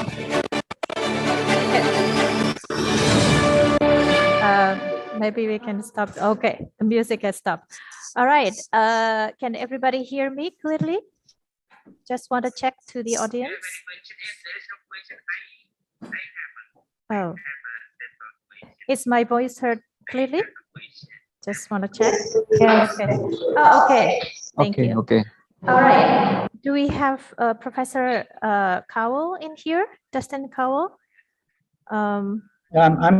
Okay. Maybe we can stop. Okay, the music has stopped. All right. Can everybody hear me clearly? Just want to check to the audience. Oh, is my voice heard clearly? Just want to check. Yes. Okay. Oh, okay. Thank you. Okay. All right. Do we have Professor Cowell in here? Dustin Cowell? I'm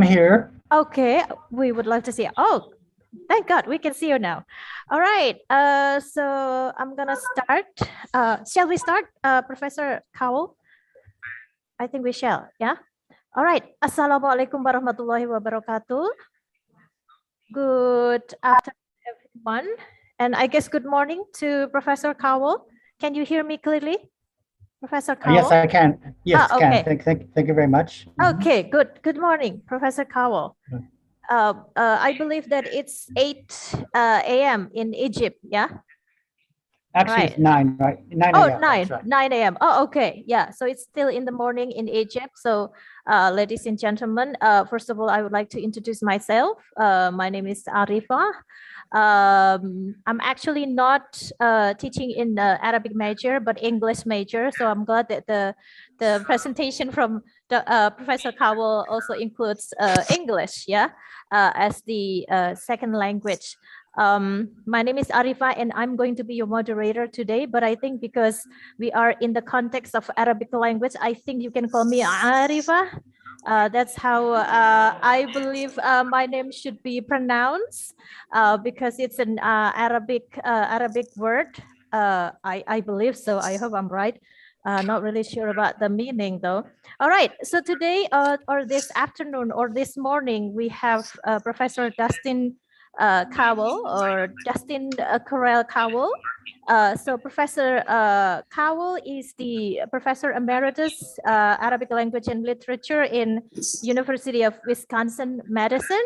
here. Okay, we would love to see. Oh, thank God, we can see you now. All right, so I'm gonna start. Shall we start, Professor Cowell? I think we shall, yeah? All right, Assalamualaikum warahmatullahi wabarakatuh. Good afternoon, everyone. And I guess good morning to Professor Cowell. Can you hear me clearly, Professor Cowell? Yes, I can. Yes, okay. can. Thank you very much. Okay, good. Good morning, Professor Cowell. I believe that it's 8 a.m. in Egypt, yeah? Actually, Right. it's 9, right? 9 Oh, a.m. 9, That's right. 9 a.m. Oh, okay. Yeah. So it's still in the morning in Egypt. So, ladies and gentlemen, first of all, I would like to introduce myself. My name is Arifa. I'm actually not teaching in Arabic major, but English major. So I'm glad that the presentation from the, Professor Cowell also includes English, yeah, as the second language. My name is Arifa and I'm going to be your moderator today, but I think because we are in the context of Arabic language, I think you can call me Arifa. That's how I believe my name should be pronounced because it's an Arabic word. I believe so. I hope I'm right. Not really sure about the meaning though. All right, so today or this afternoon or this morning, we have Professor Dustin Cowell or Justin Correll Cowell. So Professor Cowell is the Professor Emeritus Arabic Language and Literature in University of Wisconsin-Madison,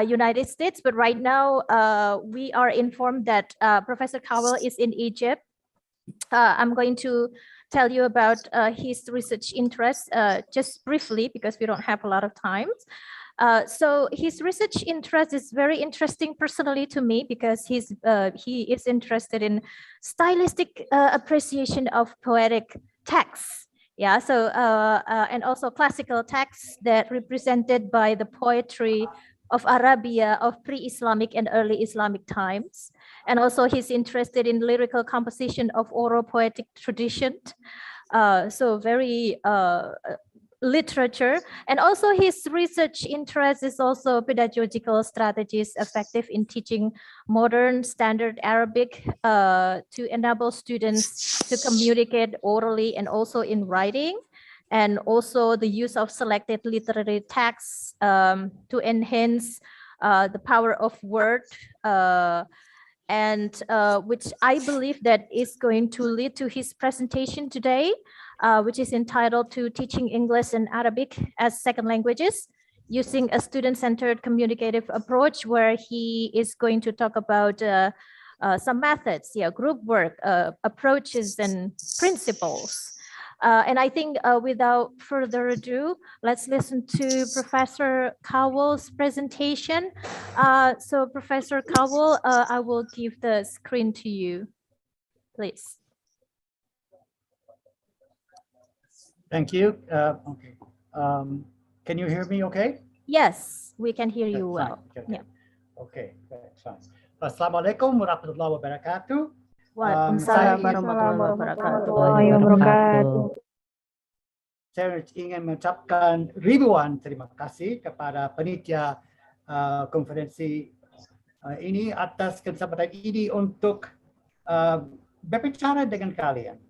United States. But right now we are informed that Professor Cowell is in Egypt. I'm going to tell you about his research interests just briefly because we don't have a lot of time. So his research interest is very interesting personally to me because he is interested in stylistic appreciation of poetic texts. Yeah, so and also classical texts that represented by the poetry of Arabia of pre-Islamic and early Islamic times. And also he's interested in lyrical composition of oral poetic tradition. So very literature, and also his research interest is also pedagogical strategies effective in teaching modern standard Arabic to enable students to communicate orally and also in writing, and also the use of selected literary texts to enhance the power of word, and which I believe that is going to lead to his presentation today, which is entitled to Teaching English and Arabic as Second Languages, using a student-centered communicative approach, where he is going to talk about some methods, yeah, group work, approaches and principles. And I think without further ado, let's listen to Professor Cowell's presentation. So Professor Cowell, I will give the screen to you, please. Thank you. Okay. Can you hear me okay? Yes, we can hear you Fine. well. Okay. Yeah. Okay, that's fine. Assalamualaikum warahmatullahi wabarakatuh. Waalaikumsalam warahmatullahi wabarakatuh. Saya ingin mengucapkan ribuan terima kasih kepada panitia konferensi ini atas kesempatan ini untuk berbicara dengan kalian.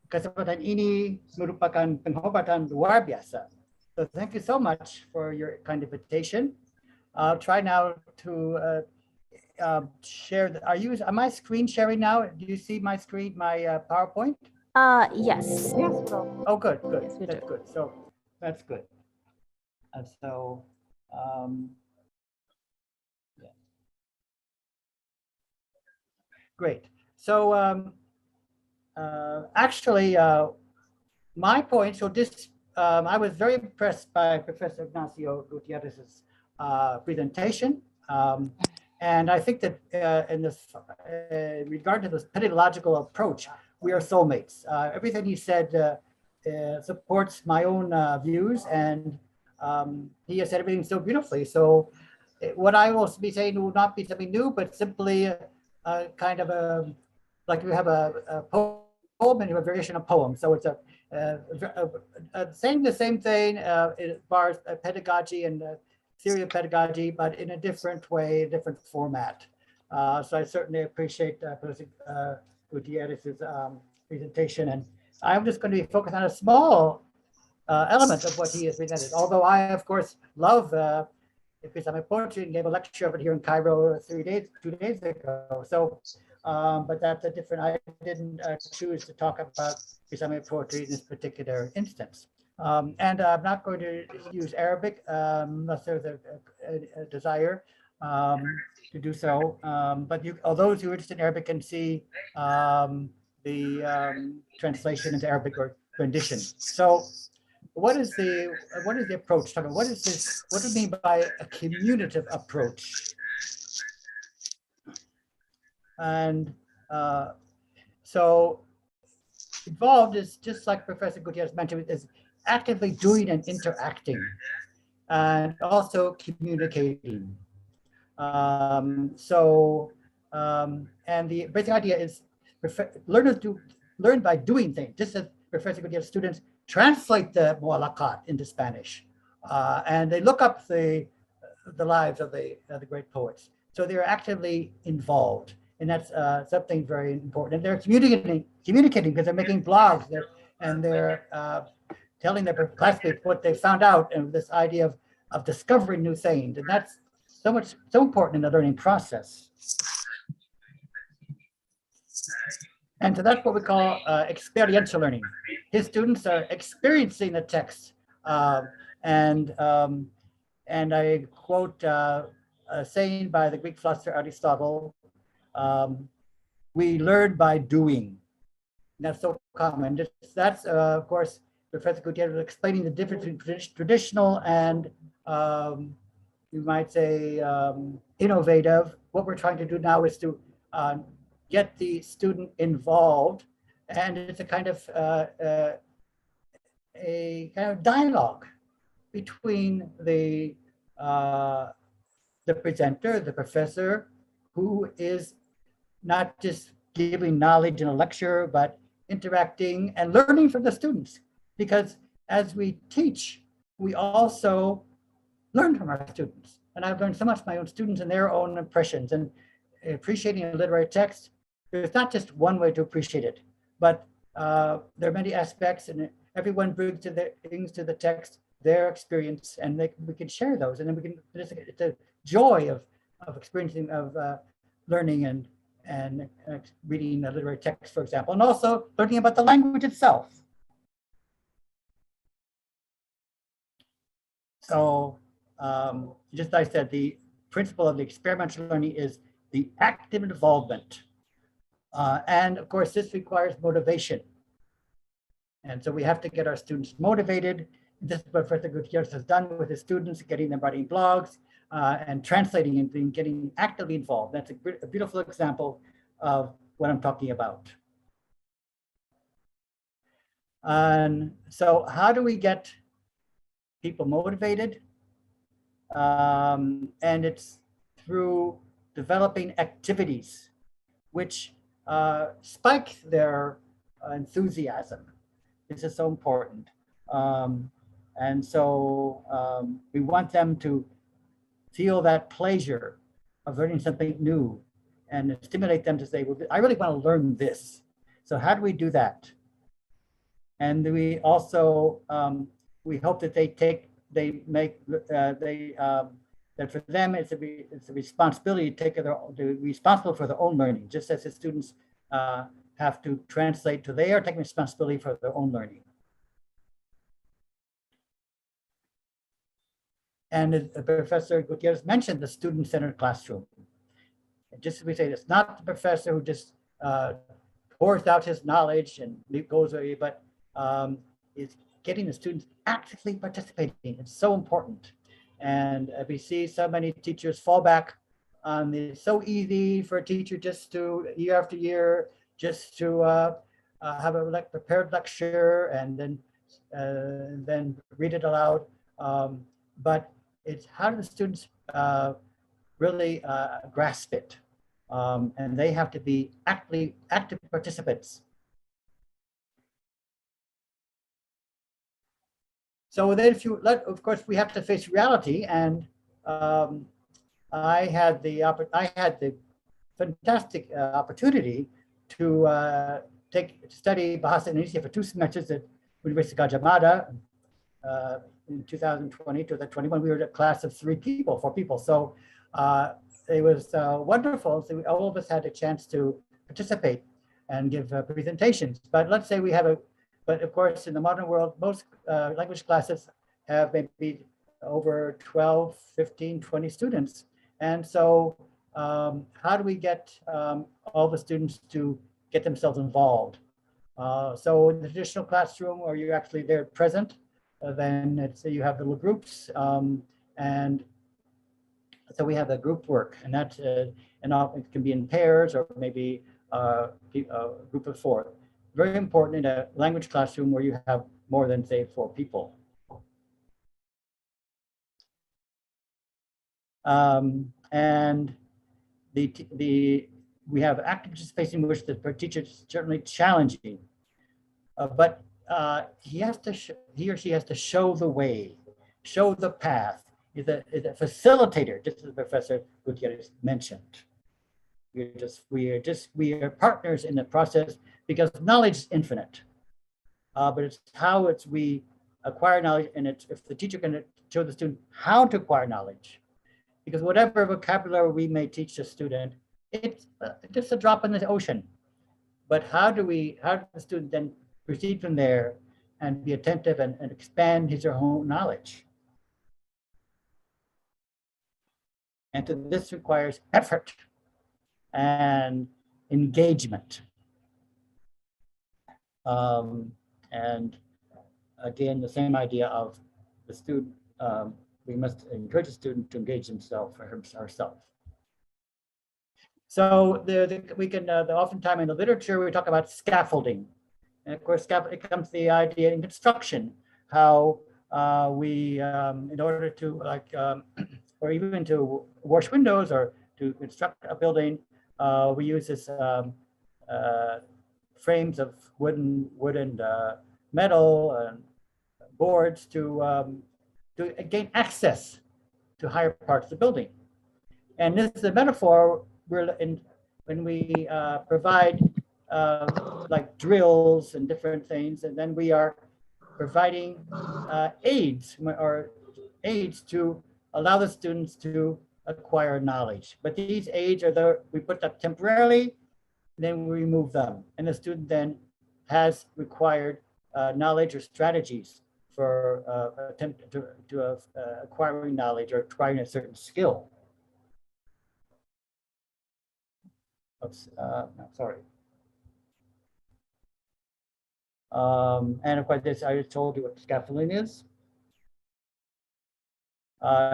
Kesempatan ini merupakan penghormatan luar biasa. So thank you so much for your kind invitation. I'll try now to share. Am I screen sharing now? Do you see my screen, my PowerPoint? Yes. Yes, bro. Oh, good, good. Yes, that's good. So that's good. Yeah. Great. So actually, my point. So this, I was very impressed by Professor Ignacio Gutierrez's presentation. And I think that in this regard to this pedagogical approach, we are soulmates. Everything he said supports my own views, and he has said everything so beautifully. So what I will be saying will not be something new, but simply kind of a, like you have a poem and you have a variation of poem. So it's saying the same thing as far as pedagogy and theory of pedagogy, but in a different way, a different format. So I certainly appreciate Professor Gutierrez's presentation, and I'm just going to be focused on a small element of what he has presented. Although I, of course, love Episamic poetry and gave a lecture of it here in Cairo 2 days ago. So, but that's a different. I didn't choose to talk about Episamic poetry in this particular instance. And I'm not going to use Arabic unless there's a desire to do so. But those who are interested in Arabic can see the translation into Arabic or rendition. So, what is the approach? What is this? What do we mean by a communicative approach? And so, involved is just like Professor Gutierrez mentioned, is actively doing and interacting, and also communicating. And the basic idea is learn by doing things. Just as Professor Gutierrez students translate the mu'allaqat into Spanish, and they look up the lives of the great poets. So they're actively involved, and that's something very important. And they're communicating because they're making blogs, and they're telling their classmates what they found out, and this idea of discovering new things, and that's so important in the learning process. And so that's what we call experiential learning. His students are experiencing the text, and I quote a saying by the Greek philosopher Aristotle: "We learn by doing." And that's so common. That's of course Professor Gutierrez was explaining the difference between traditional and you might say innovative. What we're trying to do now is to get the student involved, and it's a kind of dialogue between the presenter, the professor, who is not just giving knowledge in a lecture, but interacting and learning from the students. Because as we teach, we also learn from our students. And I've learned so much from my own students and their own impressions. And appreciating a literary text, there's not just one way to appreciate it, but there are many aspects, and everyone brings things to the text, their experience, and we can share those. And then it's a joy of experiencing, of learning and reading a literary text, for example, and also learning about the language itself. So just like I said, the principle of the experiential learning is the active involvement. And of course, this requires motivation. And so we have to get our students motivated. This is what Professor Gutierrez has done with his students, getting them writing blogs and translating and getting actively involved. That's a beautiful example of what I'm talking about. And so how do we get people motivated? And it's through developing activities which spike their enthusiasm. This is so important. And so we want them to feel that pleasure of learning something new and stimulate them to say, well, I really want to learn this. So how do we do that? And we also, we hope that that for them it's a responsibility to be responsible for their own learning, just as the students have to translate to they are taking responsibility for their own learning. And Professor Gutierrez mentioned the student-centered classroom. And just as we say, it's not the professor who just pours out his knowledge and goes away, but it's getting the students actively participating. It's so important. And we see so many teachers fall back on it's so easy for a teacher just to, year after year, just to have a prepared lecture and then read it aloud. But it's how do the students really grasp it? And they have to be active participants. So then of course, we have to face reality, and I had the fantastic opportunity to study Bahasa Indonesia for 2 semesters at University Gajah Mada in 2020 to 2021. We were a class of 4 people. So it was wonderful. So all of us had a chance to participate and give presentations. But let's say but of course, in the modern world, most language classes have maybe over 12, 15, 20 students. And so how do we get all the students to get themselves involved? So in the traditional classroom, where you're actually there present, then you have little groups, and so we have a group work, and that and it can be in pairs or maybe a group of 4. Very important in a language classroom where you have more than, say, 4 people. And we have active participation, which the teacher is certainly challenging, but he or she has to show the way, show the path. Is a facilitator, just as Professor Gutierrez mentioned. We are partners in the process because knowledge is infinite, but it's how we acquire knowledge, and if the teacher can show the student how to acquire knowledge, because whatever vocabulary we may teach the student, it's just a drop in the ocean. But how does the student then proceed from there and be attentive and expand his or her own knowledge? And so this requires effort and engagement. And again, the same idea of the student, we must encourage the student to engage himself or herself. So oftentimes in the literature, we talk about scaffolding. And of course, it comes to the idea in construction, how we, in order to or even to wash windows or to construct a building, we use this frames of wood and metal and boards to gain access to higher parts of the building. And this is a metaphor when we provide like drills and different things, and then we are providing aids to allow the students to acquire knowledge. But these aids are there, we put them temporarily, then we remove them. And the student then has required knowledge or strategies for acquiring knowledge or acquiring a certain skill. Oops, no, sorry. And of course, I just told you what scaffolding is.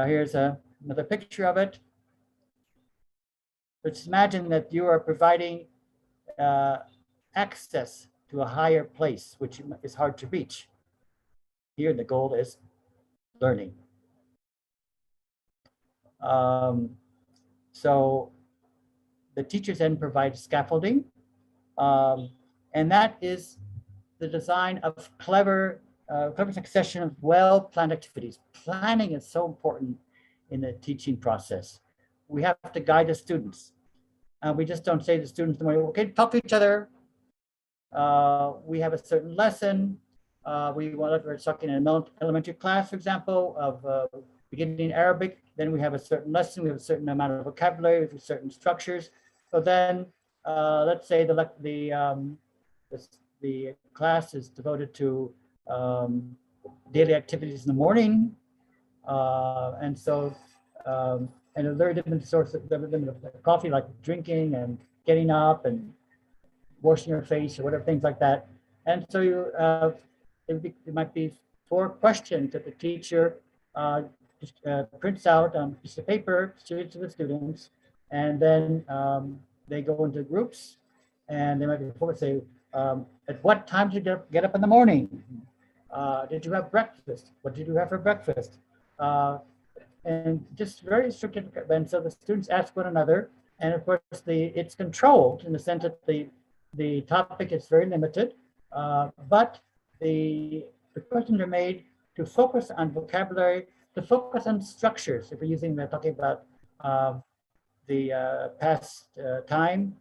Here's another picture of it. Let's imagine that you are providing access to a higher place, which is hard to reach. Here, the goal is learning. So the teachers then provide scaffolding, and that is the design of clever succession of well-planned activities. Planning is so important in the teaching process. We have to guide the students. We just don't say to the students, okay, talk to each other. We have a certain lesson. We're talking in an elementary class, for example, of beginning Arabic. Then we have a certain lesson. We have a certain amount of vocabulary with certain structures. So then, let's say the class is devoted to daily activities in the morning, and so and a very different source of coffee, like drinking and getting up and washing your face or whatever, things like that. And so it might be 4 questions that the teacher prints out on a piece of paper, distributes to the students, and then they go into groups, and they might be say, at what time did you get up in the morning? Did you have breakfast? What did you have for breakfast? And just very strict. And so the students ask one another, and of course it's controlled in the sense that the topic is very limited, but the questions are made to focus on vocabulary to focus on structures. If we're using, talking about the past time,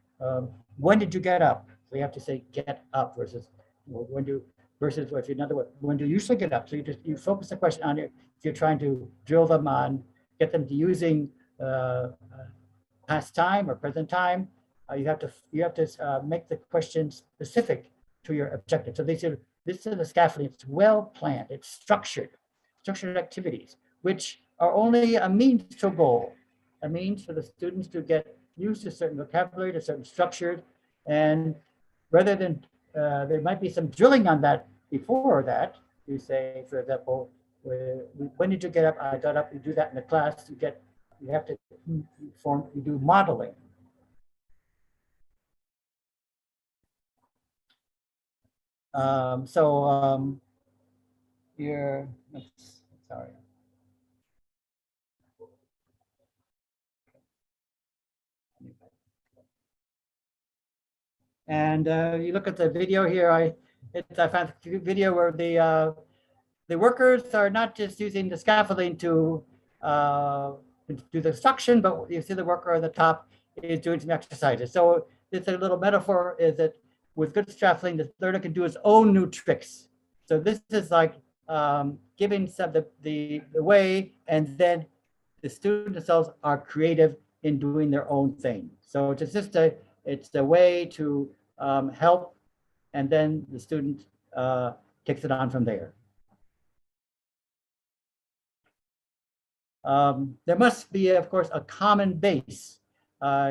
when did you get up? So you have to say get up versus when do, versus if another one, when do you usually get up? So you focus the question on it. If you're trying to drill them on, get them to using past time or present time, you have to make the question specific to your objective. So this is the scaffolding. It's well planned. It's structured activities, which are only a means to a goal, a means for the students to get used to certain vocabulary, to certain structures, and rather than there might be some drilling on that before that. You say, for example, when did you get up? I got up. You do that in the class. You have to you do modeling. Here, sorry. And you look at the video here. I found a video where the workers are not just using the scaffolding to do the suction, but you see the worker at the top is doing some exercises. So it's a little metaphor is that with good scaffolding, the learner can do his own new tricks. So this is like giving some the way, and then the students themselves are creative in doing their own thing. So it's just it's a way to help, and then the student takes it on from there. There must be, of course, a common base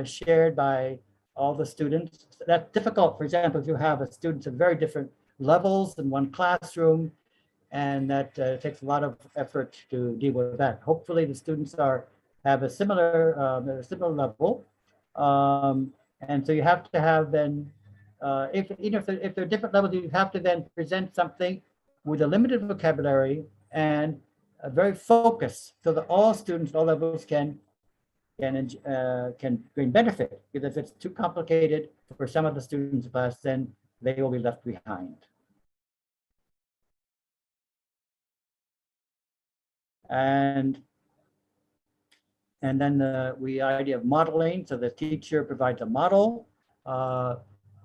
shared by all the students. That's difficult. For example, if you have a students of very different levels in one classroom, and that takes a lot of effort to deal with that. Hopefully, the students have a similar level, and so you have to have then, if they're different levels, you have to then present something with a limited vocabulary and very focused, so that all students, all levels can gain benefit. Because if it's too complicated for some of the students in class, then they will be left behind. And then the idea of modeling. So the teacher provides a model,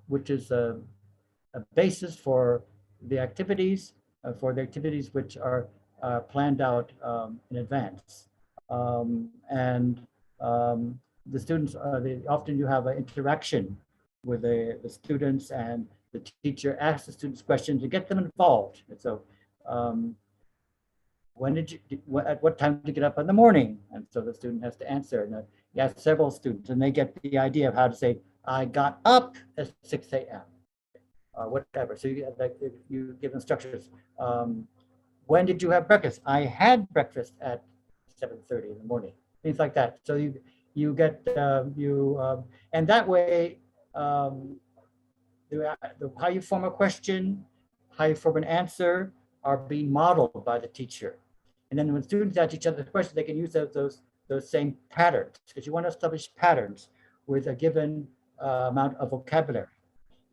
which is a basis for the activities, which are planned out in advance. The students, often you have an interaction with the students, and the teacher asks the students questions to get them involved. And so at what time did you get up in the morning? And so the student has to answer. And you have several students, and they get the idea of how to say, I got up at 6 a.m. Whatever. So you give them structures. When did you have breakfast? I had breakfast at 7:30 in the morning. Things like that. So you get and that way, how you form a question, how you form an answer are being modeled by the teacher. And then when students ask each other questions, they can use those same patterns, because you want to establish patterns with a given amount of vocabulary.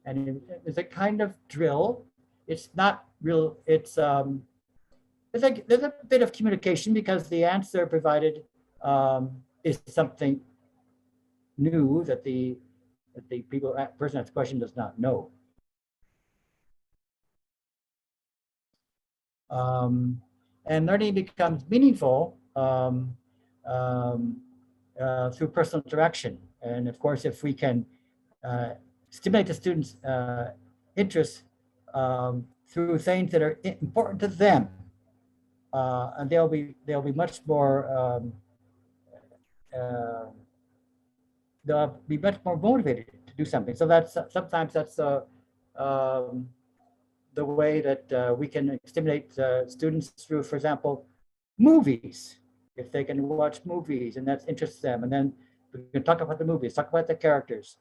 And it's a kind of drill. It's not real. It's like there's a bit of communication, because the answer provided is something new that the person asking the question does not know. And learning becomes meaningful through personal interaction. And of course, if we can stimulate the students' interest through things that are important to them, and they'll be much more motivated to do something. So that's sometimes that's the way that we can stimulate students through, for example, movies. If they can watch movies and that interests them, and then we can talk about the movies, talk about the characters.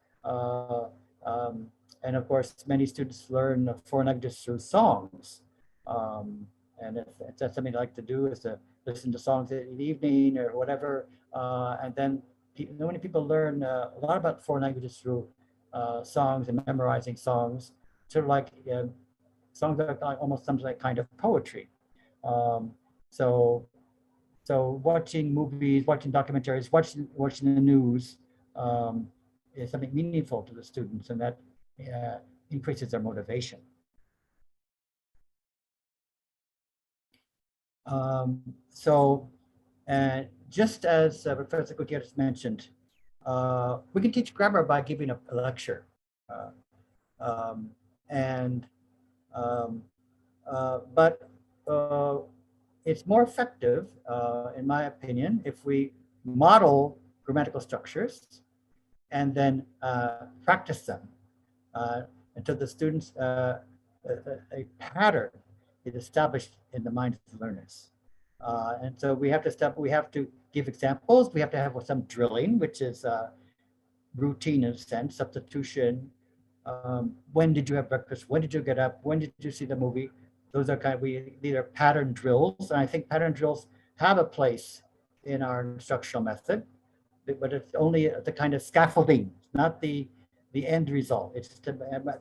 And of course, many students learn foreign languages through songs. And if that's something they like to do, is to listen to songs in the evening or whatever. And then many people learn a lot about foreign languages through songs and memorizing songs, sort of like songs that are almost some like kind of poetry. So So watching movies, watching documentaries, watching the news is something meaningful to the students, and that increases their motivation. So just as Professor Gutierrez mentioned, we can teach grammar by giving a lecture. But it's more effective, in my opinion, if we model grammatical structures and then practice them until the students, a pattern is established in the minds of the learners. And so we have to give examples. We have to have some drilling, which is routine in a sense, substitution. When did you have breakfast? When did you get up? When did you see the movie? Those are these are pattern drills. And I think pattern drills have a place in our instructional method, but it's only the kind of scaffolding, not the end result. It's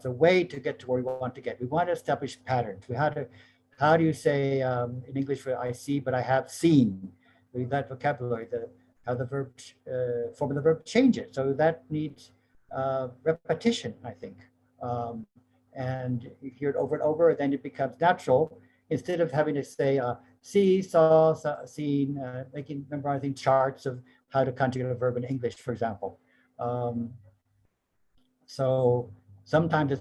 a way to get to where we want to get. We want to establish patterns. How do you say in English for I see, but I have seen? That vocabulary, how the verb, form of the verb changes. So that needs repetition, I think. And you hear it over and over, then it becomes natural. Instead of having to say see, saw, seen, memorizing charts of how to conjugate a verb in English, for example. So sometimes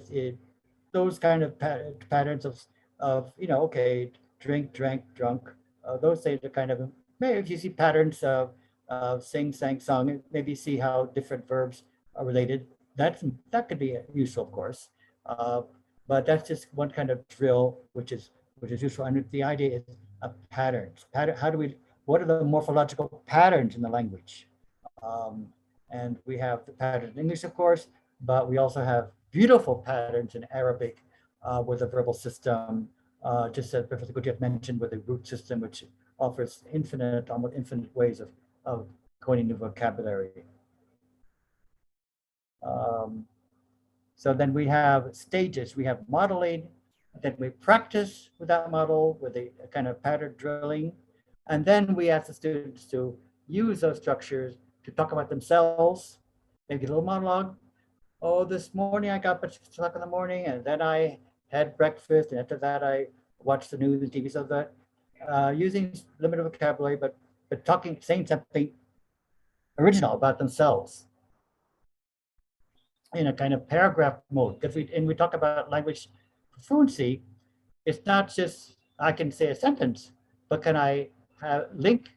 those kind of patterns of okay, drink, drank, drunk. Those things are kind of, maybe if you see patterns of sing, sang, sung, maybe see how different verbs are related. That could be useful, of course. But that's just one kind of drill, which is useful. And the idea is patterns. What are the morphological patterns in the language? And we have the pattern in English, of course, but we also have beautiful patterns in Arabic with a verbal system, just as Professor Gutierrez mentioned, with a root system, which offers almost infinite ways of coining new vocabulary. So then we have stages. We have modeling, then we practice with that model with a kind of pattern drilling. And then we ask the students to use those structures to talk about themselves, maybe a little monologue. Oh, this morning I got up at 6 o'clock in the morning, and then I had breakfast, and after that I watched the news and TV. So that using limited vocabulary, but saying something original about themselves in a kind of paragraph mode. And we talk about language fluency, it's not just I can say a sentence, but can I link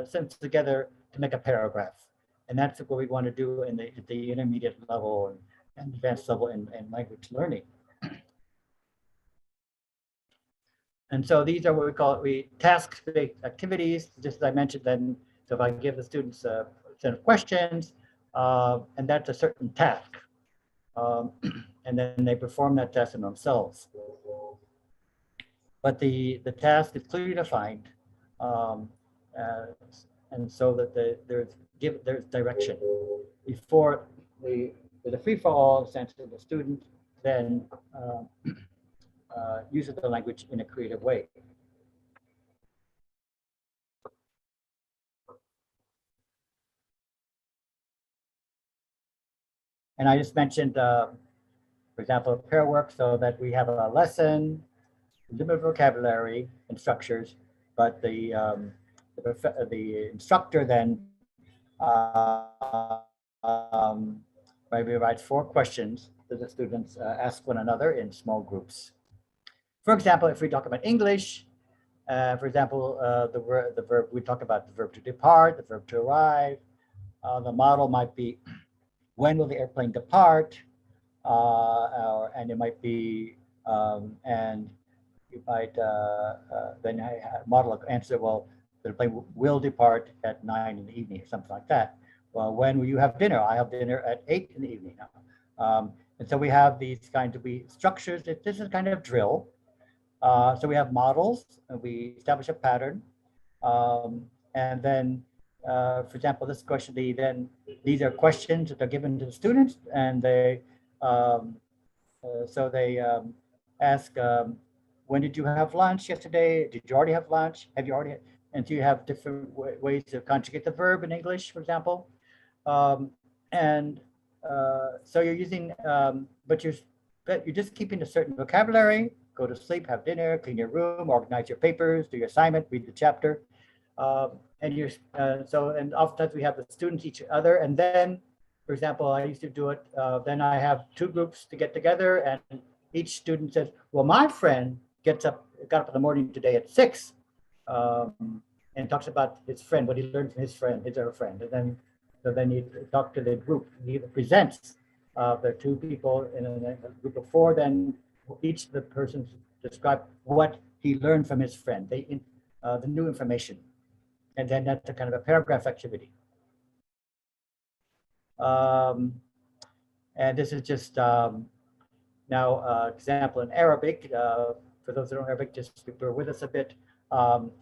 sentences together to make a paragraph? And that's what we want to do at the intermediate level and advanced level in language learning. And so these are what we call task-based activities, just as I mentioned. Then, so if I give the students a set of questions, and that's a certain task, and then they perform that task in themselves. But the task is clearly defined, and so that there's direction. Before with a free-for-all sense of the student then uses the language in a creative way. And I just mentioned, for example, pair work, so that we have a lesson, limited vocabulary and structures, but the instructor then maybe writes 4 questions that the students ask one another in small groups. For example, if we talk about English, for example, the verb, we talk about the verb to depart, the verb to arrive. The model might be, when will the airplane depart? And it might be, and you might then model answer, well, the plane will depart at 9 in the evening, or something like that. Well, when will you have dinner? I have dinner at 8 in the evening. And so we have these kinds of structures. This is kind of drill. So we have models, and we establish a pattern. And then, for example, this question, these are questions that are given to the students, and they ask, when did you have lunch yesterday? Did you already have lunch? Have you already? And so you have different ways to conjugate the verb in English, for example. And so you're using, but you're just keeping a certain vocabulary. Go to sleep, have dinner, clean your room, organize your papers, do your assignment, read the chapter. And you're and oftentimes we have the students each other, and then, for example, I used to do it. Then I have two groups to get together, and each student says, "Well, my friend got up in the morning today at 6, and talks about his friend, what he learned from his friend, his or her friend." And then you talk to the group. He presents the two people in a group of 4. Then each of the persons describe what he learned from his friend, the new information. And then that's a kind of a paragraph activity. And this is just now example in Arabic. For those who don't know Arabic, just bear with us a bit.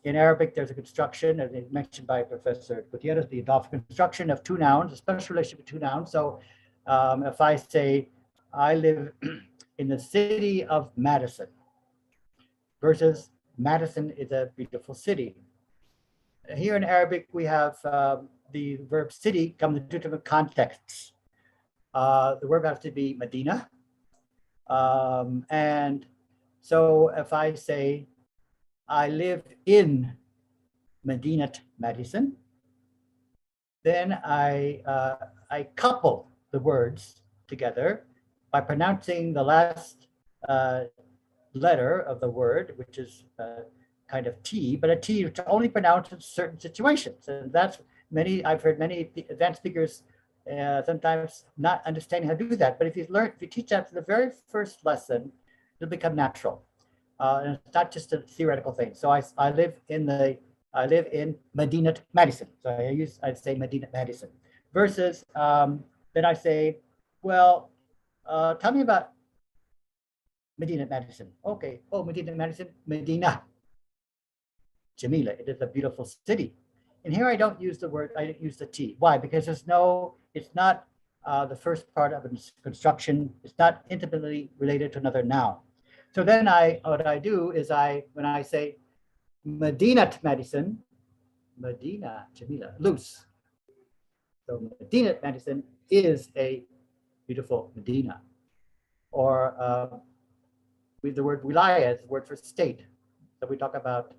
In Arabic, there's a construction, as mentioned by Professor Gutierrez, the Adolph construction of 2 nouns, a special relationship with 2 nouns. So if I say, I live in the city of Madison, versus Madison is a beautiful city. Here in Arabic, we have the verb city comes in 2 different contexts. The verb has to be Medina. And so if I say, I live in Medinat Madison, then I couple the words together by pronouncing the last letter of the word, which is kind of T, but a T which only pronounced in certain situations. And that's I've heard many advanced speakers sometimes not understanding how to do that. But if you teach that from the very first lesson, it'll become natural. And it's not just a theoretical thing. So I live in Medinat Madison. So I'd say Medinat Madison. Versus then I say, well, tell me about Medinat Madison. Okay. Oh, Medinat Madison, Medina. Jamila. It is a beautiful city. And here I don't use the word, I use the T. Why? Because it's not the first part of a construction. It's not intimately related to another noun. So then what I do is when I say Medinat Madison, Medina, Jamila, loose. So Medinat Madison is a beautiful Medina. Or with the word wilaya is the word for state. So we talk about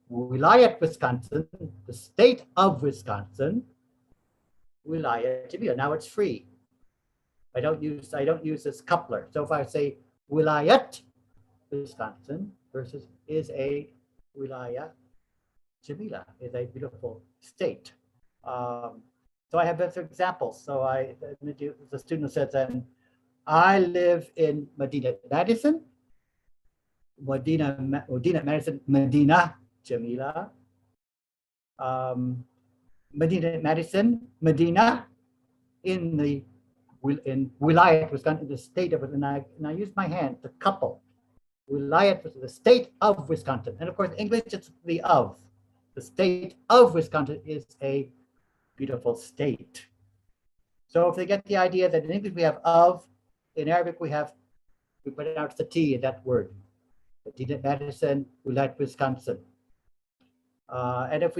Wilayat, Wisconsin, the state of Wisconsin, Wilayat Jamila. Now it's free. I don't use this coupler. So if I say Wilayat, Wisconsin versus is a Wilaya Jamila, is a beautiful state. So I have better examples. So the student says then, I live in Medina Madison, Medina Madison, Medina Jamila, Medina Madison, Medina in Wilayat, Wisconsin, the state of it, and I use my hand to couple Wilayat with the state of Wisconsin. And of course, in English, it's the of. The state of Wisconsin is a beautiful state. So if they get the idea that in English we have of, in Arabic we pronounce the T in that word. Medina Madison, Wilayat, Wisconsin. And if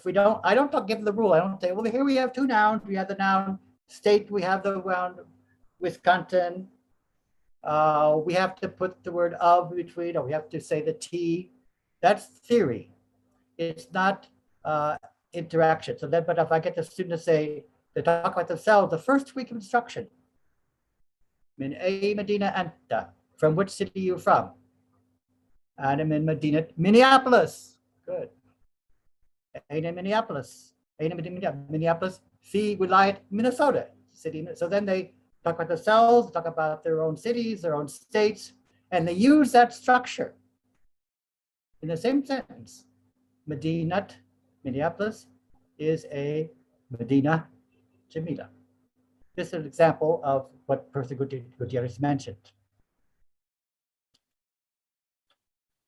we don't, I don't give the rule. I don't say, well, here we have 2 nouns. We have the noun state, we have the noun Wisconsin. We have to put the word of between, or we have to say the T. That's theory. It's not interaction. So then, but if I get the student to say, they talk about themselves, the first week of instruction. Min ay Medina anta. From which city are you from? And I'm in Medina, Minneapolis. Good. Aina Minneapolis. Aina Minneapolis. Fi Wilayat, Minnesota. City. So then they talk about themselves, talk about their own cities, their own states, and they use that structure in the same sentence. Medinat, Minneapolis, is a Medina Jamila. This is an example of what Professor Gutierrez mentioned.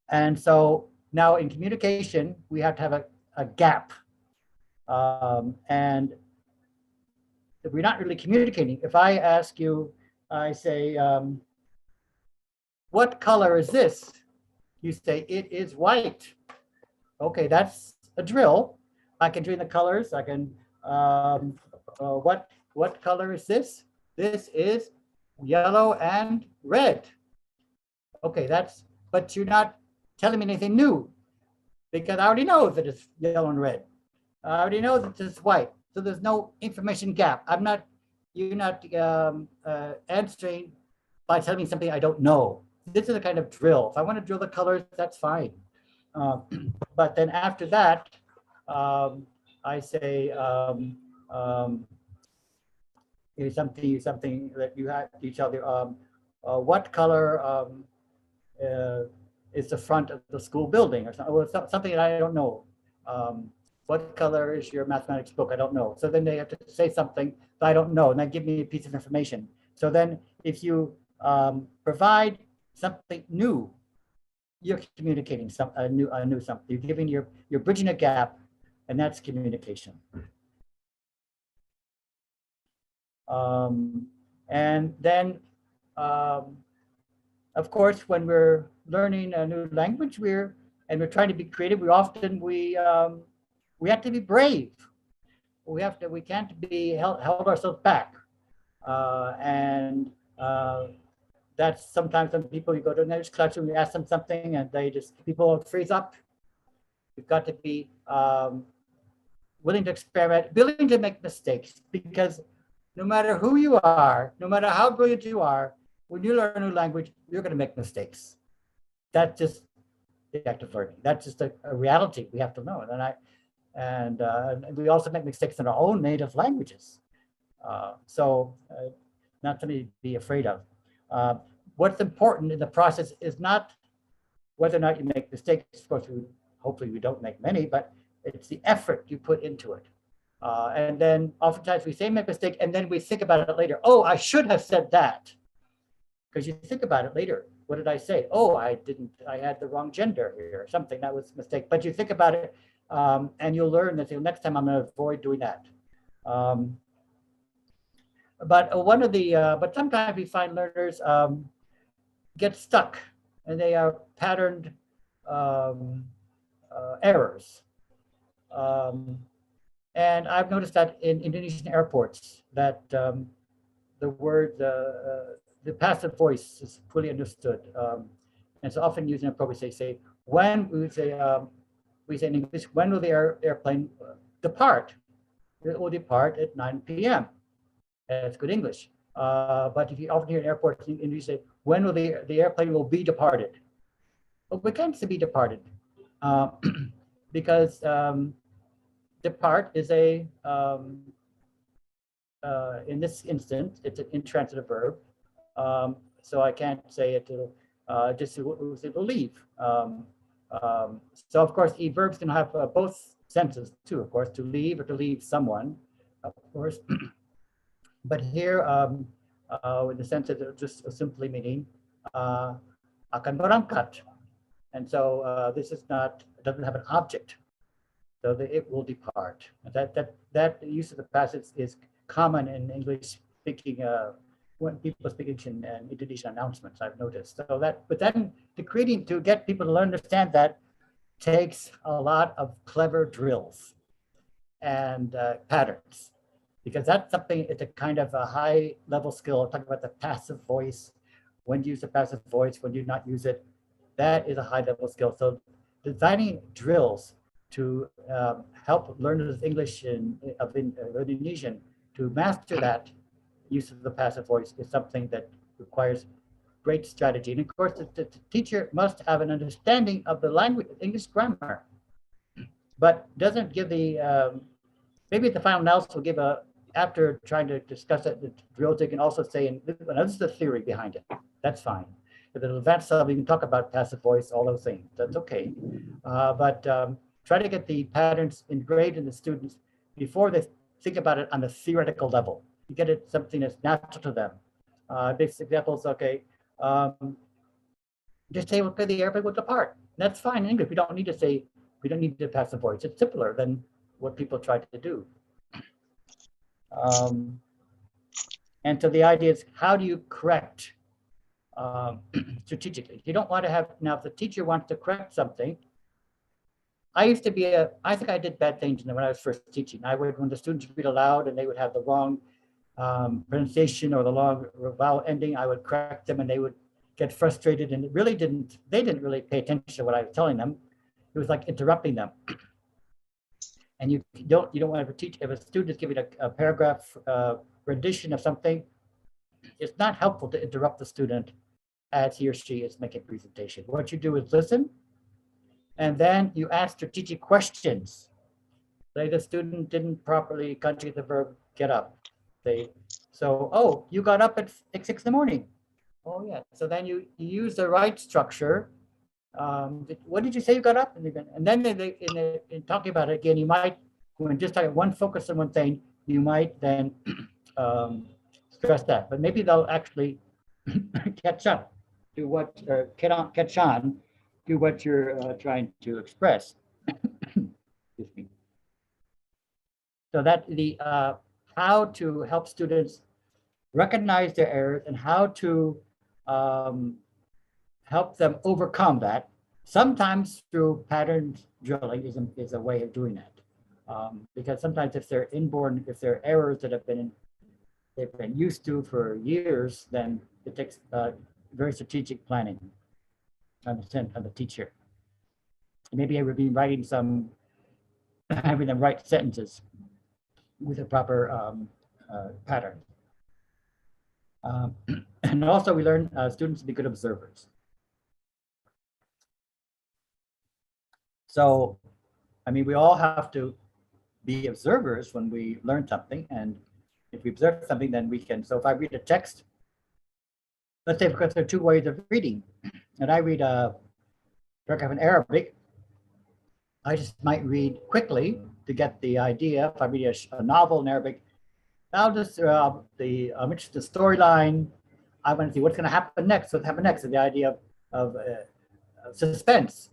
And so now in communication, we have to have a gap. And we're not really communicating. If I ask you, I say, what color is this? You say, it is white. Okay, that's a drill. I can dream the colors. I can, what color is this? This is yellow and red. Okay, but you're not telling me anything new because I already know that it's yellow and red. I already know that it's white. So there's no information gap. You're not answering by telling me something I don't know. This is a kind of drill. If I want to drill the colors, that's fine. But then after that, I say something that you tell the what color is the front of the school building or something that I don't know. What color is your mathematics book? I don't know. So then they have to say something that I don't know, and then give me a piece of information. So then if you provide something new, you're communicating a new something. You're giving you're bridging a gap, and that's communication. And then, of course, when we're learning a new language, we're trying to be creative. We have to be brave. We can't be held ourselves back. And that's sometimes some people, you go to another classroom, you ask them something and people freeze up. You've got to be willing to experiment, willing to make mistakes, because no matter who you are, no matter how brilliant you are, when you learn a new language, you're going to make mistakes. That's just the act of learning. That's just a reality we have to know. And we also make mistakes in our own native languages. So not something to be afraid of. What's important in the process is not whether or not you make mistakes. Of course, hopefully we don't make many, but it's the effort you put into it. And then oftentimes we say make a mistake and then we think about it later. Oh, I should have said that. Because you think about it later. What did I say? Oh, I had the wrong gender here or something. That was a mistake. But you think about it and you'll learn that next time I'm going to avoid doing that. But sometimes we find learners get stuck and they are patterned errors. And I've noticed that in Indonesian airports that the word, the passive voice is fully understood. And it's often used in appropriate say, when we say in English, when will the airplane depart? It will depart at 9 p.m. That's good English. But if you often hear in airports, and you say, when will the airplane will be departed? Well, we can't say be departed because depart is in this instance, it's an intransitive verb. So I can't say it to just it'll leave. So of course, verbs can have both senses too, of course, to leave or to leave someone, of course. But here, in the sense that it's just simply meaning akan berangkat. And so this doesn't have an object. So it will depart. That use of the passive is common in English speaking when people speak in Indonesian announcements, I've noticed. So but then to get people to understand that takes a lot of clever drills and patterns, because that's something, it's a kind of a high level skill. I'm talking about the passive voice, when to use the passive voice, when do you not use it. That is a high level skill. So designing drills to help learners of English of Indonesian to master that use of the passive voice is something that requires great strategy. And of course, the teacher must have an understanding of the language, English grammar, but doesn't give maybe the final analysis will give after trying to discuss it, the drills, they can also say, and this is the theory behind it. That's fine. At the advanced level, you can talk about passive voice, all those things. That's okay. But try to get the patterns engraved in the students before they think about it on the theoretical level. You get it something that's natural to them. Basic examples, okay. Just say, okay, the airplane will depart. That's fine in English. We don't need to passive voice. It's simpler than what people try to do. And so the idea is, how do you correct strategically? You don't want to have, now if the teacher wants to correct something, I used to be I think I did bad things when I was first teaching. I would, when the students read aloud and they would have the wrong pronunciation or the long vowel ending, I would correct them and they would get frustrated, and they didn't really pay attention to what I was telling them. It was like interrupting them. And you don't want to teach, if a student is giving a paragraph rendition of something, it's not helpful to interrupt the student as he or she is making a presentation. What you do is listen, and then you ask strategic questions. Say the student didn't properly conjugate the verb get up. Oh, you got up at 6 in the morning. Oh yeah, so then you use the right structure. What did you say you got up? And then in talking about it again, you might, when just talking one focus on one thing, you might then stress that. But maybe they'll actually catch up to what, catch on to what you're trying to express. Excuse me. So that how to help students recognize their errors and how to help them overcome that. Sometimes through pattern drilling is a way of doing that. Because sometimes if they're errors that they've been used to for years, then it takes very strategic planning on the teacher. Maybe I would be writing having them write sentences with a proper pattern. And also we learn students to be good observers. So, I mean, we all have to be observers when we learn something, and if we observe something, then we can, so if I read a text, let's say because there are two ways of reading, and I read a paragraph in Arabic, I just might read quickly to get the idea. If I read a novel in Arabic, I'll just, I'm interested in the storyline. I want to see what's going to happen next, and the idea of suspense.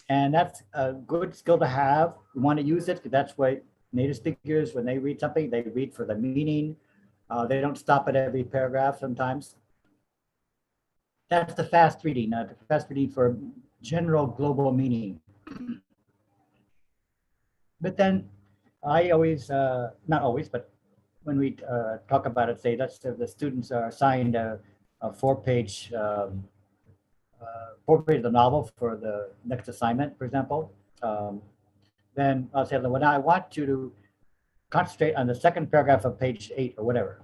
And that's a good skill to have. We want to use it because that's what native speakers, when they read something, they read for the meaning. They don't stop at every paragraph sometimes. That's the fast reading for general global meaning. But then I always, not always, but when we talk about it, say that's the students are assigned a four-page of the novel for the next assignment, for example. Then I'll say, well, now I want you to concentrate on the second paragraph of page 8 or whatever.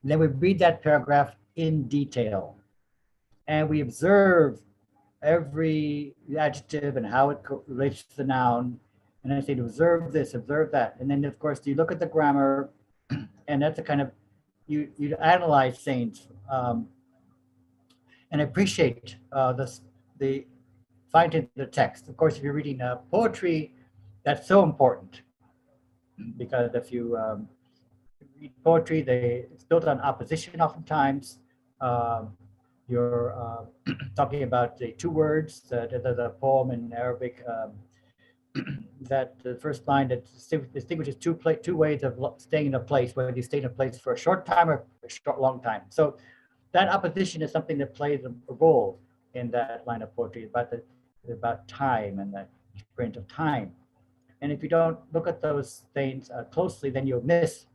And then we read that paragraph in detail. And we observe every adjective and how it relates to the noun. And I say to observe this, observe that. And then of course, you look at the grammar, and that's a kind of, you analyze things and appreciate the finding the text. Of course, if you're reading poetry, that's so important, because if you read poetry, it's built on opposition oftentimes. You're talking about the two words, the poem in Arabic, that the first line that distinguishes two ways of staying in a place, whether you stay in a place for a short time or a long time. So that opposition is something that plays a role in that line of poetry, about time and the experience of time. And if you don't look at those things closely, then you'll miss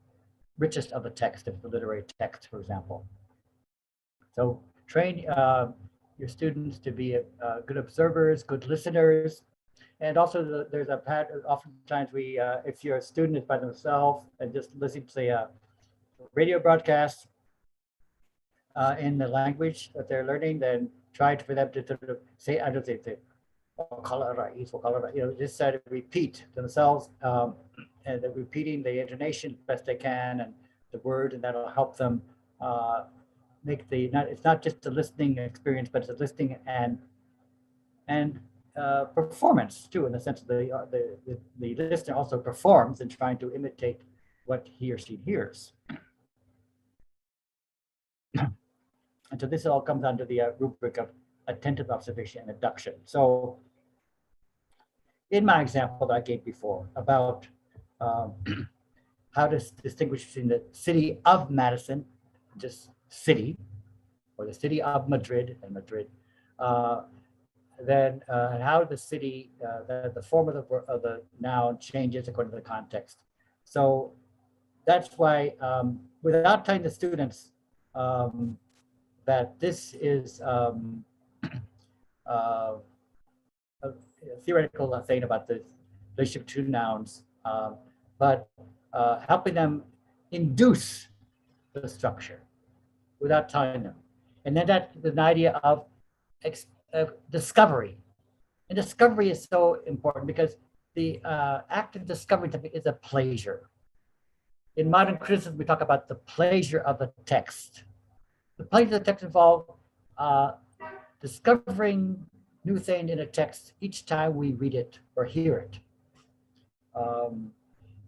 richest of the text, of the literary text, for example. So train your students to be good observers, good listeners. And also there's a pattern, oftentimes if your student is by themselves and just listening to, say, a radio broadcast in the language that they're learning, then try for them to sort of say, I don't say, just try to repeat themselves, and they're repeating the intonation best they can and the word, and that'll help them make it's not just a listening experience, but it's a listening and performance too, in the sense that the listener also performs in trying to imitate what he or she hears. And so this all comes under the rubric of attentive observation and induction. So in my example that I gave before about how to distinguish between the city of Madison, just city, or the city of Madrid and Madrid, then how the city, the form of the noun changes according to the context. So that's why, without telling the students that this is a theoretical thing about the relationship to nouns, but helping them induce the structure without telling them. And then that's an idea of discovery. And discovery is so important because the act of discovering something is a pleasure. In modern criticism, we talk about the pleasure of the text. The pleasure of the text involves discovering new things in a text each time we read it or hear it.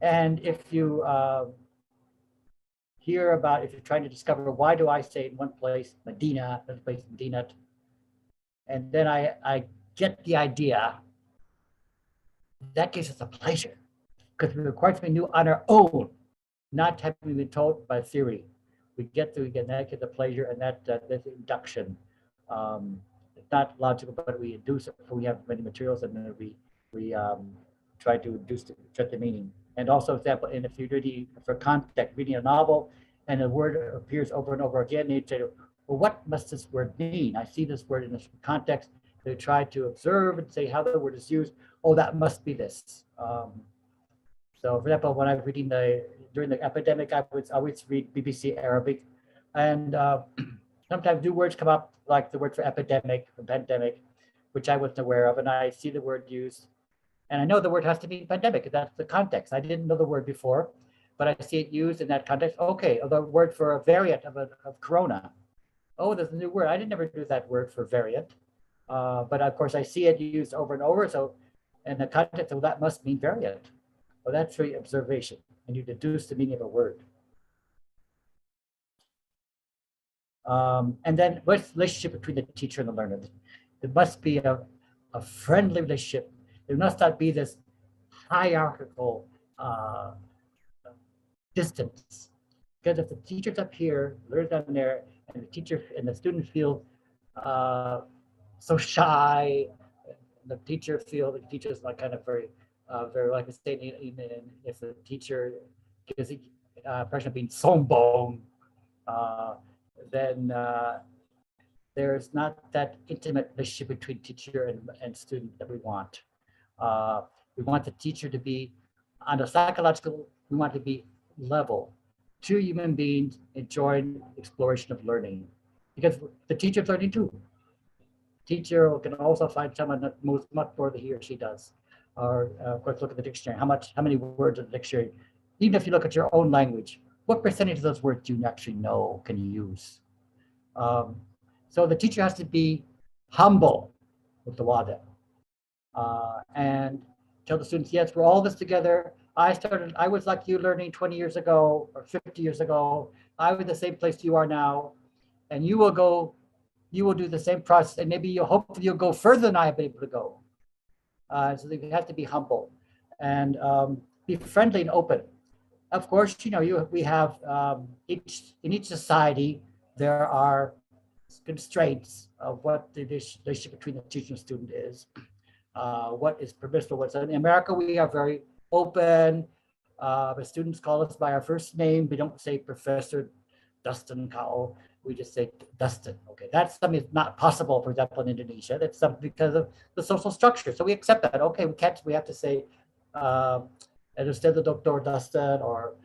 And if you hear about, if you're trying to discover why do I say in one place Medina, another place Medina, and then I get the idea, that gives us a pleasure because we require something new on our own, not having been told by theory. We get that gives a pleasure, and that's induction. It's not logical, but we induce it. We have many materials, and then we try to induce the meaning. And also, example, and if you're reading for context, reading a novel, and a word appears over and over again, you say, well, what must this word mean? I see this word in this context. They try to observe and say how the word is used. Oh, that must be this. So, for example, when I was reading during the epidemic, I would always read BBC Arabic, and sometimes new words come up, like the word for epidemic, or pandemic, which I wasn't aware of, and I see the word used, and I know the word has to be pandemic. That's the context. I didn't know the word before, but I see it used in that context. Okay, the word for a variant of corona. Oh, there's a new word. I didn't never do that word for variant, but of course I see it used over and over. So, in the context, well, that must mean variant. Well, that's really observation, and you deduce the meaning of a word. And then what's the relationship between the teacher and the learner? There must be a friendly relationship. There must not be this hierarchical distance. Because if the teacher's up here, learner's down there, and the teacher and the student feel so shy, the teacher's like kind of very like I say, even if the teacher gives the impression of being sombong, then there's not that intimate relationship between teacher and student that we want. We want the teacher to be, on a psychological, we want to be level. Two human beings enjoying exploration of learning, because the teacher's learning too. Teacher can also find someone that moves much more than he or she does. Or of course, look at the dictionary. How many words in the dictionary? Even if you look at your own language, what percentage of those words do you actually know, can you use? So the teacher has to be humble with the wada, and tell the students, yes, we're all this together. I was like you learning 20 years ago or 50 years ago. I was the same place you are now, and you will do the same process, and maybe hopefully you'll go further than I have been able to go. So you have to be humble and be friendly and open. Of course, we have in each society there are constraints of what the relationship between the teacher and student is. What is permissible, what's in America, we are very open. The students call us by our first name. We don't say Professor Dustin Kao. We just say Dustin. Okay, that's something that's not possible, for example, in Indonesia. That's something because of the social structure. So we accept that. Okay, we have to say instead of Dr. Dustin or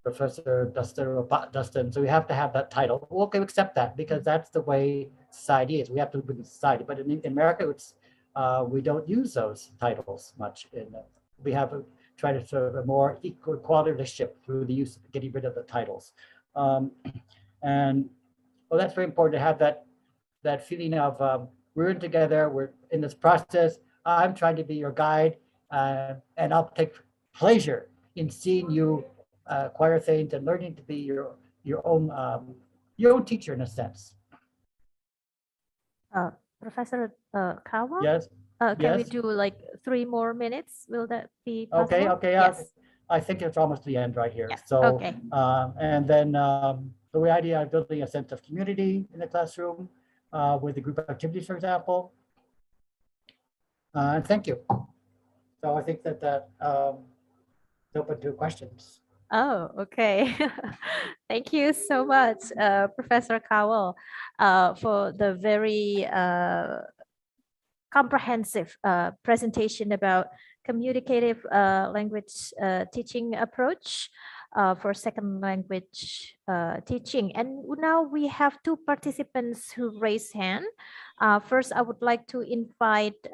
Professor Dustin or Pak Dustin. So we have to have that title. Well, okay, we accept that because that's the way society is. We have to live in society. But in America, we don't use those titles much. We have try to serve a more equal quality relationship through the use of getting rid of the titles. And that's very important to have that feeling of we're in together, we're in this process. I'm trying to be your guide, and I'll take pleasure in seeing you acquire things and learning to be your own teacher in a sense. Professor Kawa? Yes. Can we do like 3 more minutes? Will that be possible? Okay. Yes. I think it's almost the end right here. Yes. So, okay. And then the idea of building a sense of community in the classroom with the group activities, for example, Thank you. So I think that open to questions. Oh, okay. Thank you so much, Professor Cowell, for the very comprehensive presentation about communicative language teaching approach for second language teaching. And now we have two participants who raised hand. First, I would like to invite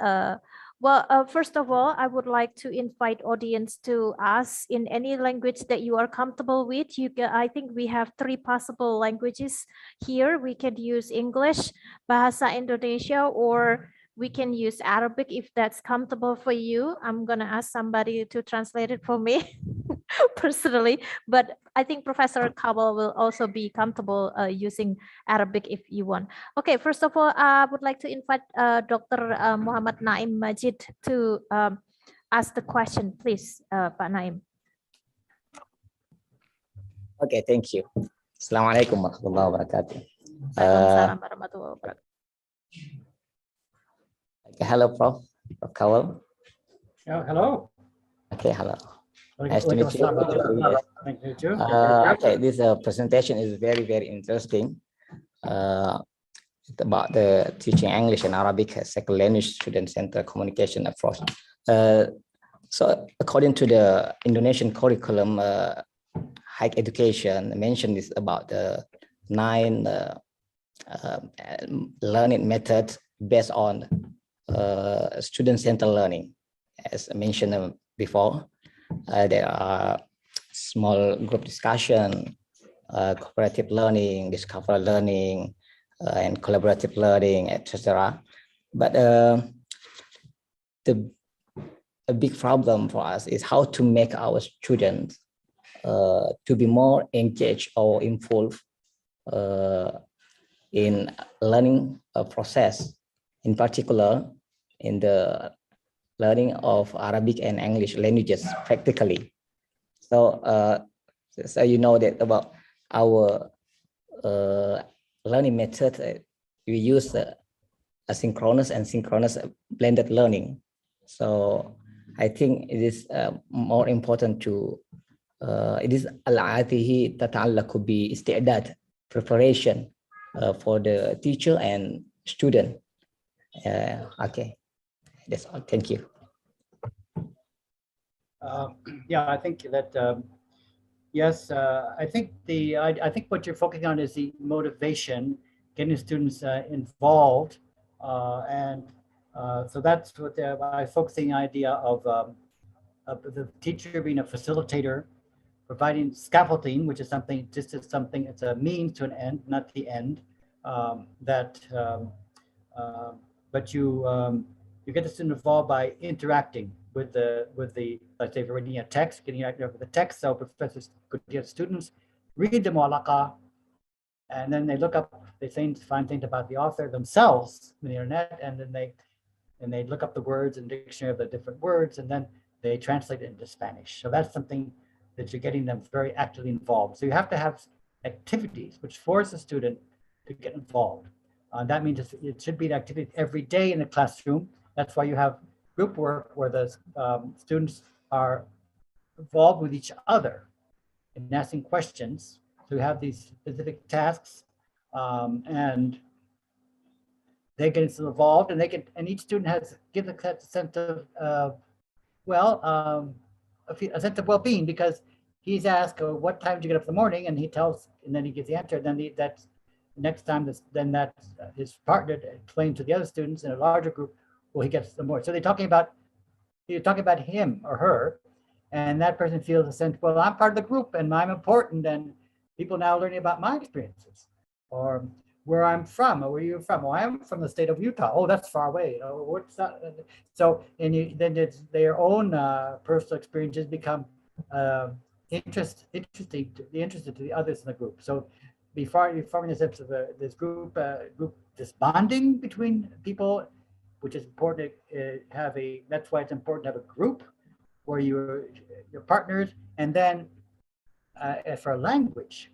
first of all, I would like to invite audience to ask in any language that you are comfortable with. I think we have three possible languages here. We can use English, Bahasa Indonesia, or we can use Arabic if that's comfortable for you. I'm gonna ask somebody to translate it for me personally, but I think Professor Kabal will also be comfortable using Arabic if you want. Okay, first of all, I would like to invite Dr. Muhammad Naim Majid to ask the question, please, Pak Naim. Okay, thank you. Assalamualaikum warahmatullahi wabarakatuh. Waalaikumsalam warahmatullahi wabarakatuh. Hello, Prof. Kawal. Oh, hello. Okay, hello. Nice to meet you. Thank you too. Okay, this presentation is very, very interesting. It's about the teaching English and Arabic as second language student-centered communication approach. So according to the Indonesian curriculum, higher education mentioned is about the 9 learning methods based on student-centered learning. As I mentioned before, there are small group discussion, cooperative learning, discover learning, and collaborative learning, etc. But a big problem for us is how to make our students to be more engaged or involved in learning process, in particular in the learning of Arabic and English languages practically. So, so you know that about our learning method, we use asynchronous and synchronous blended learning. So I think it is more important to it is العاده تتعلق باستعداد preparation for the teacher and student. Okay, that's all. Thank you. Yeah, I think that yes, I think I think what you're focusing on is the motivation, getting students involved, and so that's what by focusing the idea of the teacher being a facilitator, providing scaffolding, which is something just as something, it's a means to an end, not the end. But you get the student involved by interacting with the let's say if you're reading a text, getting active with the text. So professors could get students read the mu'allaqah, and then they look up, they find things about the author themselves on the internet, and then they look up the words and dictionary of the different words, and then they translate it into Spanish. So that's something that you're getting them very actively involved. So you have to have activities which force a student to get involved. That means it should be an activity every day in the classroom. That's why you have group work where the students are involved with each other in asking questions. So you have these specific tasks, and they get involved, and and each student gives a sense of a sense of well-being, because he's asked, what time do you get up in the morning? And he tells, and then he gives the answer. Then that's next time, then that's his partner explains to the other students in a larger group. Well, he gets some more. So you're talking about him or her, and that person feels a sense, well, I'm part of the group and I'm important, and people now learning about my experiences, or where I'm from, or where you're from. Well, I'm from the state of Utah. Oh, that's far away. Oh, what's that? So, then it's their own personal experiences become interesting to the others in the group. So, forming a sense of this group this bonding between people, which is important to have that's why it's important to have a group where your partners, and then as for language,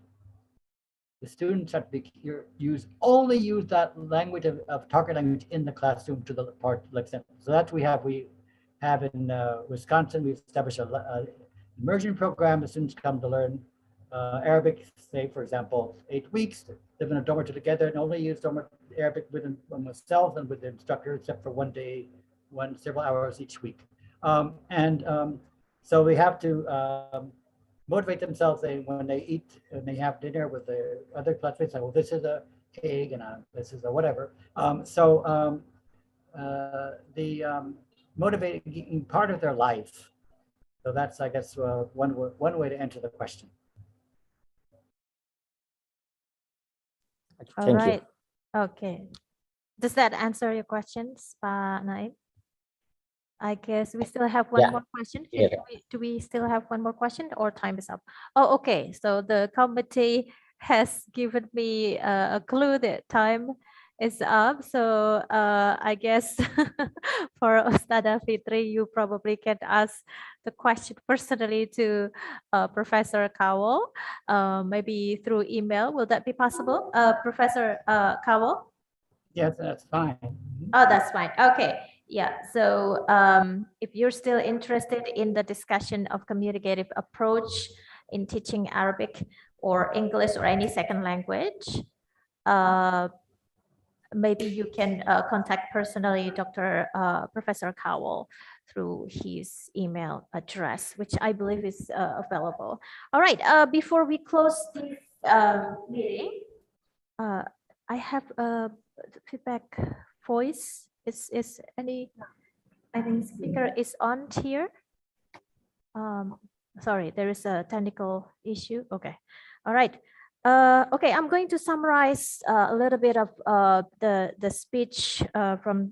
the students have to only use that language of target language in the classroom to the part extent. So that's we have in Wisconsin. We've established a immersion program. The students come to learn Arabic, say for example, 8 weeks, live in a dormitory together, and only use Arabic with themselves and with the instructor, except for one day, several hours each week. So we have to motivate themselves. When they eat and they have dinner with the other classmates, say, well, this is a egg and this is a whatever. Motivating part of their life. So that's, I guess, one way to answer the question. All right. Okay. Does that answer your questions, Pak Naim? I guess we still have one more question. Do we still have one more question or time is up? Oh, okay. So the committee has given me a clue that time is up. So I guess for Ustada Fitri, you probably can ask the question personally to Professor Cowell, maybe through email. Will that be possible, Professor Cowell? Yes, that's fine. Oh, that's fine. Okay. Yeah. So if you're still interested in the discussion of communicative approach in teaching Arabic or English or any second language, maybe you can contact personally Professor Cowell through his email address, which I believe is available. All right. Before we close this meeting, I have a feedback voice. Is any, I think speaker is on here. Sorry, there is a technical issue. Okay. All right. Okay, I'm going to summarize a little bit of the speech from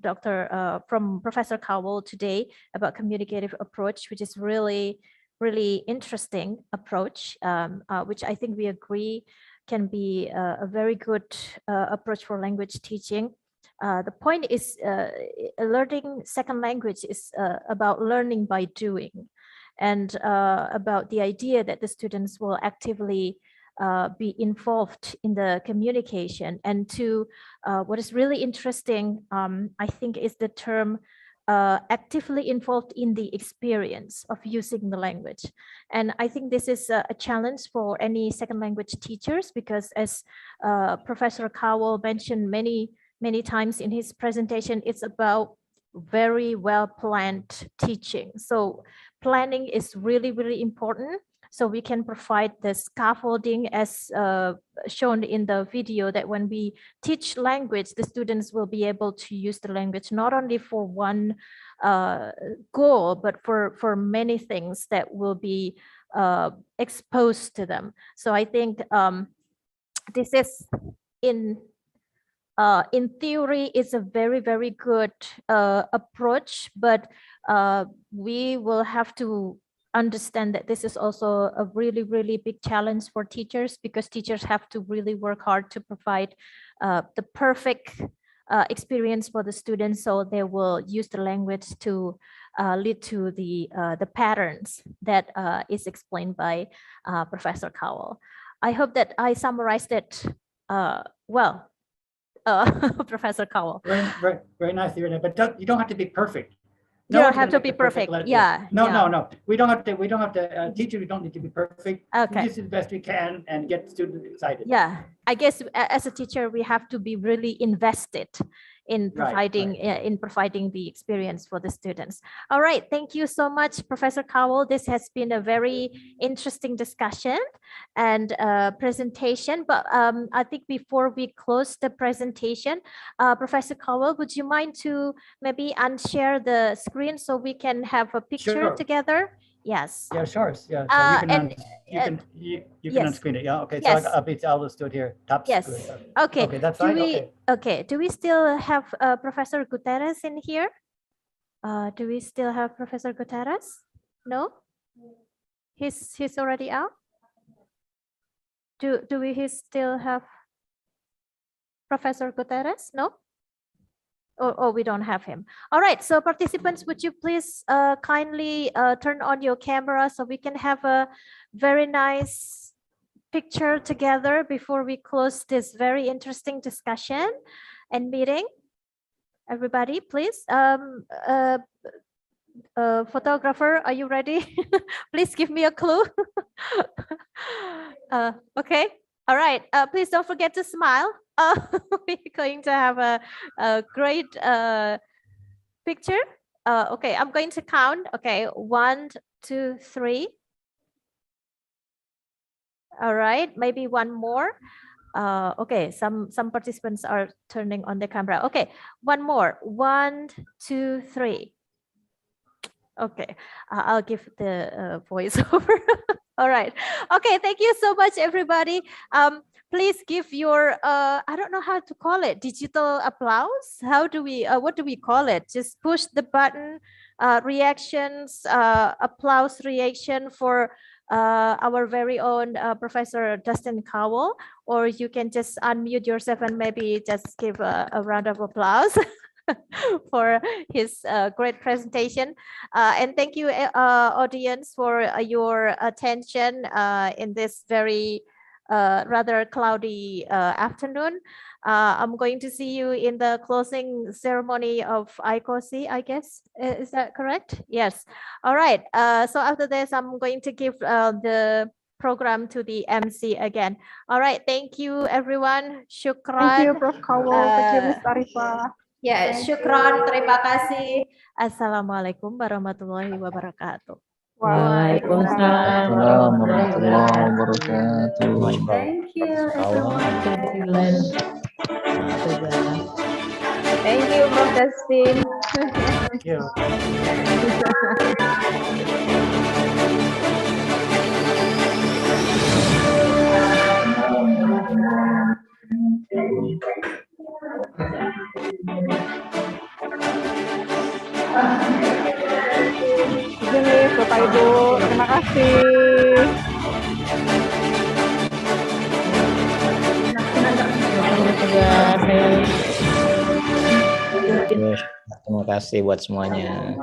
Professor Cowell today about communicative approach, which is really interesting approach, which I think we agree can be a very good approach for language teaching. The point is learning second language is about learning by doing, and about the idea that the students will actively be involved in the communication. And to what is really interesting, I think, is the term actively involved in the experience of using the language. And I think this is a challenge for any second language teachers, because as Professor Cowell mentioned many times in his presentation, it's about very well planned teaching. So planning is really important. So we can provide the scaffolding as shown in the video, that when we teach language, the students will be able to use the language not only for one goal, but for many things that will be exposed to them. So I think this is in theory, it's a very good approach, but we will have to understand that this is also a really big challenge for teachers, because teachers have to really work hard to provide the perfect experience for the students, so they will use the language to lead to the patterns that is explained by Professor Cowell. I hope that I summarized it well. Professor Cowell. Very nice, but you don't have to be perfect. You don't have to be perfect. Yeah. No. We don't have to. Teachers, we don't need to be perfect. Okay. We do the best we can and get students excited. Yeah. I guess as a teacher, we have to be really invested in providing the experience for the students. All right. Thank you so much, Professor Cowell. This has been a very interesting discussion and presentation. But I think before we close the presentation, Professor Cowell, would you mind to maybe unshare the screen so we can have a picture together? Yes. Yeah, sure. Yeah. So you can unscreen it. Yeah. Okay. Yes. So I'll just do it here. Top screen. Okay. Okay. That's fine. Okay. Do we still have Professor Gutierrez in here? Do we still have Professor Gutierrez? No. He's already out. Do we still have Professor Gutierrez? No. Oh, we don't have him. All right, so participants, would you please kindly turn on your camera so we can have a very nice picture together before we close this very interesting discussion and meeting? Everybody, please. Photographer, are you ready? Please give me a clue. Okay. All right. Please don't forget to smile. We're going to have a great picture. Okay, I'm going to count. Okay, 1, 2, 3. All right, maybe one more. Okay, some participants are turning on the camera. Okay, one more. 1, 2, 3. Okay, I'll give the voiceover. All right. Okay, thank you so much, everybody. Please give your I don't know how to call it, digital applause. How do we what do we call it? Just push the button, reactions, applause reaction for our very own Professor Dustin Cowell, or you can just unmute yourself and maybe just give a round of applause for his great presentation. And thank you, audience, for your attention in this very rather cloudy afternoon. I'm going to see you in the closing ceremony of Icalled, I guess. Is that correct? Yes. All right. So after this, I'm going to give the program to the MC again. All right. Thank you, everyone. Shukran. Thank you, Prof. Cowell. Thank you, Ms. Arifah. Ya, syukron. Terima kasih. Assalamualaikum warahmatullahi wabarakatuh. Waalaikumsalam warahmatullahi wabarakatuh. Thank you, everyone. Thank you, Prof. Dustin. Thank you. Begini, Bapak Ibu, terima kasih. Terima kasih buat semuanya.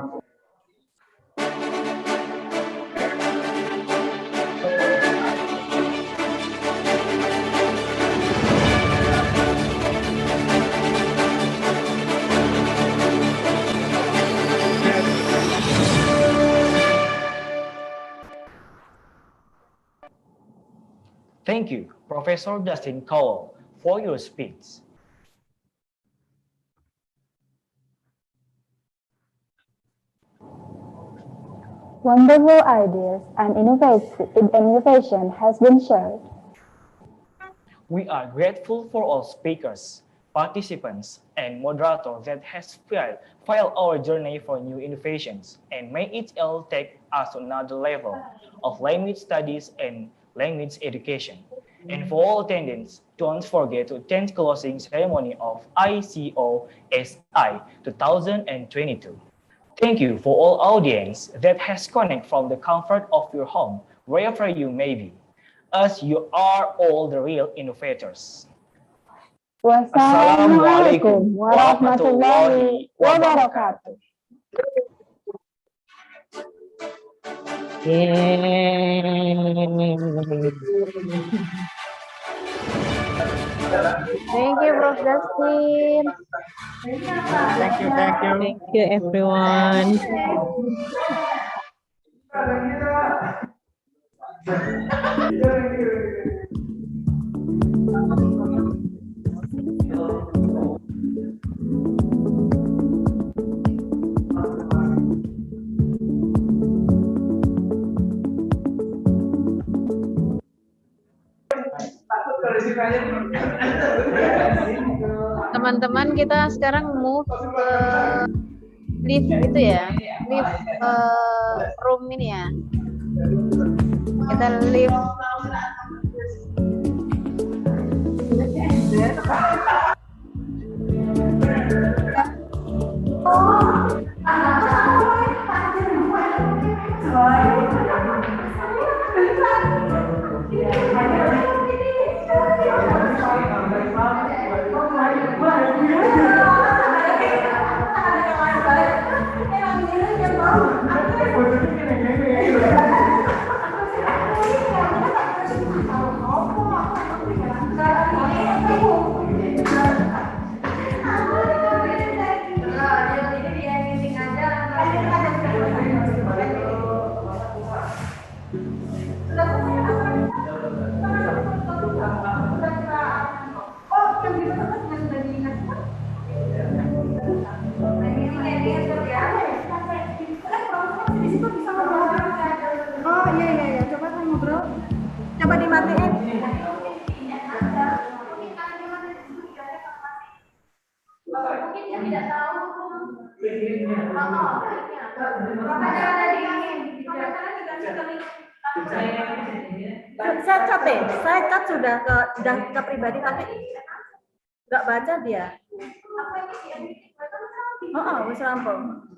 Thank you, Professor Dustin Cowell, for your speech. Wonderful ideas and innovation has been shared. We are grateful for all speakers, participants, and moderators that has filed our journey for new innovations and may it all take us to another level of language studies and language education. And for all attendants, don't forget to attend closing ceremony of ICOSI 2022. Thank you for all audience that has connected from the comfort of your home, wherever you may be, as you are all the real innovators. Wassalamualaikum warahmatullahi wabarakatuh. Thank you, Prof. Dustin. Thank you, thank you. Thank you, everyone. Teman-teman, kita sekarang move ke lift itu ya, lift room ini ya. Kita lift. Mungkin dia tidak tahu. Makanya ada dingin. Kalau misalnya dikasih Saya cat deh, saya cat sudah ke pribadi tapi nggak baca dia. Oh, wis rampung.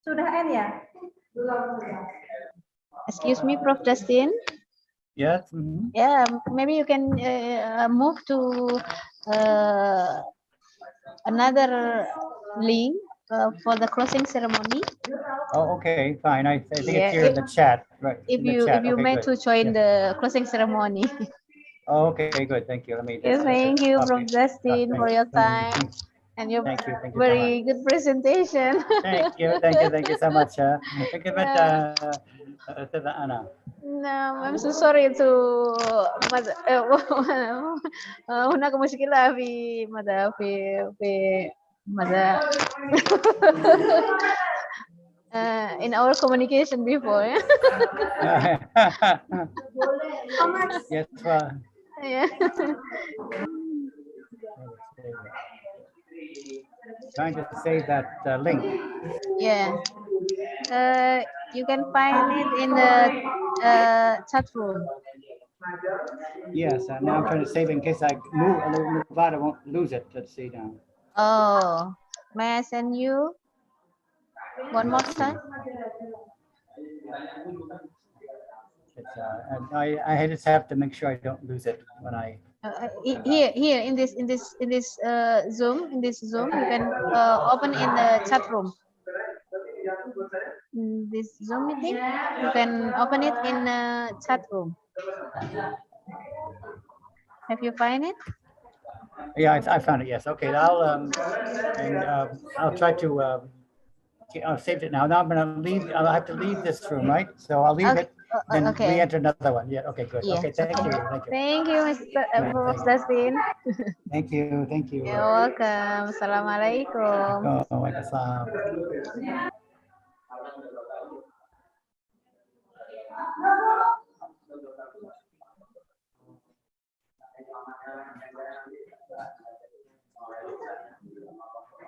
Sudah N ya? Excuse me, Prof. Justin. Yes. Yeah, maybe you can move to another link for the closing ceremony. Oh, okay, fine. I think Yeah, it's here in the chat, right? If in the you chat. if you Okay, made good. to join the closing ceremony. Oh, okay, good. Thank you. Let me. Yes, thank you, Okay. Prof. Justin, for your time and your Thank you so very good presentation. Thank you so much. Thank you, Anna. No, I'm so sorry to هناك مشكلة في ماذا في ماذا in our communication before. Yes, well. Yeah. Trying to save that link. Yeah. You can find it in the chat room. Yes, and now I'm trying to save it in case I move out, I won't lose it. Let's see now. Oh, may I send you one more time? It's, and I just have to make sure I don't lose it when I. Here in this Zoom you can open in the chat room. This Zoom meeting, you can open it in the chat room. Have you find it? Yeah, I found it. Yes. Okay. I'll try to. I'll save it now. Now I'm going to leave. I'll have to leave this room, right? So I'll leave it. Then re-enter another one. Yeah. Okay. Good. Yeah, okay. Thank you. Thank you, Mr. Prof. Justin. Thank you. Thank you. You're welcome. Assalamualaikum. Waalaikumsalam.